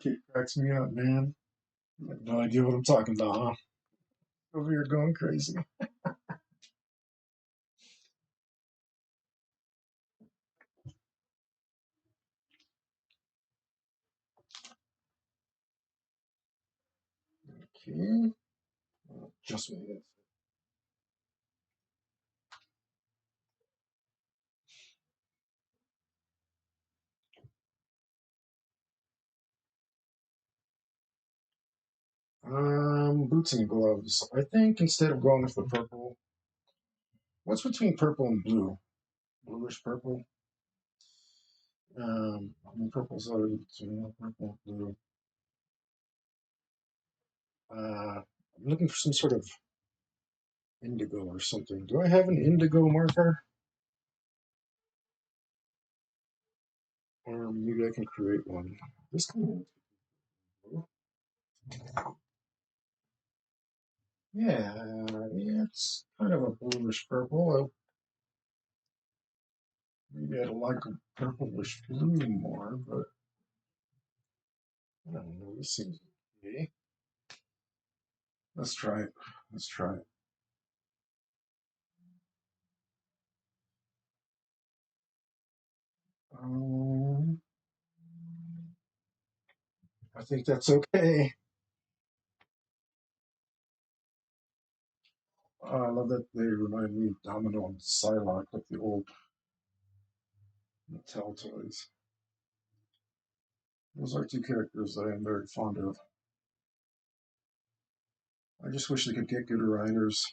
it cracks me up, man. I have no idea what I'm talking about, huh? Over here going crazy. Okay, just what it is. Boots and gloves. I think instead of going with the purple, what's between purple and blue? Bluish purple. Purple's already purple, blue. I'm looking for some sort of indigo or something. Do I have an indigo marker? Or maybe I can create one. This kind of, yeah, it's kind of a bluish purple. Maybe I'd like a purplish blue more, but I don't know. This seems okay. Let's try it. Let's try it. Um, I think that's okay. I love that they remind me of Domino and Psylocke, like the old Mattel toys. Those are two characters that I am very fond of. I just wish they could get good writers.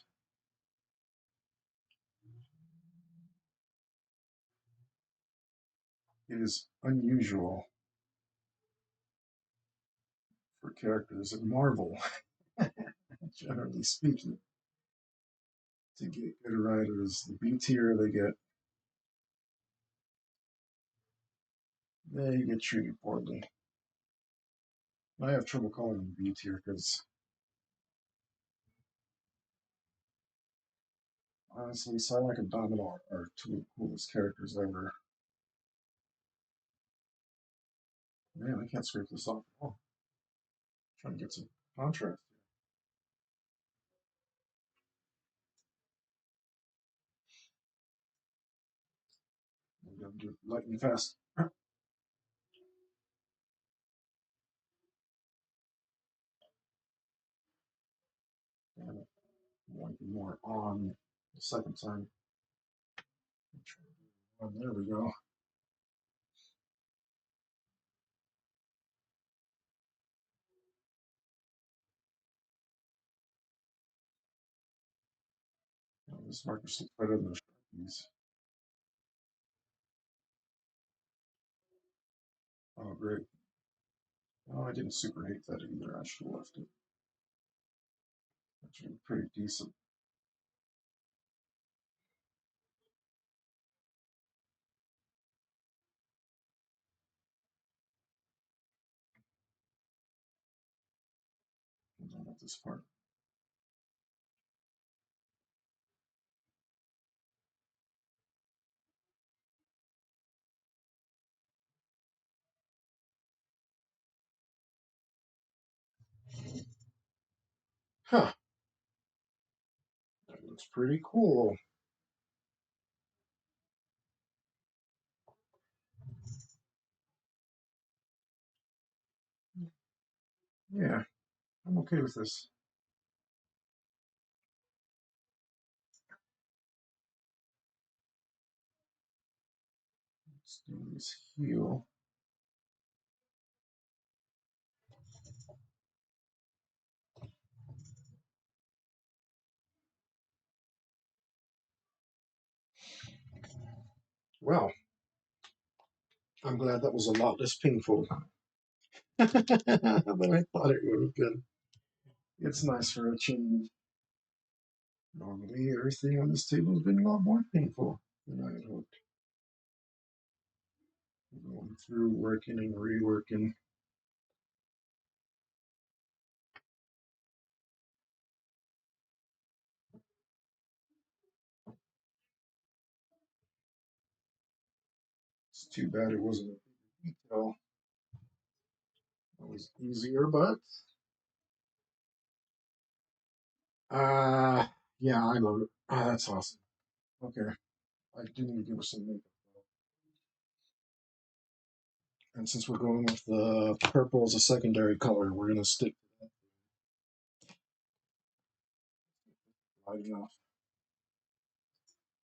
It is unusual for characters at Marvel, generally speaking, to get good writers. The B tier they get treated poorly. I have trouble calling them B tier because honestly, Psylocke and Domino are two of the coolest characters ever. Man, I can't scrape this off at all. Trying to get some contrast. I'm gonna do it lightning fast. And I want to be more on the second time. Oh, there we go. Oh, this marker's better than the Sharpies. Oh, great. Oh, I didn't super hate that either. I should have left it. Actually, pretty decent. I don't know this part. Huh. That looks pretty cool. Yeah, I'm okay with this. Let's do this heel. Well, I'm glad that was a lot less painful than I thought it would have been. It's nice for a change. Normally, everything on this table has been a lot more painful than I had hoped. Going through, working and reworking. It's too bad it wasn't a bigger detail. It was easier, but uh yeah, I love it. That's awesome. Okay, I do need to give her some makeup though. And since we're going with the purple as a secondary color, we're gonna stick to that light enough.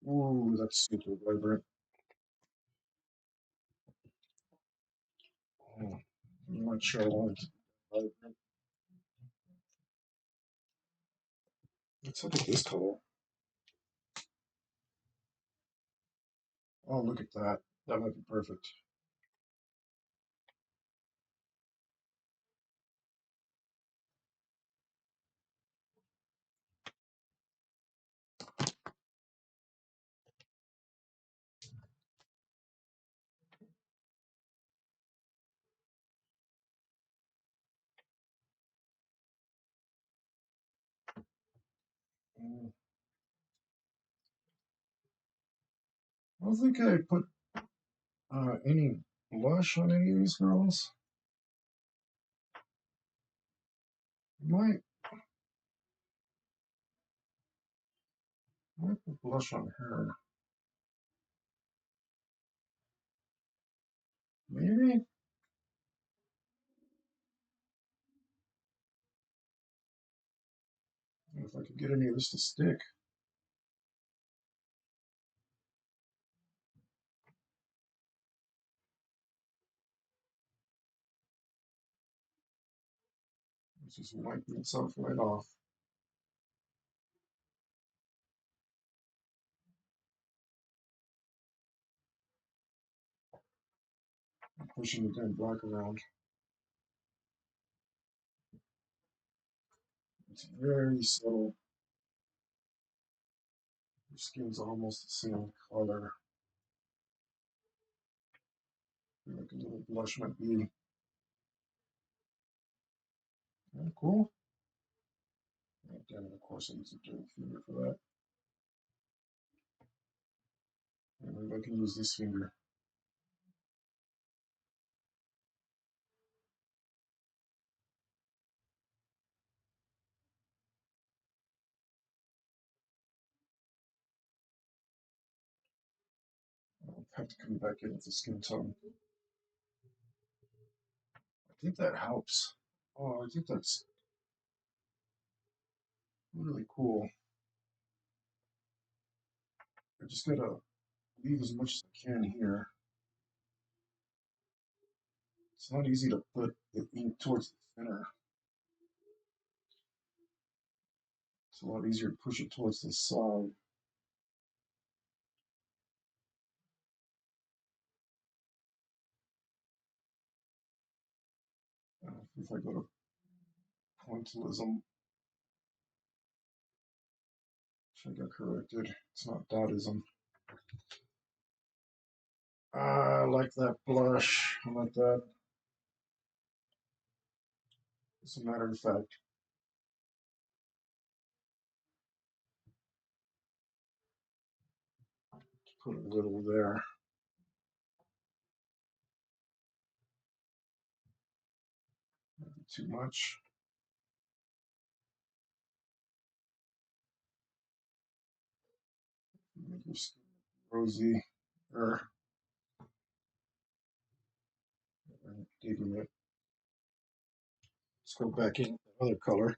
Ooh, that's super vibrant. Oh, I'm not sure I want it to be vibrant. Let's look at this color. Oh, look at that. That might be perfect. Mm, I don't think I put any blush on any of these girls. Might might put blush on her. Maybe if I could get any of this to stick. It's just wiping itself right off. Pushing the damn black around. It's very subtle. Your skin's almost the same color. Like a little blush might be cool. And of course, I use a dirty finger for that. And maybe I can use this finger. I'll have to come back in with the skin tone. I think that helps. Oh, I think that's really cool. I just gotta leave as much as I can here. It's not easy to put the ink towards the center. It's a lot easier to push it towards the side. If I go to pointillism, which I got corrected, it's not dottism. I like that blush. I like that. As a matter of fact, put a little there. Maybe too much. Make your skin rosy. Or I'm digging it. Let's go back in with the other color.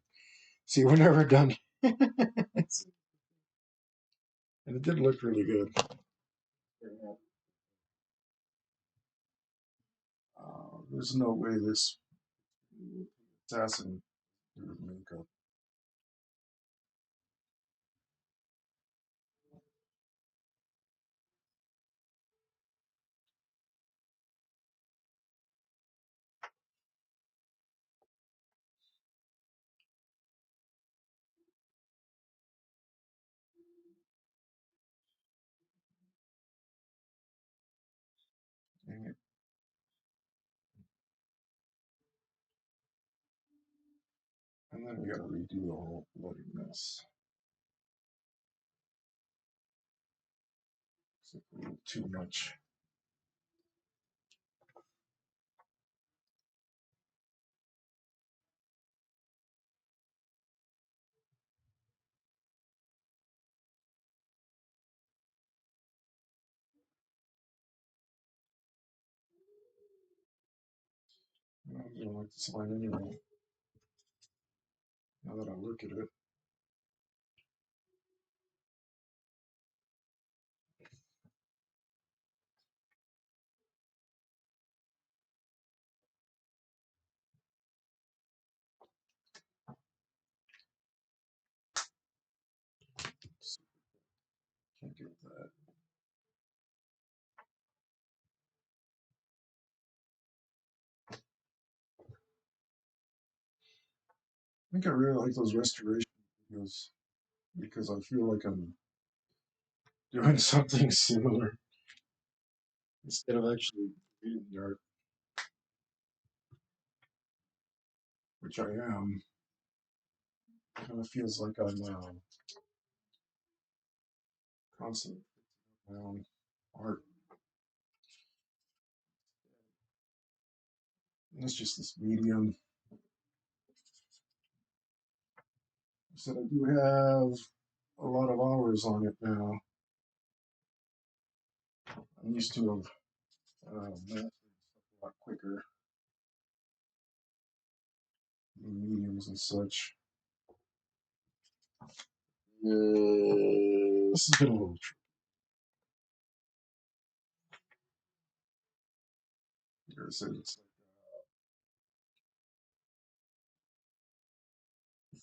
See, we're never done. And it did look really good. There's no way this assassin did makeup. Dang it. And then we gotta redo the whole bloody mess. It's a little too much. I don't like this line anyway. Now that I look at it, can't do that. I think I really like those restoration videos because I feel like I'm doing something similar instead of actually reading the art, which I am. It kind of feels like I'm Constantly my own art. And it's just this medium. So I do have a lot of hours on it now. I'm used to have mastering stuff a lot quicker, mediums and such. This has been a little trickier. So it's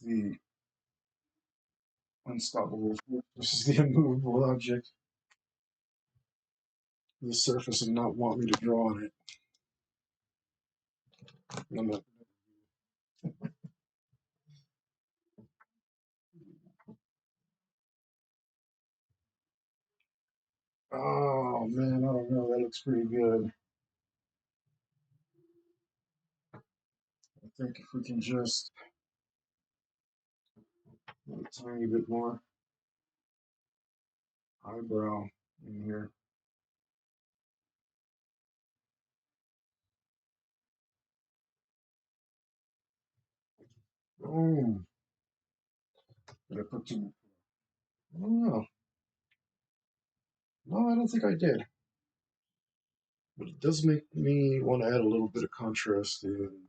the unstoppable force versus the immovable object. The surface and not want me to draw on it. I'm not, oh man, I don't know. That looks pretty good. I think if we can just a tiny bit more eyebrow in here. Boom. Did I put too? Oh, no, I don't think I did. But it does make me want to add a little bit of contrast in.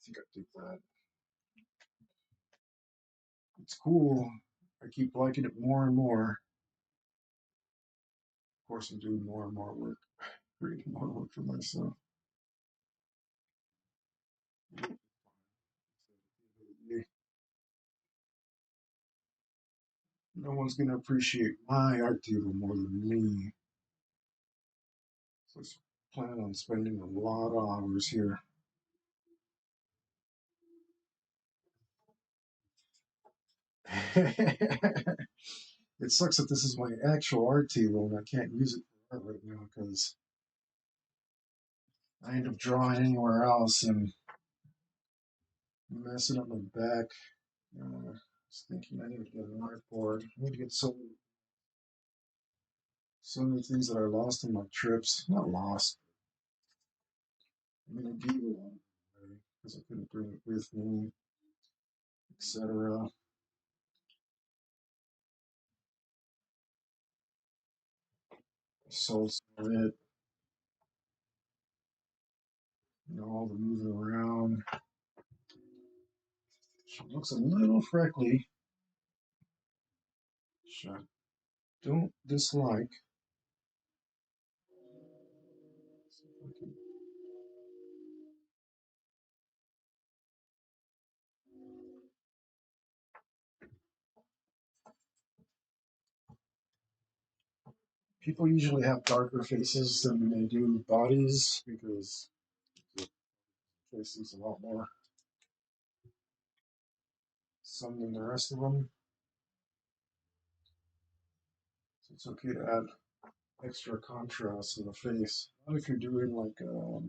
I think I did that. It's cool. I keep liking it more and more. Of course, I'm doing more and more work, creating more work for myself. No one's going to appreciate my art table more than me. So I plan on spending a lot of hours here. It sucks that this is my actual art table and I can't use it for art right now because I end up drawing anywhere else and messing up my back. I was thinking I need to get an artboard. I need to get so many things that I lost on my trips. Not lost. I mean, I gave a lot away because I couldn't bring it with me, etc. Sold some of it. All the moving around. She looks a little freckly, which I don't dislike. People usually have darker faces than they do bodies because the face is a lot more sun than the rest of them. So it's okay to add extra contrast to the face. Not if you're doing like a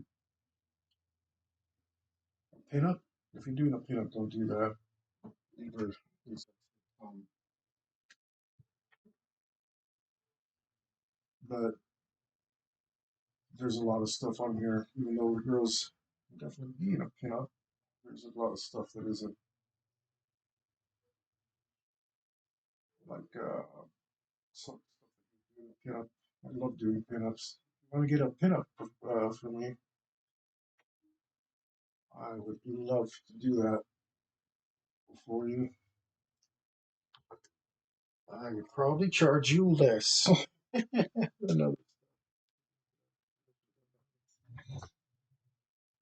pinup. If you're doing a pinup, don't do that. Either. Um, but there's a lot of stuff on here, even though the girls definitely being a pinup. There's a lot of stuff that isn't like some stuff that you do in a pinup. I love doing pinups. If you want to get a pinup for me, I would love to do that for you. I would probably charge you less. Another,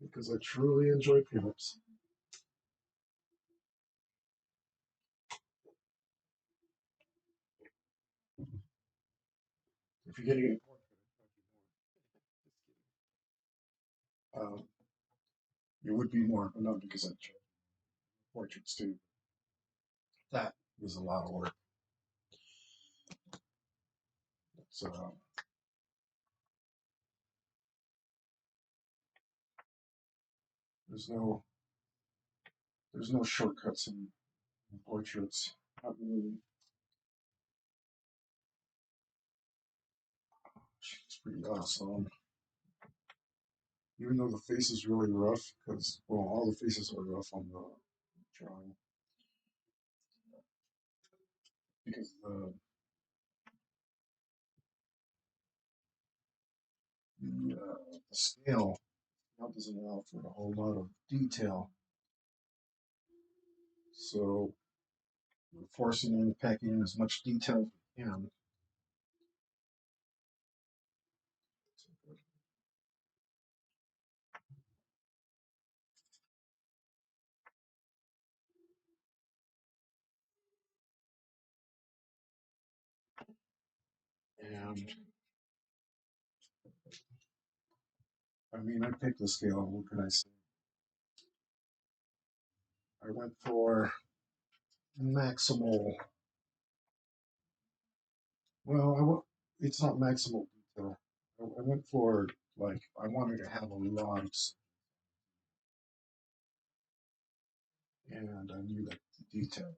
because I truly enjoy pinups. If you're getting it, It would be more, but not because I chose portraits too. That is a lot of work. So there's no there's no shortcuts in portraits. Not really. It's pretty awesome. Even though the face is really rough, because well, all the faces are rough on the drawing because the scale doesn't allow for a whole lot of detail. So we're forcing in packing in as much detail as we can. And I mean, I picked the scale. What can I say? I went for maximal. Well, it's not maximal detail. I went for like I wanted to have a lot of, and I knew that the detail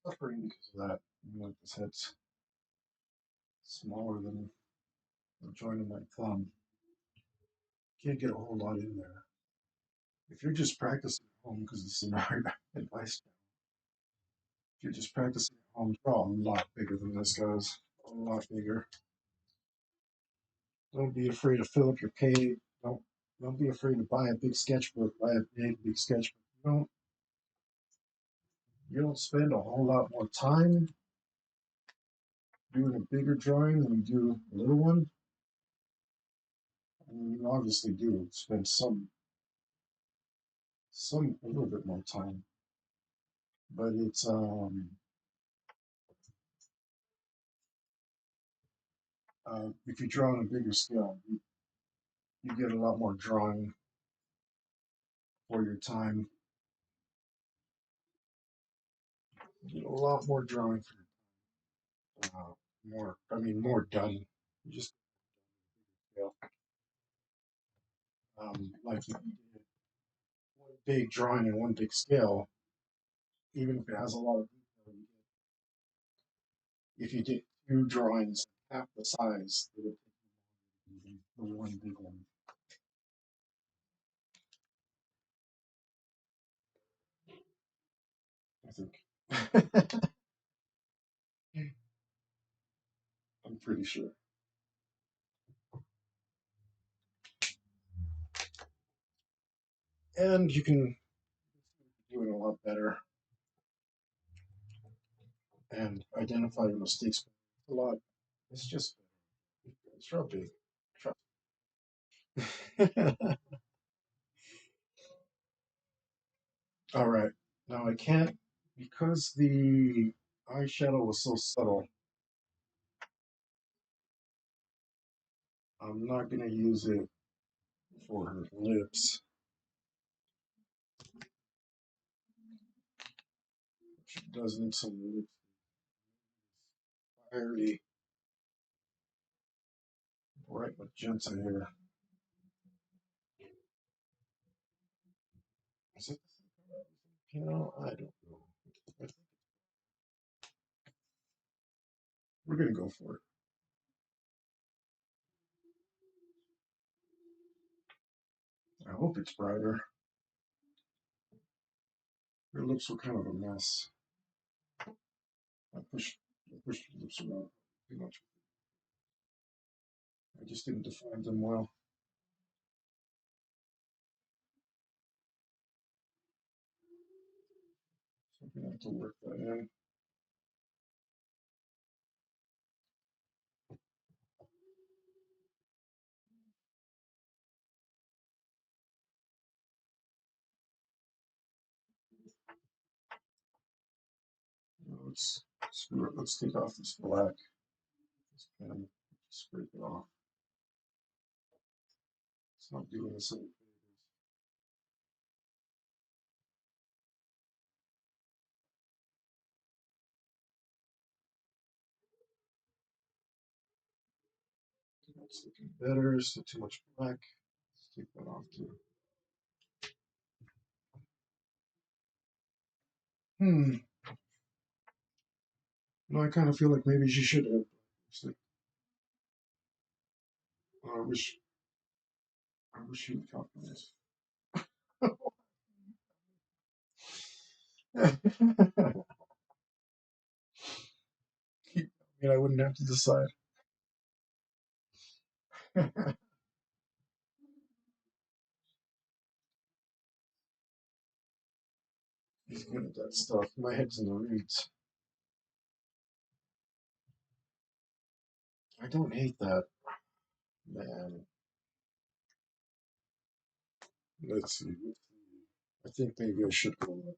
was suffering because of that. You know, this head's smaller than the joint of my thumb. Can't get a whole lot in there. If you're just practicing at home, because this is my advice, if you're just practicing at home, draw a lot bigger than this, guys. A lot bigger. Don't be afraid to fill up your page. Don't be afraid to buy a big sketchbook. Buy a big sketchbook. You don't spend a whole lot more time doing a bigger drawing than you do a little one. I mean, you obviously do spend some a little bit more time, but it's if you draw on a bigger scale, you get a lot more drawing for your time. You get a lot more drawing for more. I mean, more done. You just yeah. Like if you did one big drawing and one big scale, even if it has a lot of detail, if you did two drawings half the size, it would take the one big one. I think. I'm pretty sure. And you can do it a lot better and identify your mistakes a lot. It's just sharpie. All right. Now I can't because the eyeshadow was so subtle. I'm not gonna use it for her lips. She does need some lips. Fiery, bright magenta here. Is it? You know, I don't know. We're gonna go for it. I hope it's brighter. Her lips were kind of a mess. I pushed her lips around too much. I just didn't define them well. So I'm gonna have to work that in. Let's screw it. Let's take off this black. This pen. Scrape it off. It's not doing the same. That's looking better. So too much black. Let's take that off too. Hmm. No, I kind of feel like maybe she should have. I wish she would calculate. I wouldn't have to decide. He's good at that stuff. My head's in the reeds. I don't hate that, man. Let's see. I think maybe I should go up.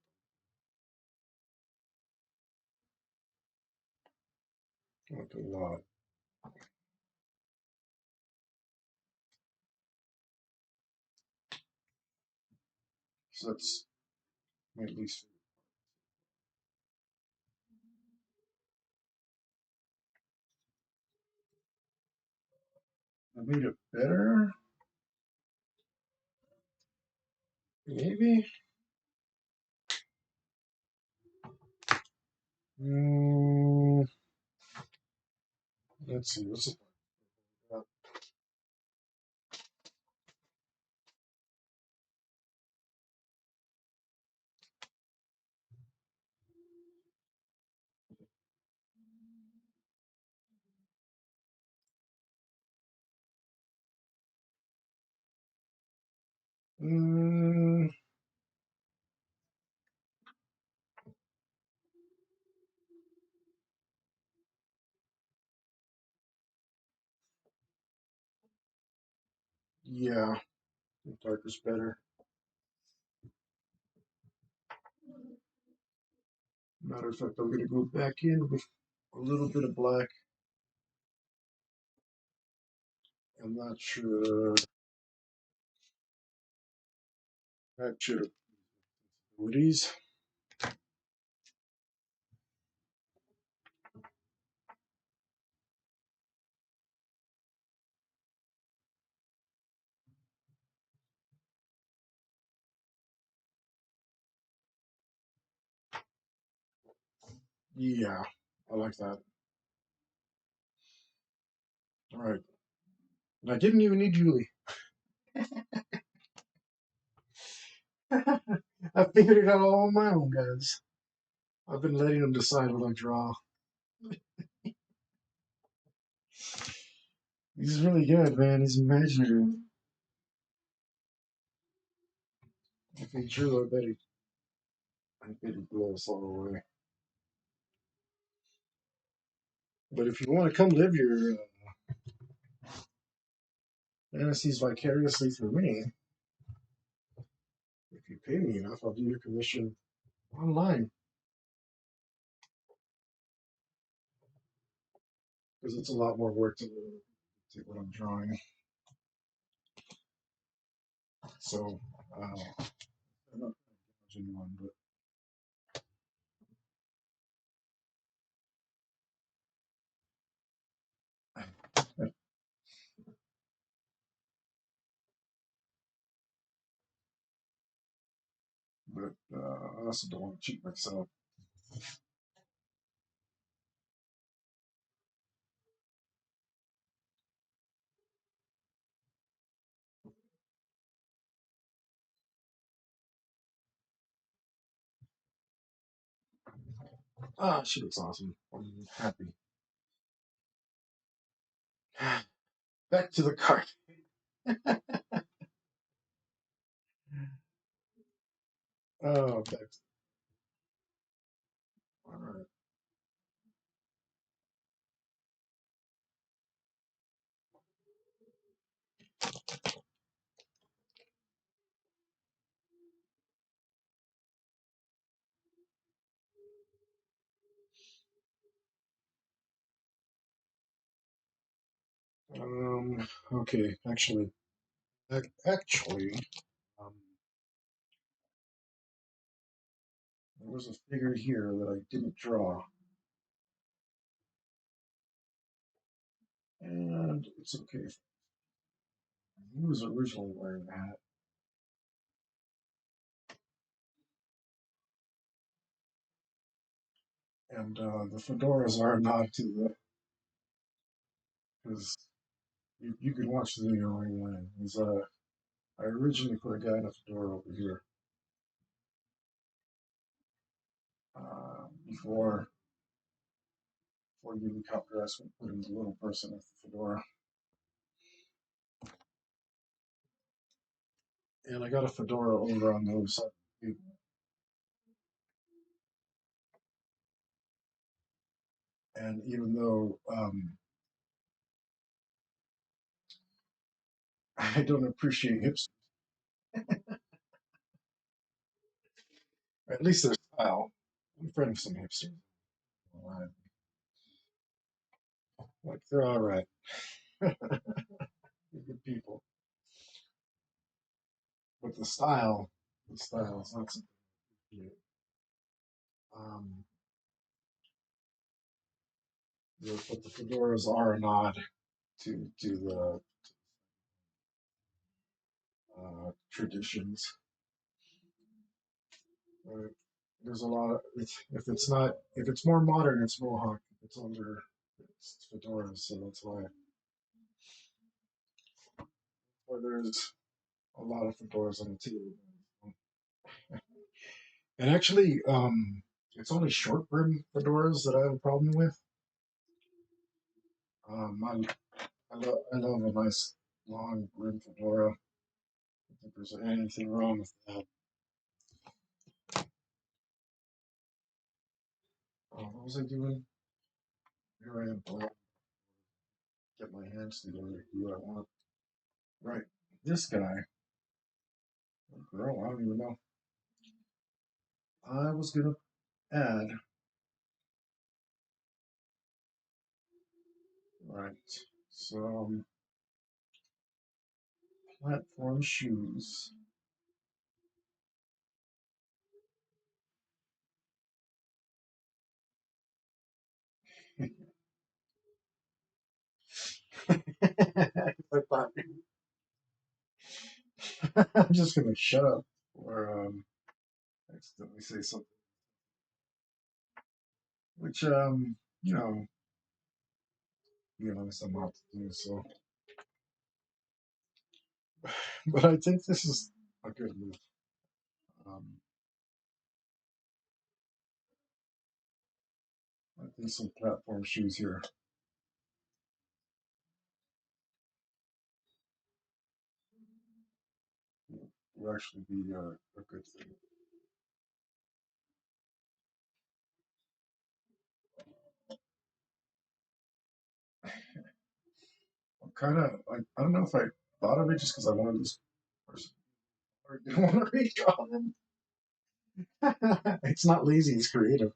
Not a lot. So that's my least. I made it better, maybe. Mm, let's see. What's it? Mm, yeah, darker's better. Matter of fact, I'm going to go back in with a little bit of black. I'm not sure. That should have abilities. Yeah, I like that. All right. And I didn't even need Julie. I figured it out all on my own, guys. I've been letting him decide what I draw. He's really good, man. He's imaginative. If he drew, I bet he'd blow us all away. But if you want to come live your fantasies vicariously through me, if you pay me enough, I'll do your commission online because it's a lot more work to what I'm drawing. So, I'm not judging one, but I also don't want to cheat myself. Ah, she looks awesome. I'm happy. Back to the cart. Oh, back. All right. Okay, actually, um, there was a figure here that I didn't draw. And it's okay. He was originally wearing a hat. And the fedoras are a nod to the, because you can watch the video anyway. I originally put a guy in a fedora over here before you top dress and put in the little person with the fedora. And I got a fedora over on the other side of the table. And even though I don't appreciate hipsters, at least their style. I'm a friend of some hipsters. Like they're all right. They're good people. But the style is not something I appreciate. Um, but the fedoras are a nod to the traditions. Uh, there's a lot of if it's more modern, it's mohawk. If it's older, it's fedoras. So that's why there's a lot of fedoras on the table. And actually, it's only short brim fedoras that I have a problem with. I love a nice long brim fedora. I don't think there's anything wrong with that. What was I doing? Here I am playing. Get my hands together. Do what I want. Right. This guy, girl, I don't even know. I was gonna add, right, some platform shoes. I thought I'm just gonna shut up or accidentally say something, which you know, be honest, I'm not to do so. But I think this is a good move. Um, I think some platform shoes here will actually be a good thing. I'm kind of, I don't know if I thought of it just because I wanted this person or didn't want to redraw them. It's not lazy, it's creative.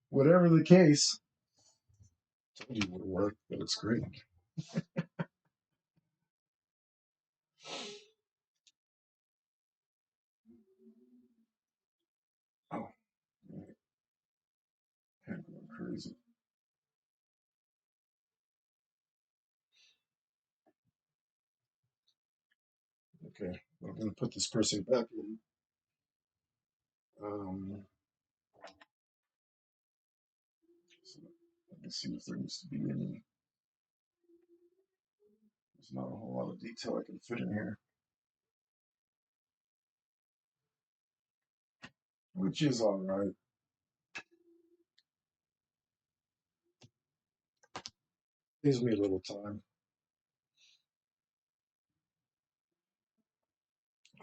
Whatever the case, I told you it would work, but it's great. Oh, I'm going crazy. Okay, I'm going to put this person back in. So let me see if there needs to be any. There's not a whole lot of detail I can fit in here, which is all right. Gives me a little time.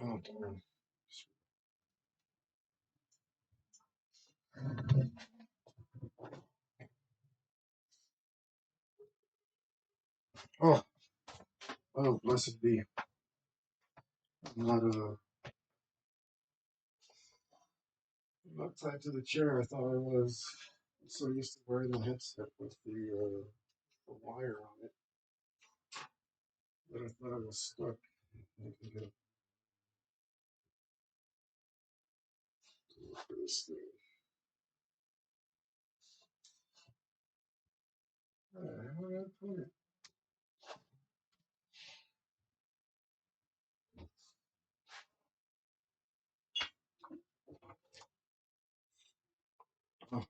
Oh, darn. Oh, oh, blessed be. I'm not tied to the chair. I thought I was. I'm so used to wearing the headset with the wire on it that I thought I was stuck. I can get for this thing. Where did I put it? Oh.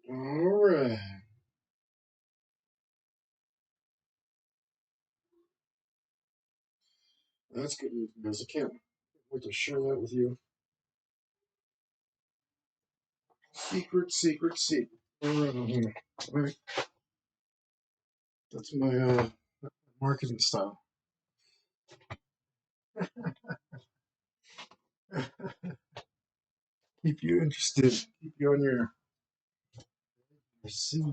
All right. That's good news, guys. I can't wait to share that with you. Secret, secret, secret. All right, on here. All right. That's my marketing style. Keep you interested. Keep you on your seat.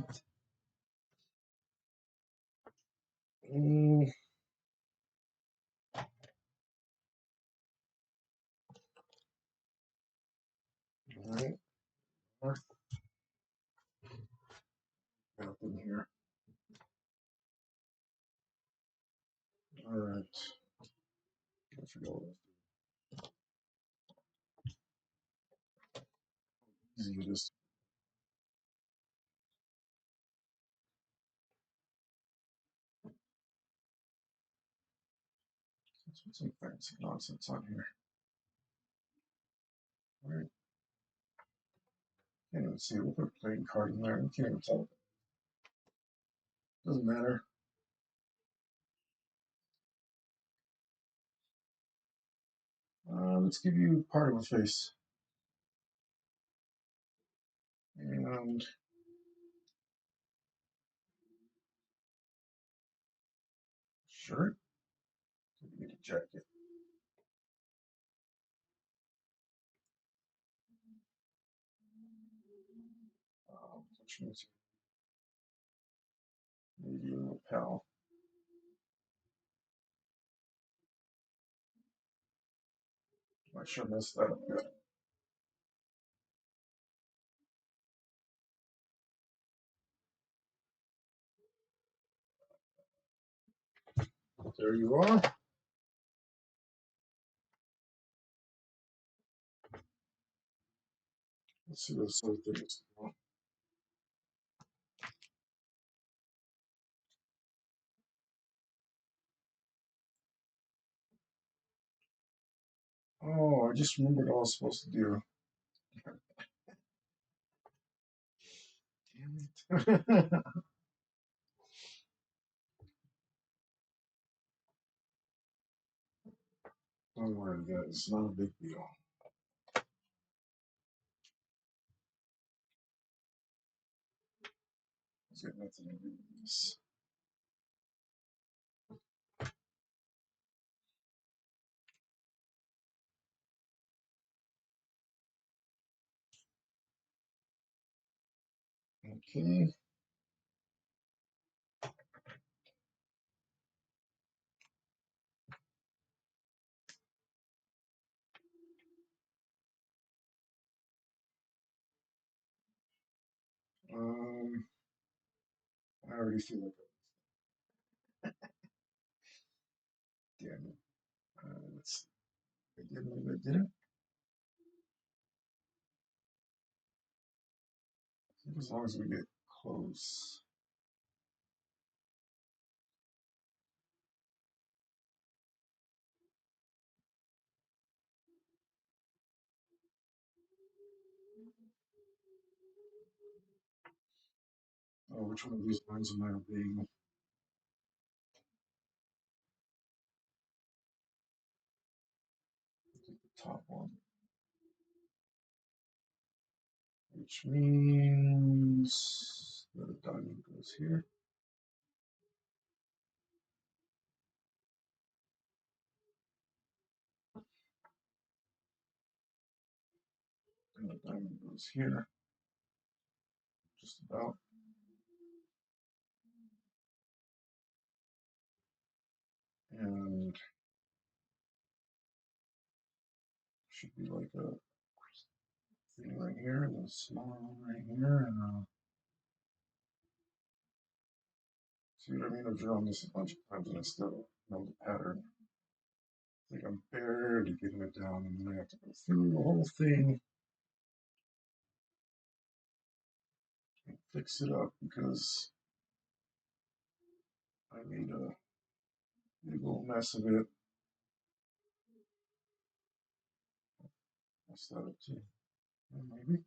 Mm, all right. Up in here. All right. I forgot what easy it is. Let's put some fancy nonsense on here. All right. Can't even see it. We'll put a playing card in there. You can't even tell. Doesn't matter. Let's give you part of a face. And shirt. Give me the jacket. Which means medium lapel. I sure messed that up good. There you are. Let's see what this other thing is. Oh, I just remembered what I was supposed to do. Damn it. Don't worry, guys. It's not a big deal. There's got nothing to do with this. Okay. Um, I already feel like damn it. Let's see. I did what I did. As long as we get close. Oh, which one of these lines am I obeying? The top one. Which means the diamond goes here. And the diamond goes here. Just about. And should be like a thing right here, and a smaller one right here, and a See what I mean? I've drawn this a bunch of times and I still don't know the pattern. I think I'm barely getting it down, and then I have to go through the whole thing and fix it up because I made a big old mess of it. Messed that up too. Maybe.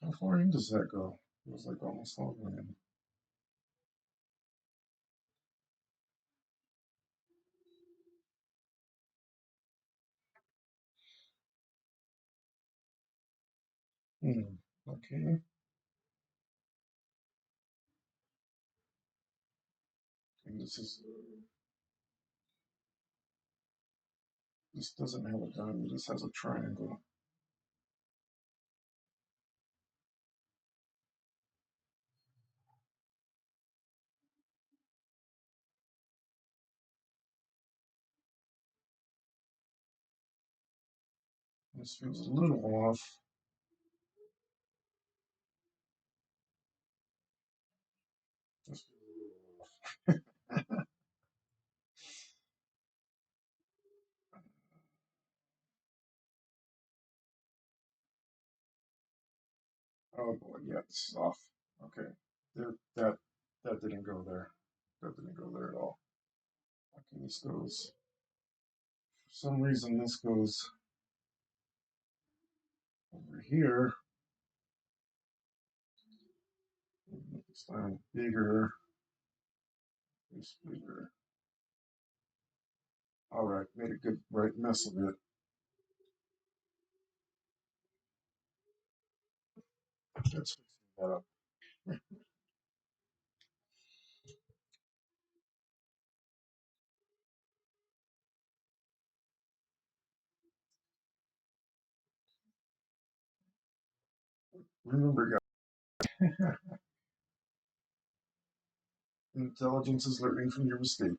How far in does that go? It was like almost all the way in. Okay. And this doesn't have a diamond. This has a triangle. This feels a little off. This feels a little off. Oh boy, yeah, this is off. Okay. There, that didn't go there. That didn't go there at all. Okay, this goes. For some reason, this goes over here. Make this time bigger. This bigger. All right, made a good right mess of it. Let's fix that up. Remember, guys, intelligence is learning from your mistake.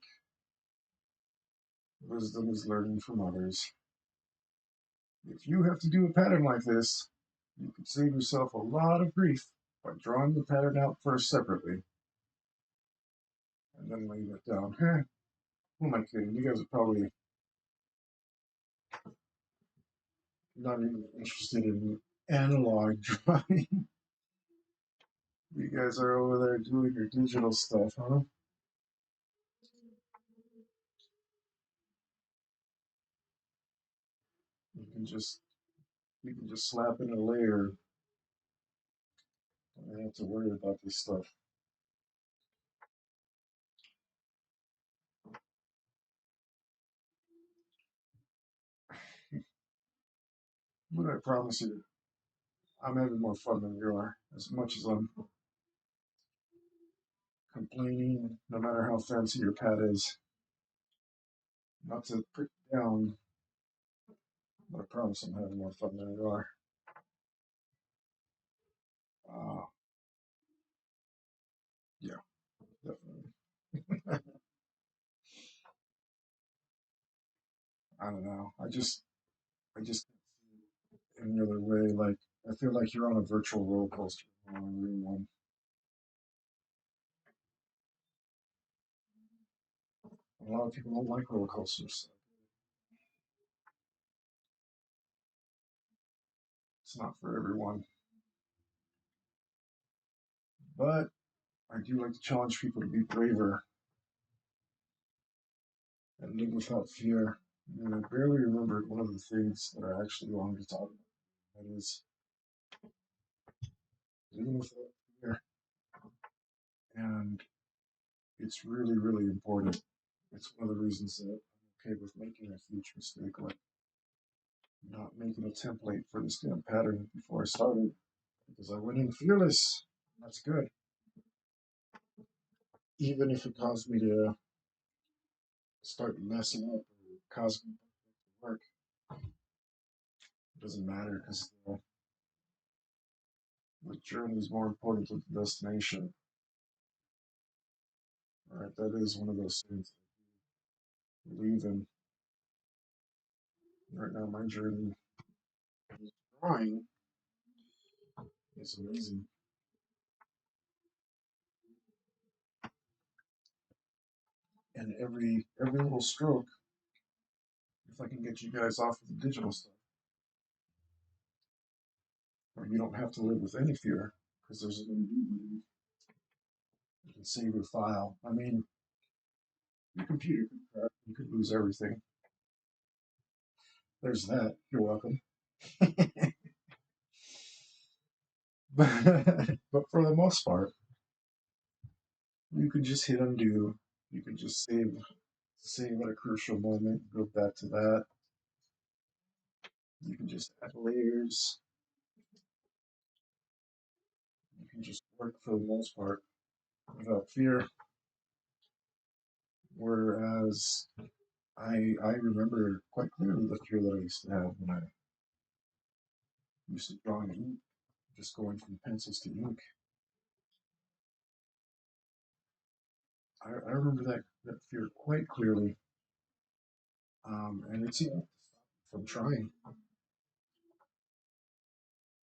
Wisdom is learning from others. If you have to do a pattern like this, you can save yourself a lot of grief by drawing the pattern out first separately and then laying it down. Who am I kidding? You guys are probably not even interested in analog drawing. You guys are over there doing your digital stuff, huh? You can just you can just slap in a layer. Don't have to worry about this stuff. But I promise you, I'm having more fun than you are. As much as I'm complaining, no matter how fancy your pad is, not to put you down, but I promise I'm having more fun than you are. Uh, yeah, definitely. I don't know. I just can't see it any other way. Like I feel like you're on a virtual roller coaster, on a real one. A lot of people don't like roller coasters. It's not for everyone. But I do like to challenge people to be braver and live without fear. And I barely remembered one of the things that I actually wanted to talk about. That is living without fear. And it's really, really important. It's one of the reasons that I'm okay with making a huge mistake, like not making a template for this damn pattern before I started, because I went in fearless. That's good. Even if it caused me to start messing up or cause me to work, it doesn't matter because the journey is more important than the destination. Right? That is one of those things I believe in. Right now, my journey is drawing It's amazing. And every little stroke, if I can get you guys off of the digital stuff, or you don't have to live with any fear, because there's a little you can save your file. I mean, your computer could crash, you could lose everything. There's that. You're welcome. But for the most part, you can just hit undo. You can just save at a crucial moment, go back to that. You can just add layers. You can just work for the most part without fear. Whereas I remember quite clearly the fear that I used to have when I used to draw in ink, just going from pencils to ink. I remember that fear quite clearly, and it's from trying,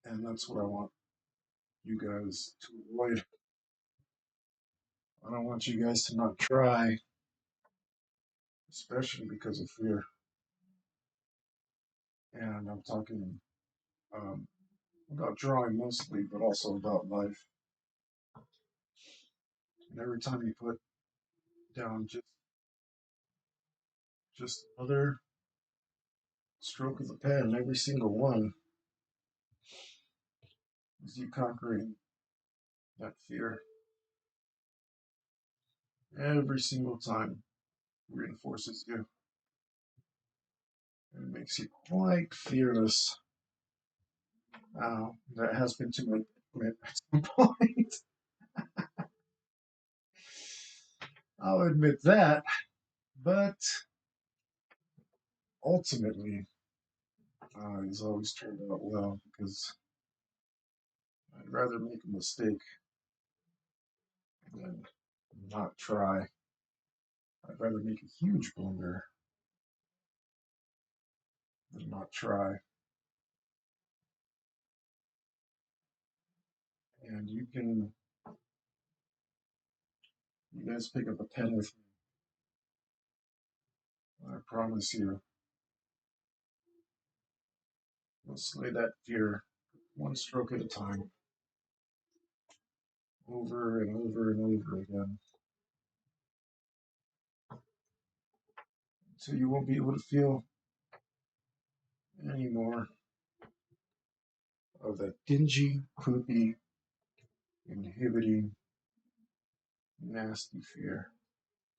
and that's what I want you guys to avoid. I don't want you guys to not try, especially because of fear. And I'm talking um, about drawing mostly, but also about life. And every time you put down just another stroke of the pen, every single one is you conquering that fear. Every single time reinforces you and makes you quite fearless. That has been to my detriment at some point. I'll admit that, but ultimately, it's always turned out well because I'd rather make a mistake than not try. I'd rather make a huge blunder than not try. And you guys pick up a pen with me. I promise you, we'll slay that fear one stroke at a time, over and over and over again, until you won't be able to feel any more of that dingy, poopy, inhibiting, nasty fear.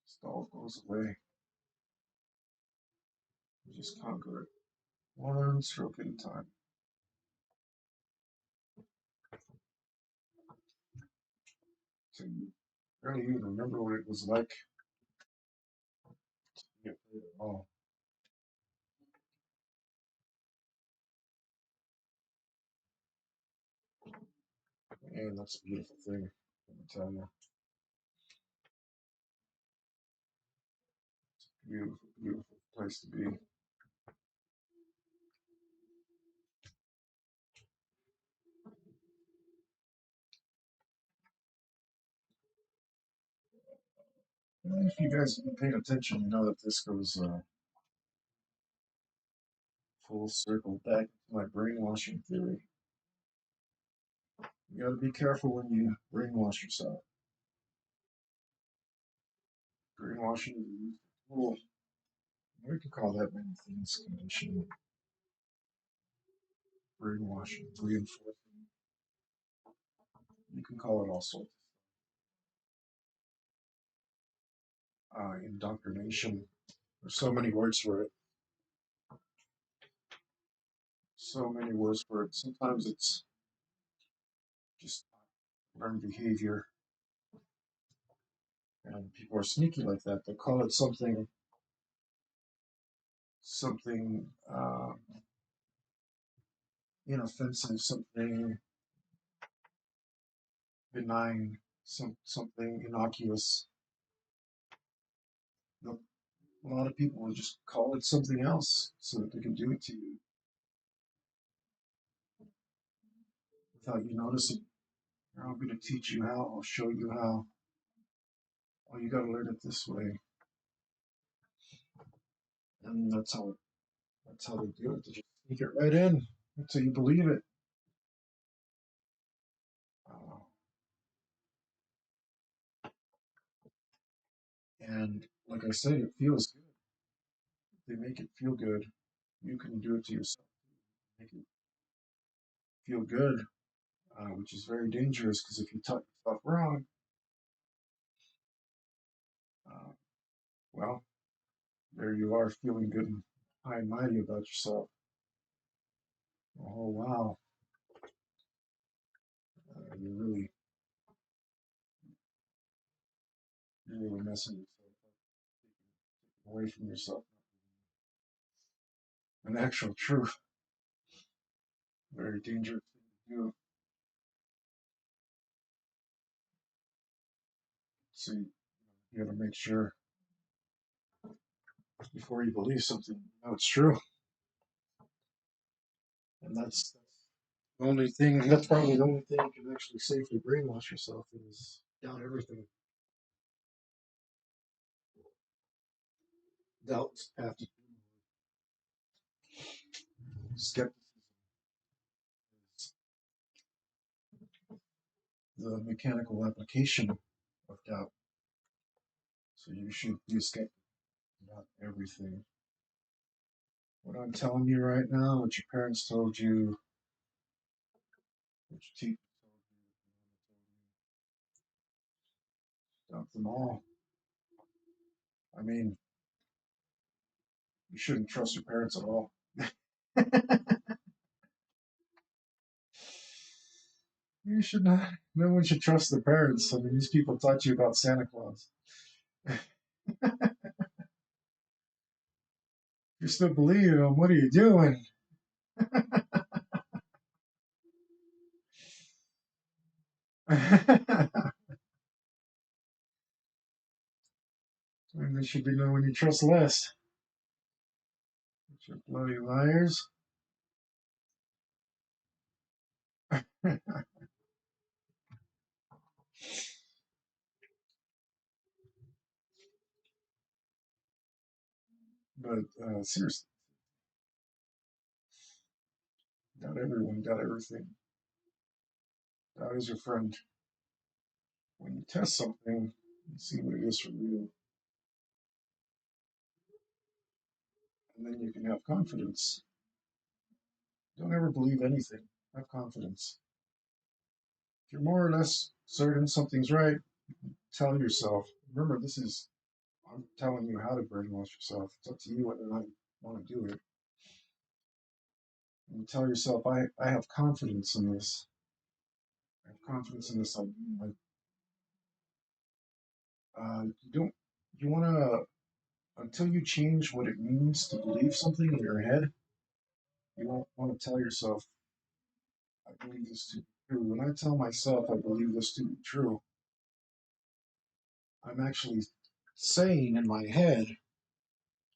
Just all goes away. You just conquer it one stroke at a time. So you barely even remember what it was like to be afraid at all. And that's a beautiful thing, let me tell you. Beautiful, beautiful place to be. And if you guys have been paying attention, you know that this goes full circle back to my brainwashing theory. You gotta be careful when you brainwash yourself. Brainwashing is a useful tool. We can call that many things: conditioning, brainwashing, reinforcement. You can call it all sorts. Indoctrination. There's so many words for it. So many words for it. Sometimes it's just learned behavior, and people are sneaky like that. They call it something inoffensive, something benign, something innocuous. A lot of people will just call it something else so that they can do it to you without you noticing. I'm going to teach you how. I'll show you how. Oh, you got to learn it this way, and that's how they do it. They just sneak it right in until you believe it. Uh, and like I said, it feels good. They make it feel good. You can do it to yourself. Make it feel good, which is very dangerous because if you taught yourself wrong, uh, well, there you are feeling good and high and mighty about yourself. Oh wow, you're really messing yourself up, away from yourself. An actual truth, very dangerous thing to do. So you got to make sure before you believe something, you know it's true, and that's the only thing. That's probably the only thing you can actually safely brainwash yourself is doubt everything. Doubts have to skepticism is the mechanical application of doubt. So you should be a skeptic about everything. What I'm telling you right now, what your parents told you, what your teacher told you, doubt them all. I mean, you shouldn't trust your parents at all. You should not. No one should trust their parents. I mean, these people taught you about Santa Claus. You still believe in them. What are you doing? I mean, they should be knowing you trust less. Bunch of bloody liars. But seriously, not everyone got everything. God is your friend. When you test something, you see what it is for you, and then you can have confidence. Don't ever believe anything. Have confidence. If you're more or less certain something's right, tell yourself. Remember, this is I'm telling you how to brainwash yourself. It's up to you whether or not you want to do it. And tell yourself, I have confidence in this. I have confidence in this idea. Like, you don't, you want to, until you change what it means to believe something in your head, you don't want to tell yourself, I believe this to be true. When I tell myself I believe this to be true, I'm actually saying in my head,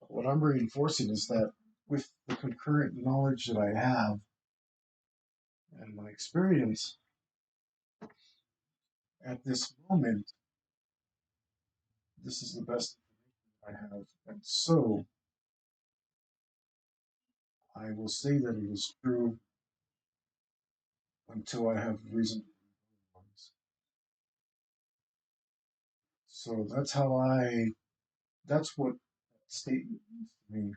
what I'm reinforcing is that with the concurrent knowledge that I have and my experience at this moment, this is the best I have. And so I will say that it is true until I have reason to believe otherwise. So that's what that statement means to me,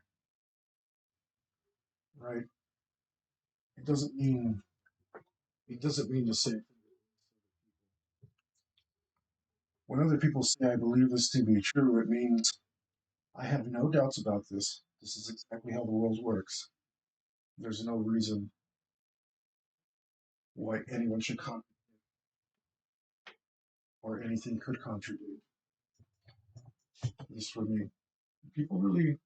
right? It doesn't mean, it doesn't mean the same thing. When other people say, I believe this to be true, it means I have no doubts about this. This is exactly how the world works. There's no reason why anyone should or anything could contradict this for me. People really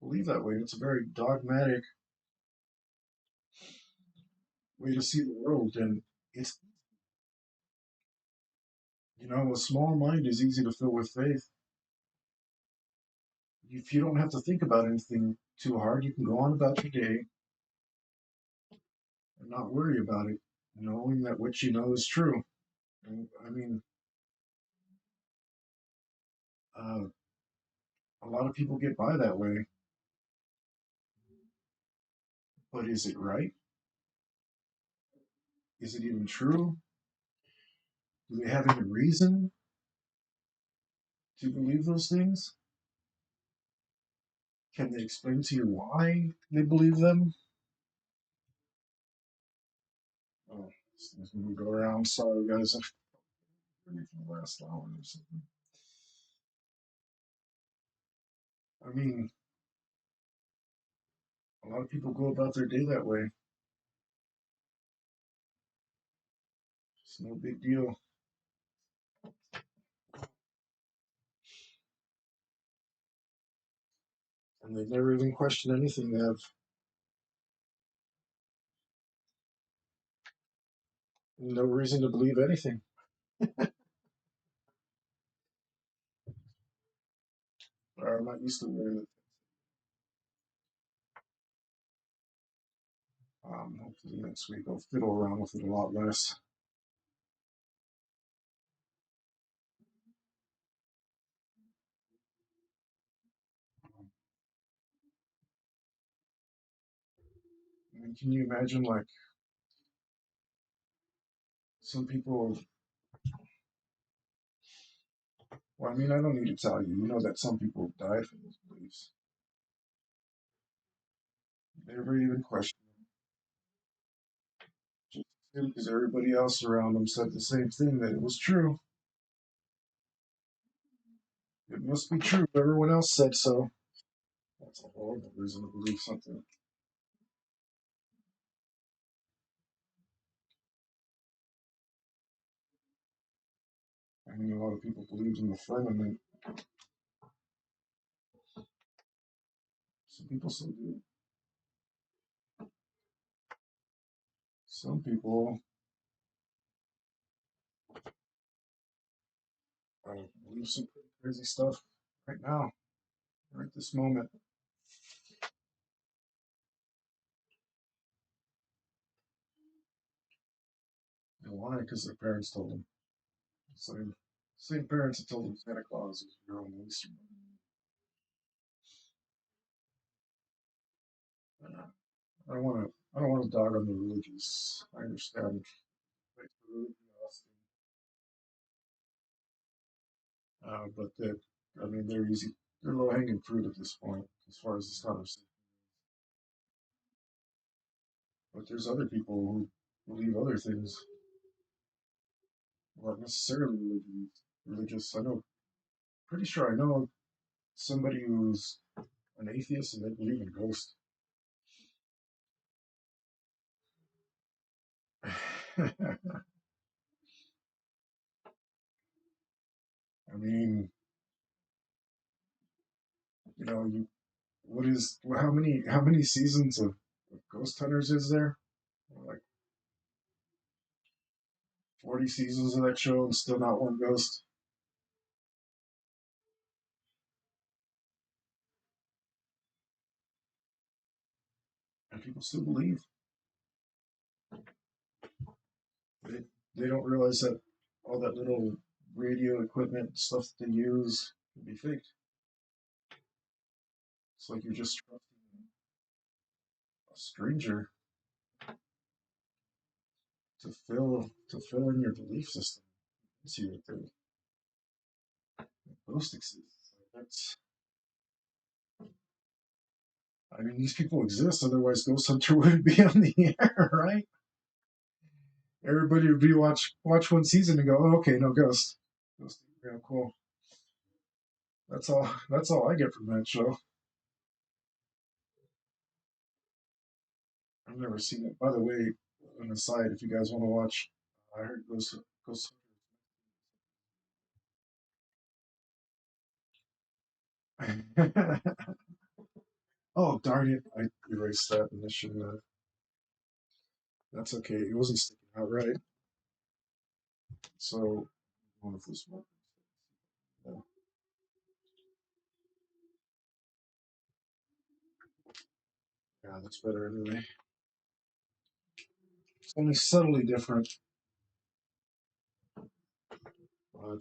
believe that way. It's a very dogmatic way to see the world, and it's a small mind is easy to fill with faith. If you don't have to think about anything too hard, you can go on about your day and not worry about it. knowing that what you know is true. And, I mean, uh, a lot of people get by that way, but is it right? Is it even true? Do they have any reason to believe those things? Can they explain to you why they believe them? Oh, this thing's gonna go around. Sorry, guys. I'm ready for the last hour or something. I mean, a lot of people go about their day that way. It's no big deal. And they never even question anything. They have no reason to believe anything. I'm not used to wearing it. Hopefully next week I'll fiddle around with it a lot less. I mean, can you imagine, like, some people, well, I mean, I don't need to tell you, you know that some people die for those beliefs. They never even question them. Just because everybody else around them said the same thing, that it was true. It must be true. Everyone else said so. That's a horrible reason to believe something. I mean, a lot of people believed in the firmament. Some people still do. Some people believe some pretty crazy stuff right now, right this moment. And why? Because their parents told them. Same parents that told them Santa Claus was your own Easter Bunny. I don't want to. I don't want to dog on the religious. I understand. Like, the religiosity, but that, I mean, they're easy. They're low hanging fruit at this point, as far as this conversation. But there's other people who believe other things, not necessarily religious. I know. Pretty sure I know somebody who's an atheist and they believe in ghosts. I mean, you what is how many seasons of Ghost Hunters is there? Like 40 seasons of that show and still not one ghost. And people still believe. They, they don't realize that all that little radio equipment stuff that they use can be faked. It's like you're just trusting a stranger to fill in your belief system. See that the ghost exists. Like, that's, I mean, these people exist, otherwise Ghost Hunter wouldn't be on the air, right? Everybody would be watch one season and go, oh, okay, no ghost. Ghost, yeah, cool. That's all I get from that show. I've never seen it. By the way, on the side, if you guys want to watch, I heard Ghost. Oh darn it! I erased that and this should not. That's okay. It wasn't sticking out right. So, one of this one. Yeah, yeah, that's better anyway. only subtly different.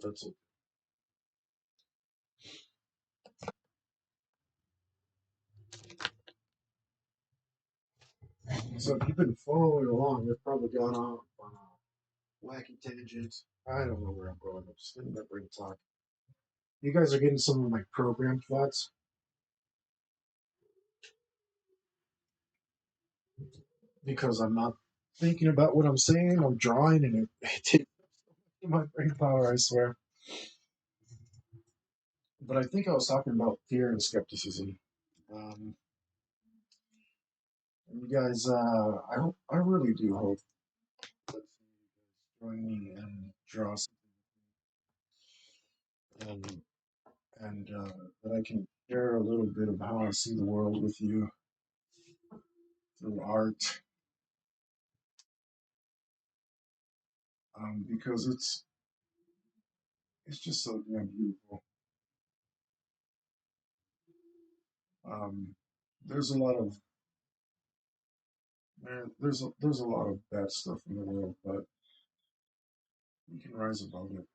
That's it. So if you've been following along, you've probably gone off on a wacky tangent. I don't know where I'm going. I'm just letting my brain talk. You guys are getting some of my program thoughts because I'm not thinking about what I'm saying. I'm drawing, and it takes my brain power. I swear. But I think I was talking about fear and skepticism. Um, you guys, I really do hope that you join me and draw something, and that I can share a little bit of how I see the world with you through art, because it's just so damn beautiful. Um, there's a lot of man, there's a lot of bad stuff in the world, but we can rise above it.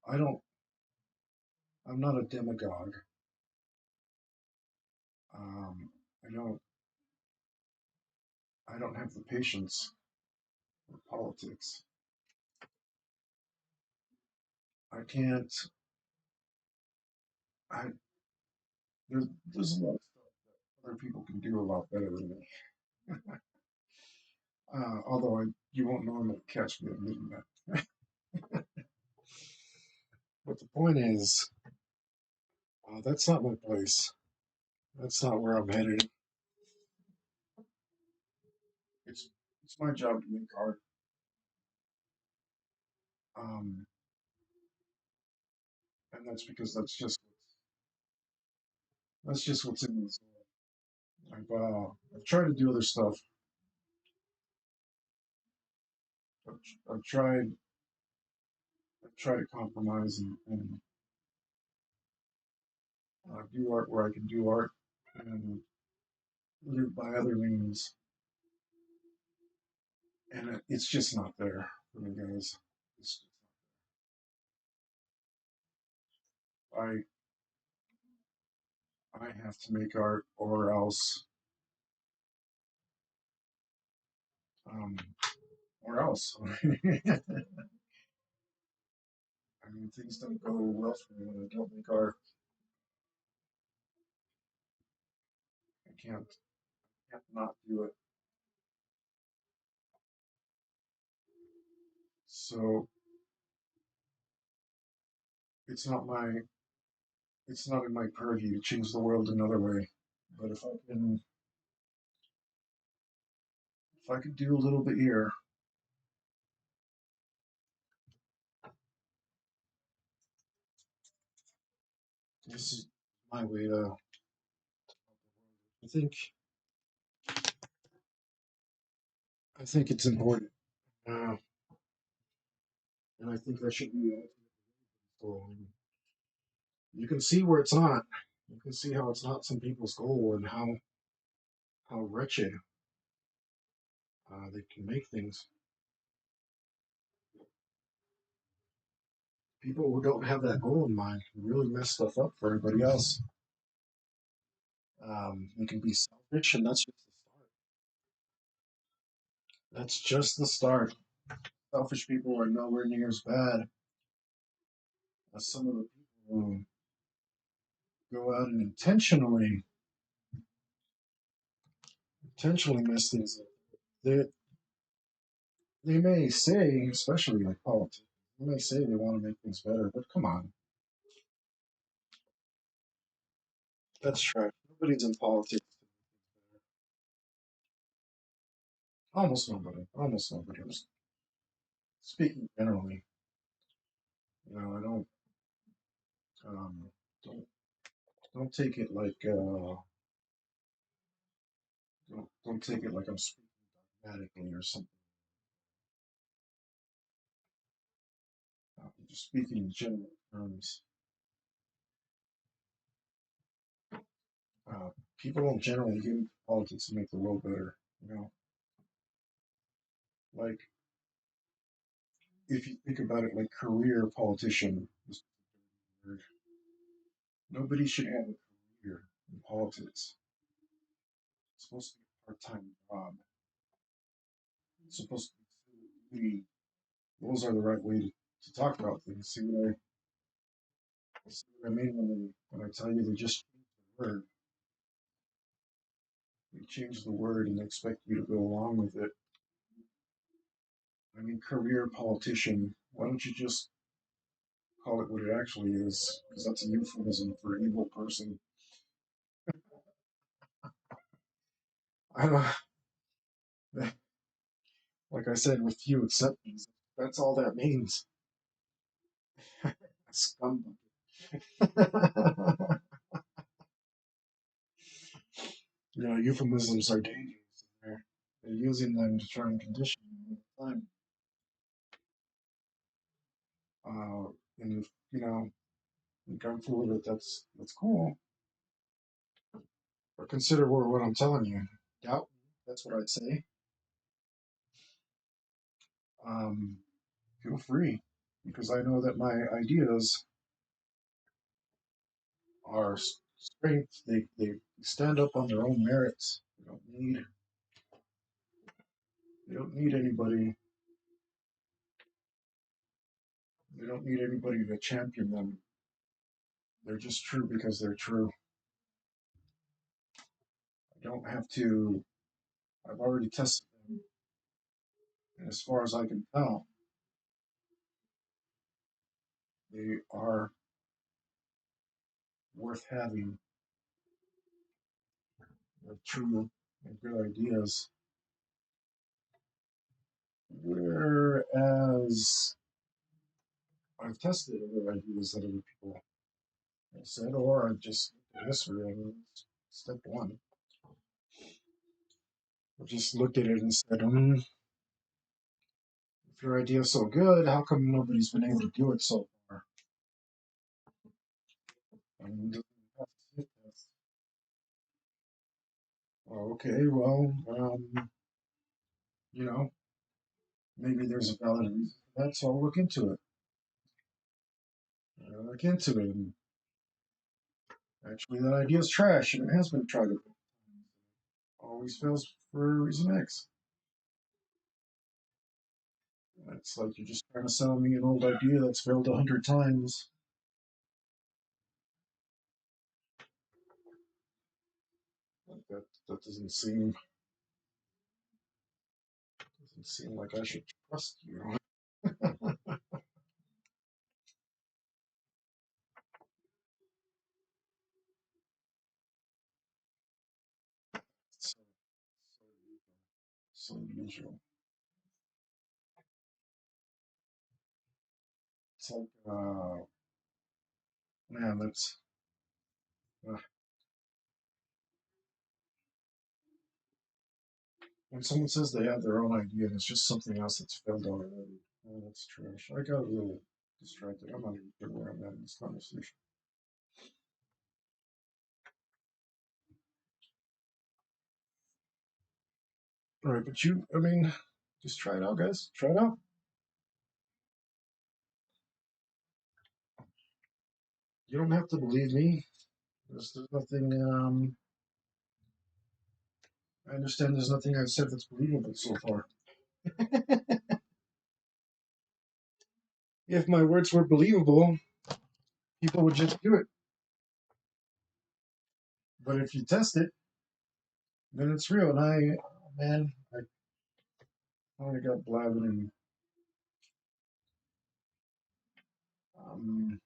I don't. I'm not a demagogue. Um, I don't. I don't have the patience for politics. I can't. I there's a lot of stuff other people can do a lot better than me. Although you won't normally catch me admitting that. But the point is, that's not my place. That's not where I'm headed. It's it's my job to make art, um, and that's because that's just what's in this world. I've tried to do other stuff. I've tried to compromise and do art where I can do art and live by other means, and it's just not there for me, guys. It's, I I have to make art um, or else. I mean, things don't go well for me when I don't make art. I can't not do it. So it's not my it's not in my purview to change the world another way. But if I could do a little bit here, this is my way to. I think I think it's important, uh, and I think that should be a goal. You can see where it's not. You can see how it's not some people's goal and how wretched they can make things. People who don't have that goal in mind can really mess stuff up for everybody else. They can be selfish, and that's just the start. Selfish people are nowhere near as bad as some of the people who go out and intentionally mess things up. They they may say, especially like politics, they may say they want to make things better, but come on, that's trash. Nobody's in politics. Almost nobody. Almost nobody. I'm speaking generally. I um, don't don't take it like don't take it like I'm speaking dogmatically or something. I'm just speaking in general terms. people don't generally get into politics to make the world better. You know, like if you think about it, like career politician, nobody should have a career in politics. It's supposed to be a part-time job. It's supposed to be. Those are the right way to talk about things. See what I mean when I tell you they just changed the word. They change the word and expect you to go along with it. I mean, career politician. Why don't you just call it what it actually is? Because that's a euphemism for an evil person. I don't. Like I said, with few exceptions, that's all that means. Scumbag. You know, euphemisms are dangerous. They're using them to try and condition you all the time. Uh, and if you know, you come full of it, that's cool. But consider what I'm telling you. Doubt me. That's what I'd say. Um, feel free, because I know that my ideas are strength. They stand up on their own merits. They don't need anybody. They don't need anybody to champion them. They're just true because they're true. I don't have to. I've already tested them, and as far as I can tell, they are worth having. They're true and good ideas. Whereas I've tested other ideas that other people have said, or I've just looked at history. I mean, step one. I just looked at it and said, if your idea is so good, how come nobody's been able to do it so far? I mean, okay, well, you know, maybe there's a valid reason for that, so I'll look into it. I'll look into it. And actually, that idea is trash, and it has been tried. It always fails for a reason X. It's like you're just trying to sell me an old idea that's failed 100 times. Like that doesn't seem like I should trust you. So, so usual. It's like, man, that's uh, when someone says they have their own idea and it's just something else that's failed already. Oh, that's trash. I got a little distracted. I'm not even sure where I'm at in this conversation. All right, but I mean, just try it out, guys. Try it out. You don't have to believe me. There's nothing. I understand there's nothing I've said that's believable so far. If my words were believable, people would just do it. But if you test it, then it's real. And man, I only got blabbing and um,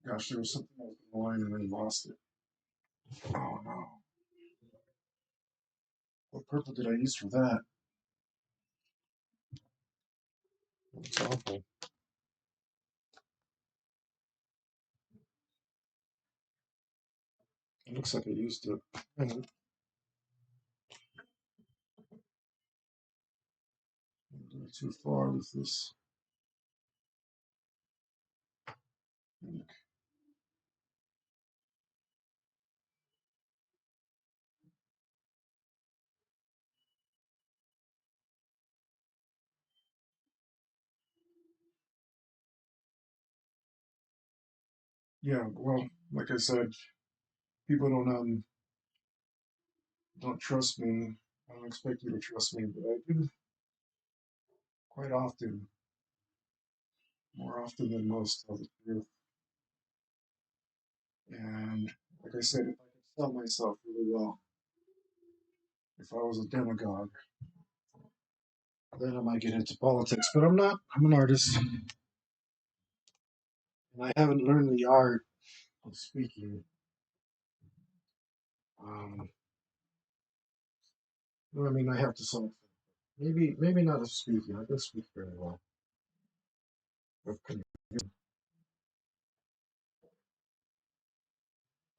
gosh, there was something I was in line and I lost it. Oh no! What purple did I use for that? It's awful. It looks like I used it. I'm going too far with this. Yeah, well, like I said, people don't trust me. I don't expect you to trust me, but I do quite often, more often than most, tell the truth. And like I said, if I could sell myself really well, if I was a demagogue, then I might get into politics. But I'm not. I'm an artist, and I haven't learned the art of speaking. Um, well, I mean, I have to some extent. Maybe not of speaking. I can speak very well. Of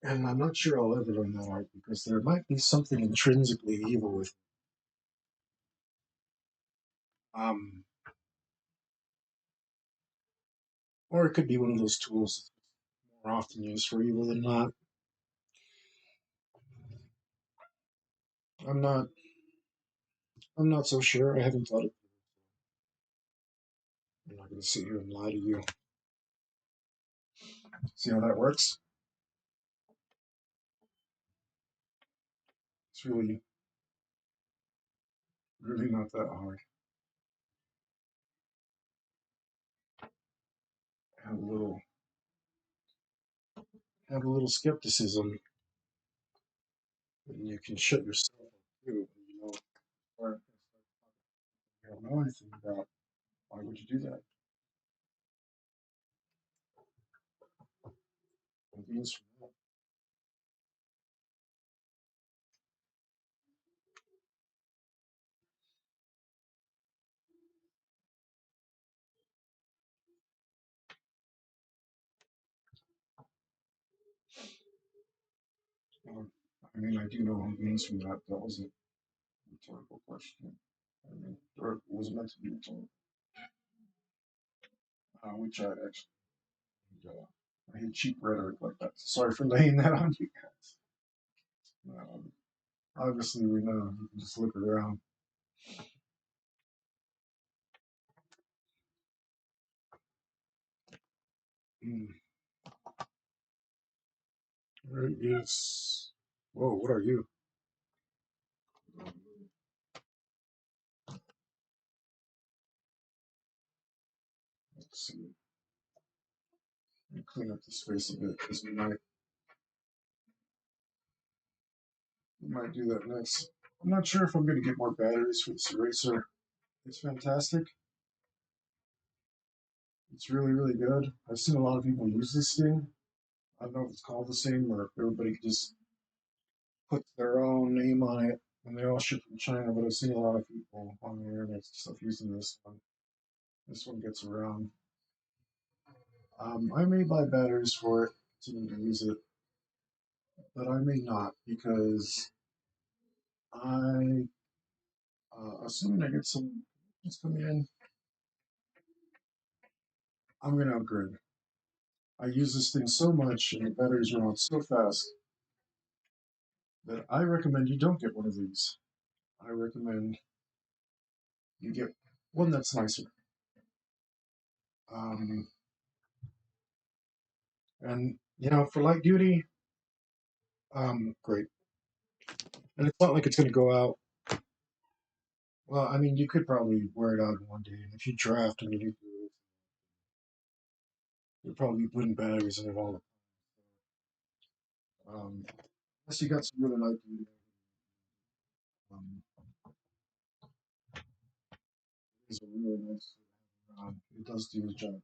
And I'm not sure I'll ever learn that art because there might be something intrinsically evil with it. Um, or it could be one of those tools more often used for evil than not. I'm not. I'm not so sure. I haven't thought it. I'm not going to sit here and lie to you. See how that works? It's really not that hard. Have a little, have a little skepticism, and you can shut yourself up too. You know, or you don't know anything about. Why would you do that? It means from that. Um, I mean, I do know what it means from that. That was a rhetorical question. I mean, or it was meant to be rhetorical, which I actually. I hate cheap rhetoric like that. Sorry for laying that on you guys. Um, obviously, we know you can just look around. Mm, where is. Whoa, what are you? Let's see. Let me clean up the space a bit because we might do that next. I'm not sure if I'm going to get more batteries for this eraser. It's fantastic. It's really good. I've seen a lot of people use this thing. I don't know if it's called the same or if everybody just puts their own name on it and they all ship from China, but I've seen a lot of people on the internet and stuff using this one. This one gets around. I may buy batteries for it, continue to use it, but I may not because assuming I get some just coming in, I'm going to upgrade. I use this thing so much and the batteries run out so fast that I recommend you don't get one of these. I recommend you get one that's nicer. Um, and, for light duty, great. And it's not like it's going to go out. Well, I mean, you could probably wear it out in one day. And if you draft and you do, you're probably putting batteries in it all the time. Unless you got some really light duty. Um, it's a really nice. It does do the job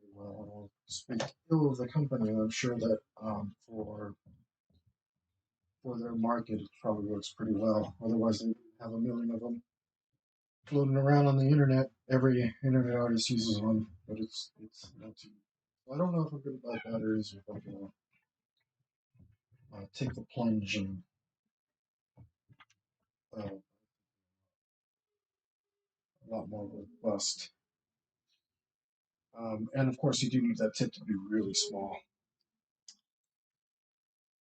very well. I don't speak ill of the company. I'm sure that for their market, it probably works pretty well. Otherwise, they wouldn't have a million of them floating around on the internet. Every internet artist uses one, but it's not too. I don't know if I'm going to buy batteries or if I'm going to take the plunge and a lot more robust. And of course, you do need that tip to be really small.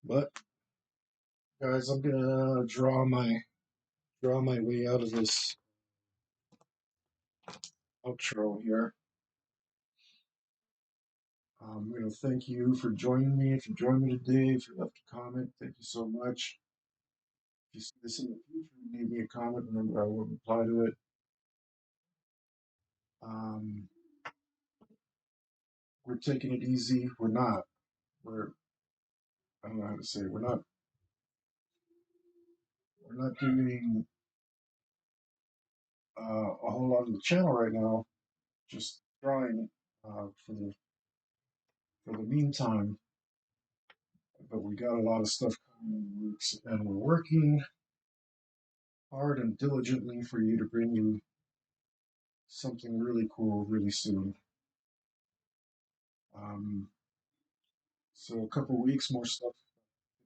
But guys, I'm gonna draw my way out of this outro here. Thank you for joining me. If you joined me today, if you left a comment, thank you so much. If you see this in the future, leave me a comment. Remember, I will reply to it. Um, we're taking it easy. We're not. We're. I don't know how to say it. We're not. We're not doing a whole lot on the channel right now. Just trying for the meantime. But we got a lot of stuff coming in the works, and we're working hard and diligently for you to bring you something really cool really soon. Um, so a couple weeks, more stuff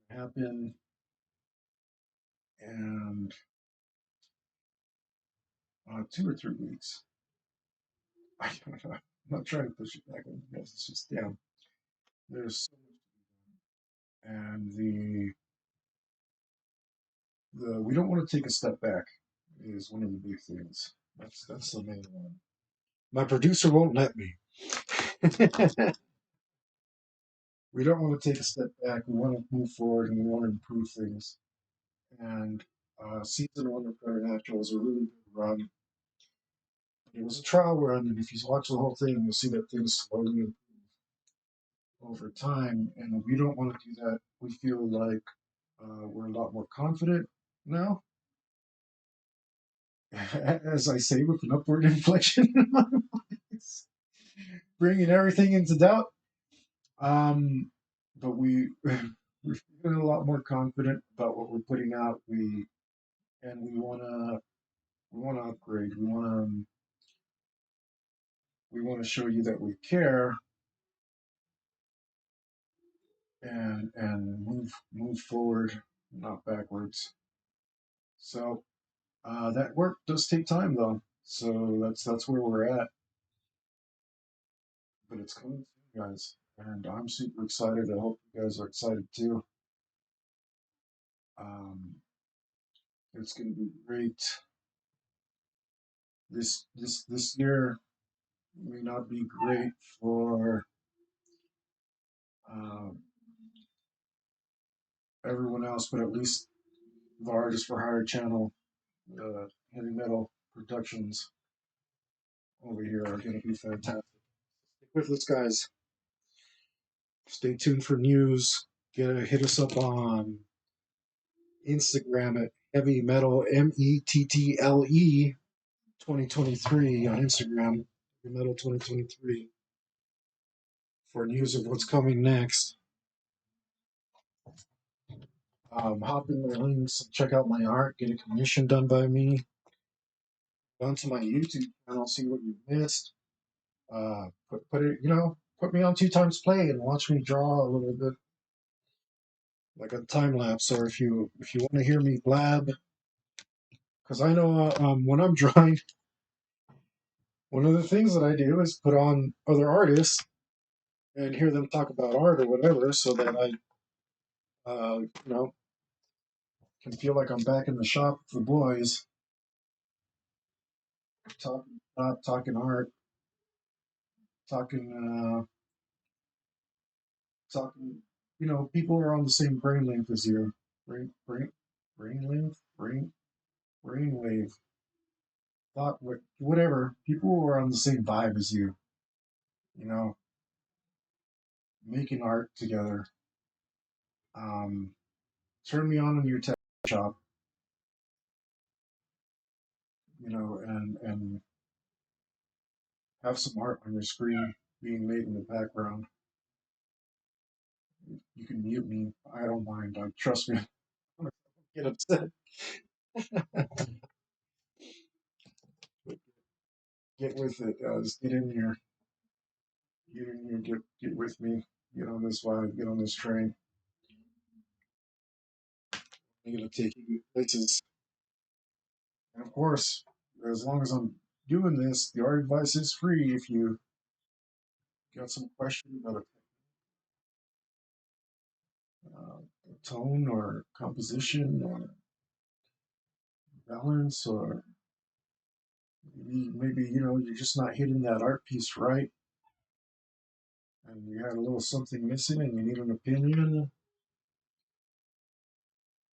can happen, and 2 or 3 weeks. I don't know. I'm not trying to push it back on you guys. It's just down. There's so much, and the we don't want to take a step back is one of the big things. That's the main one. My producer won't let me. We don't want to take a step back. We want to move forward and we want to improve things. And season one of Preternatural was a really good run. It was a trial run, and if you watch the whole thing, you'll see that things slowly improve over time. And we don't want to do that. We feel like we're a lot more confident now, as I say, with an upward inflection in my voice, bringing everything into doubt. But we're feeling a lot more confident about what we're putting out. We want to upgrade. We want to show you that we care and move forward, not backwards. So that work does take time though. So that's where we're at. But it's coming soon, guys, and I'm super excited. I hope you guys are excited too. Um, it's going to be great. This year may not be great for um, everyone else, but at least the Artist for Hire channel, the heavy metal productions over here are going to be fantastic. Stick with us, guys. Stay tuned for news. Hit us up on Instagram at heavy metal METTLE 2023 on Instagram. Heavy metal 2023 for news of what's coming next. Hop in my links, check out my art, get a commission done by me. Go onto my YouTube channel, see what you missed. Put it, put me on 2 times play and watch me draw a little bit, like a time lapse. Or if you want to hear me blab, because I know when I'm drawing, one of the things that I do is put on other artists and hear them talk about art or whatever, so that I, can feel like I'm back in the shop with the boys, talking art, talking, talking. People are on the same brain length as you. Brain length, brain wave, thought, whatever. People who are on the same vibe as you. You know, making art together. Um, Turn me on in your tech shop. And have some art on your screen being made in the background. You can mute me. I don't mind. Trust me. I'm gonna get upset. Get with it. Just get in here. Get in here. Get with me. Get on this vibe. Get on this train. I'm gonna take you places. And of course, as long as I'm doing this, the art advice is free. If you got some question about a tone or composition or balance, or maybe you're just not hitting that art piece right, and you had a little something missing and you need an opinion,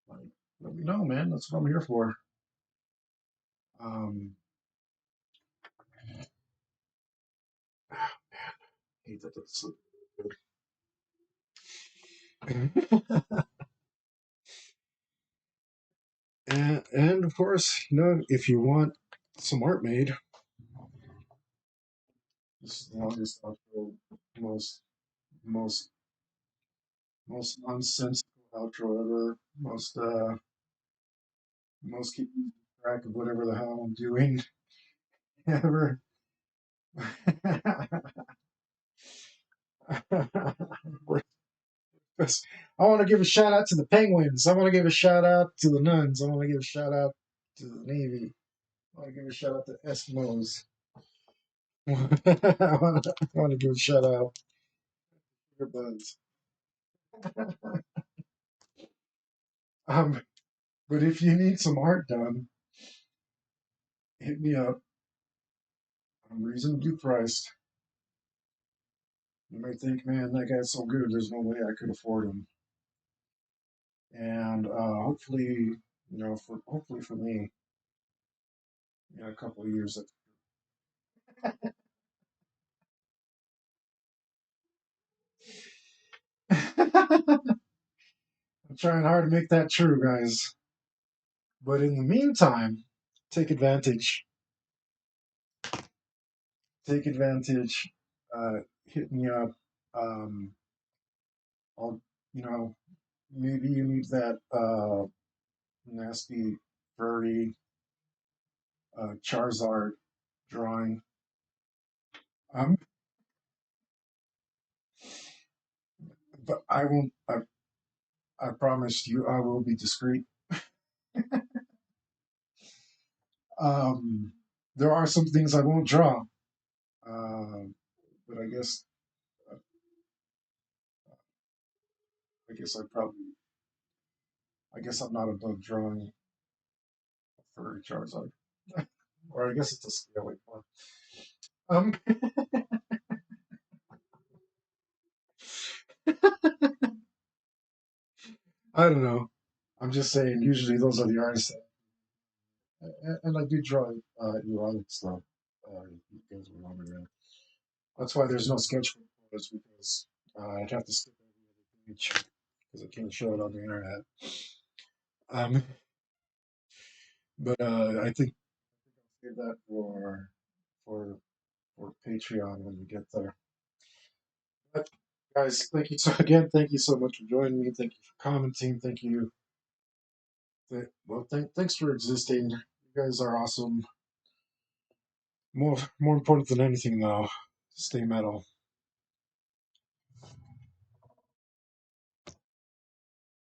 like, let me know, man. That's what I'm here for. Um, hate that that's so good. And of course, if you want some art made, this is the longest outro, most most most nonsensical outro ever, most keeping track of whatever the hell I'm doing ever. I want to give a shout out to the Penguins. I want to give a shout out to the Nuns. I want to give a shout out to the Navy. I want to give a shout out to Eskimos. I want to give a shout out to your buds. Um, but if you need some art done, hit me up. I'm reasonably priced. You might think, man, that guy's so good. There's no way I could afford him. And hopefully, hopefully for me, in a couple of years, I'm trying hard to make that true, guys. But in the meantime, take advantage. Take advantage. Hit me up. Um, I'll, you know, maybe you need that nasty, furry Charizard drawing. Um, but I won't. I promise you, I will be discreet. Um, there are some things I won't draw, but I guess I guess I'm not above drawing a furry Charizard, or I guess it's a scaly one. Um, I don't know. I'm just saying. Usually, those are the artists, and I do draw erotic stuff. You guys were wondering that. That's why there's no sketch photos because I'd have to skip every other page because I can't show it on the internet. Um, but I think I'll save that for for Patreon when we get there. But guys, thank you so again. Thank you so much for joining me. Thank you for commenting. Thank you. Thanks for existing. You guys are awesome. More important than anything, though, stay metal.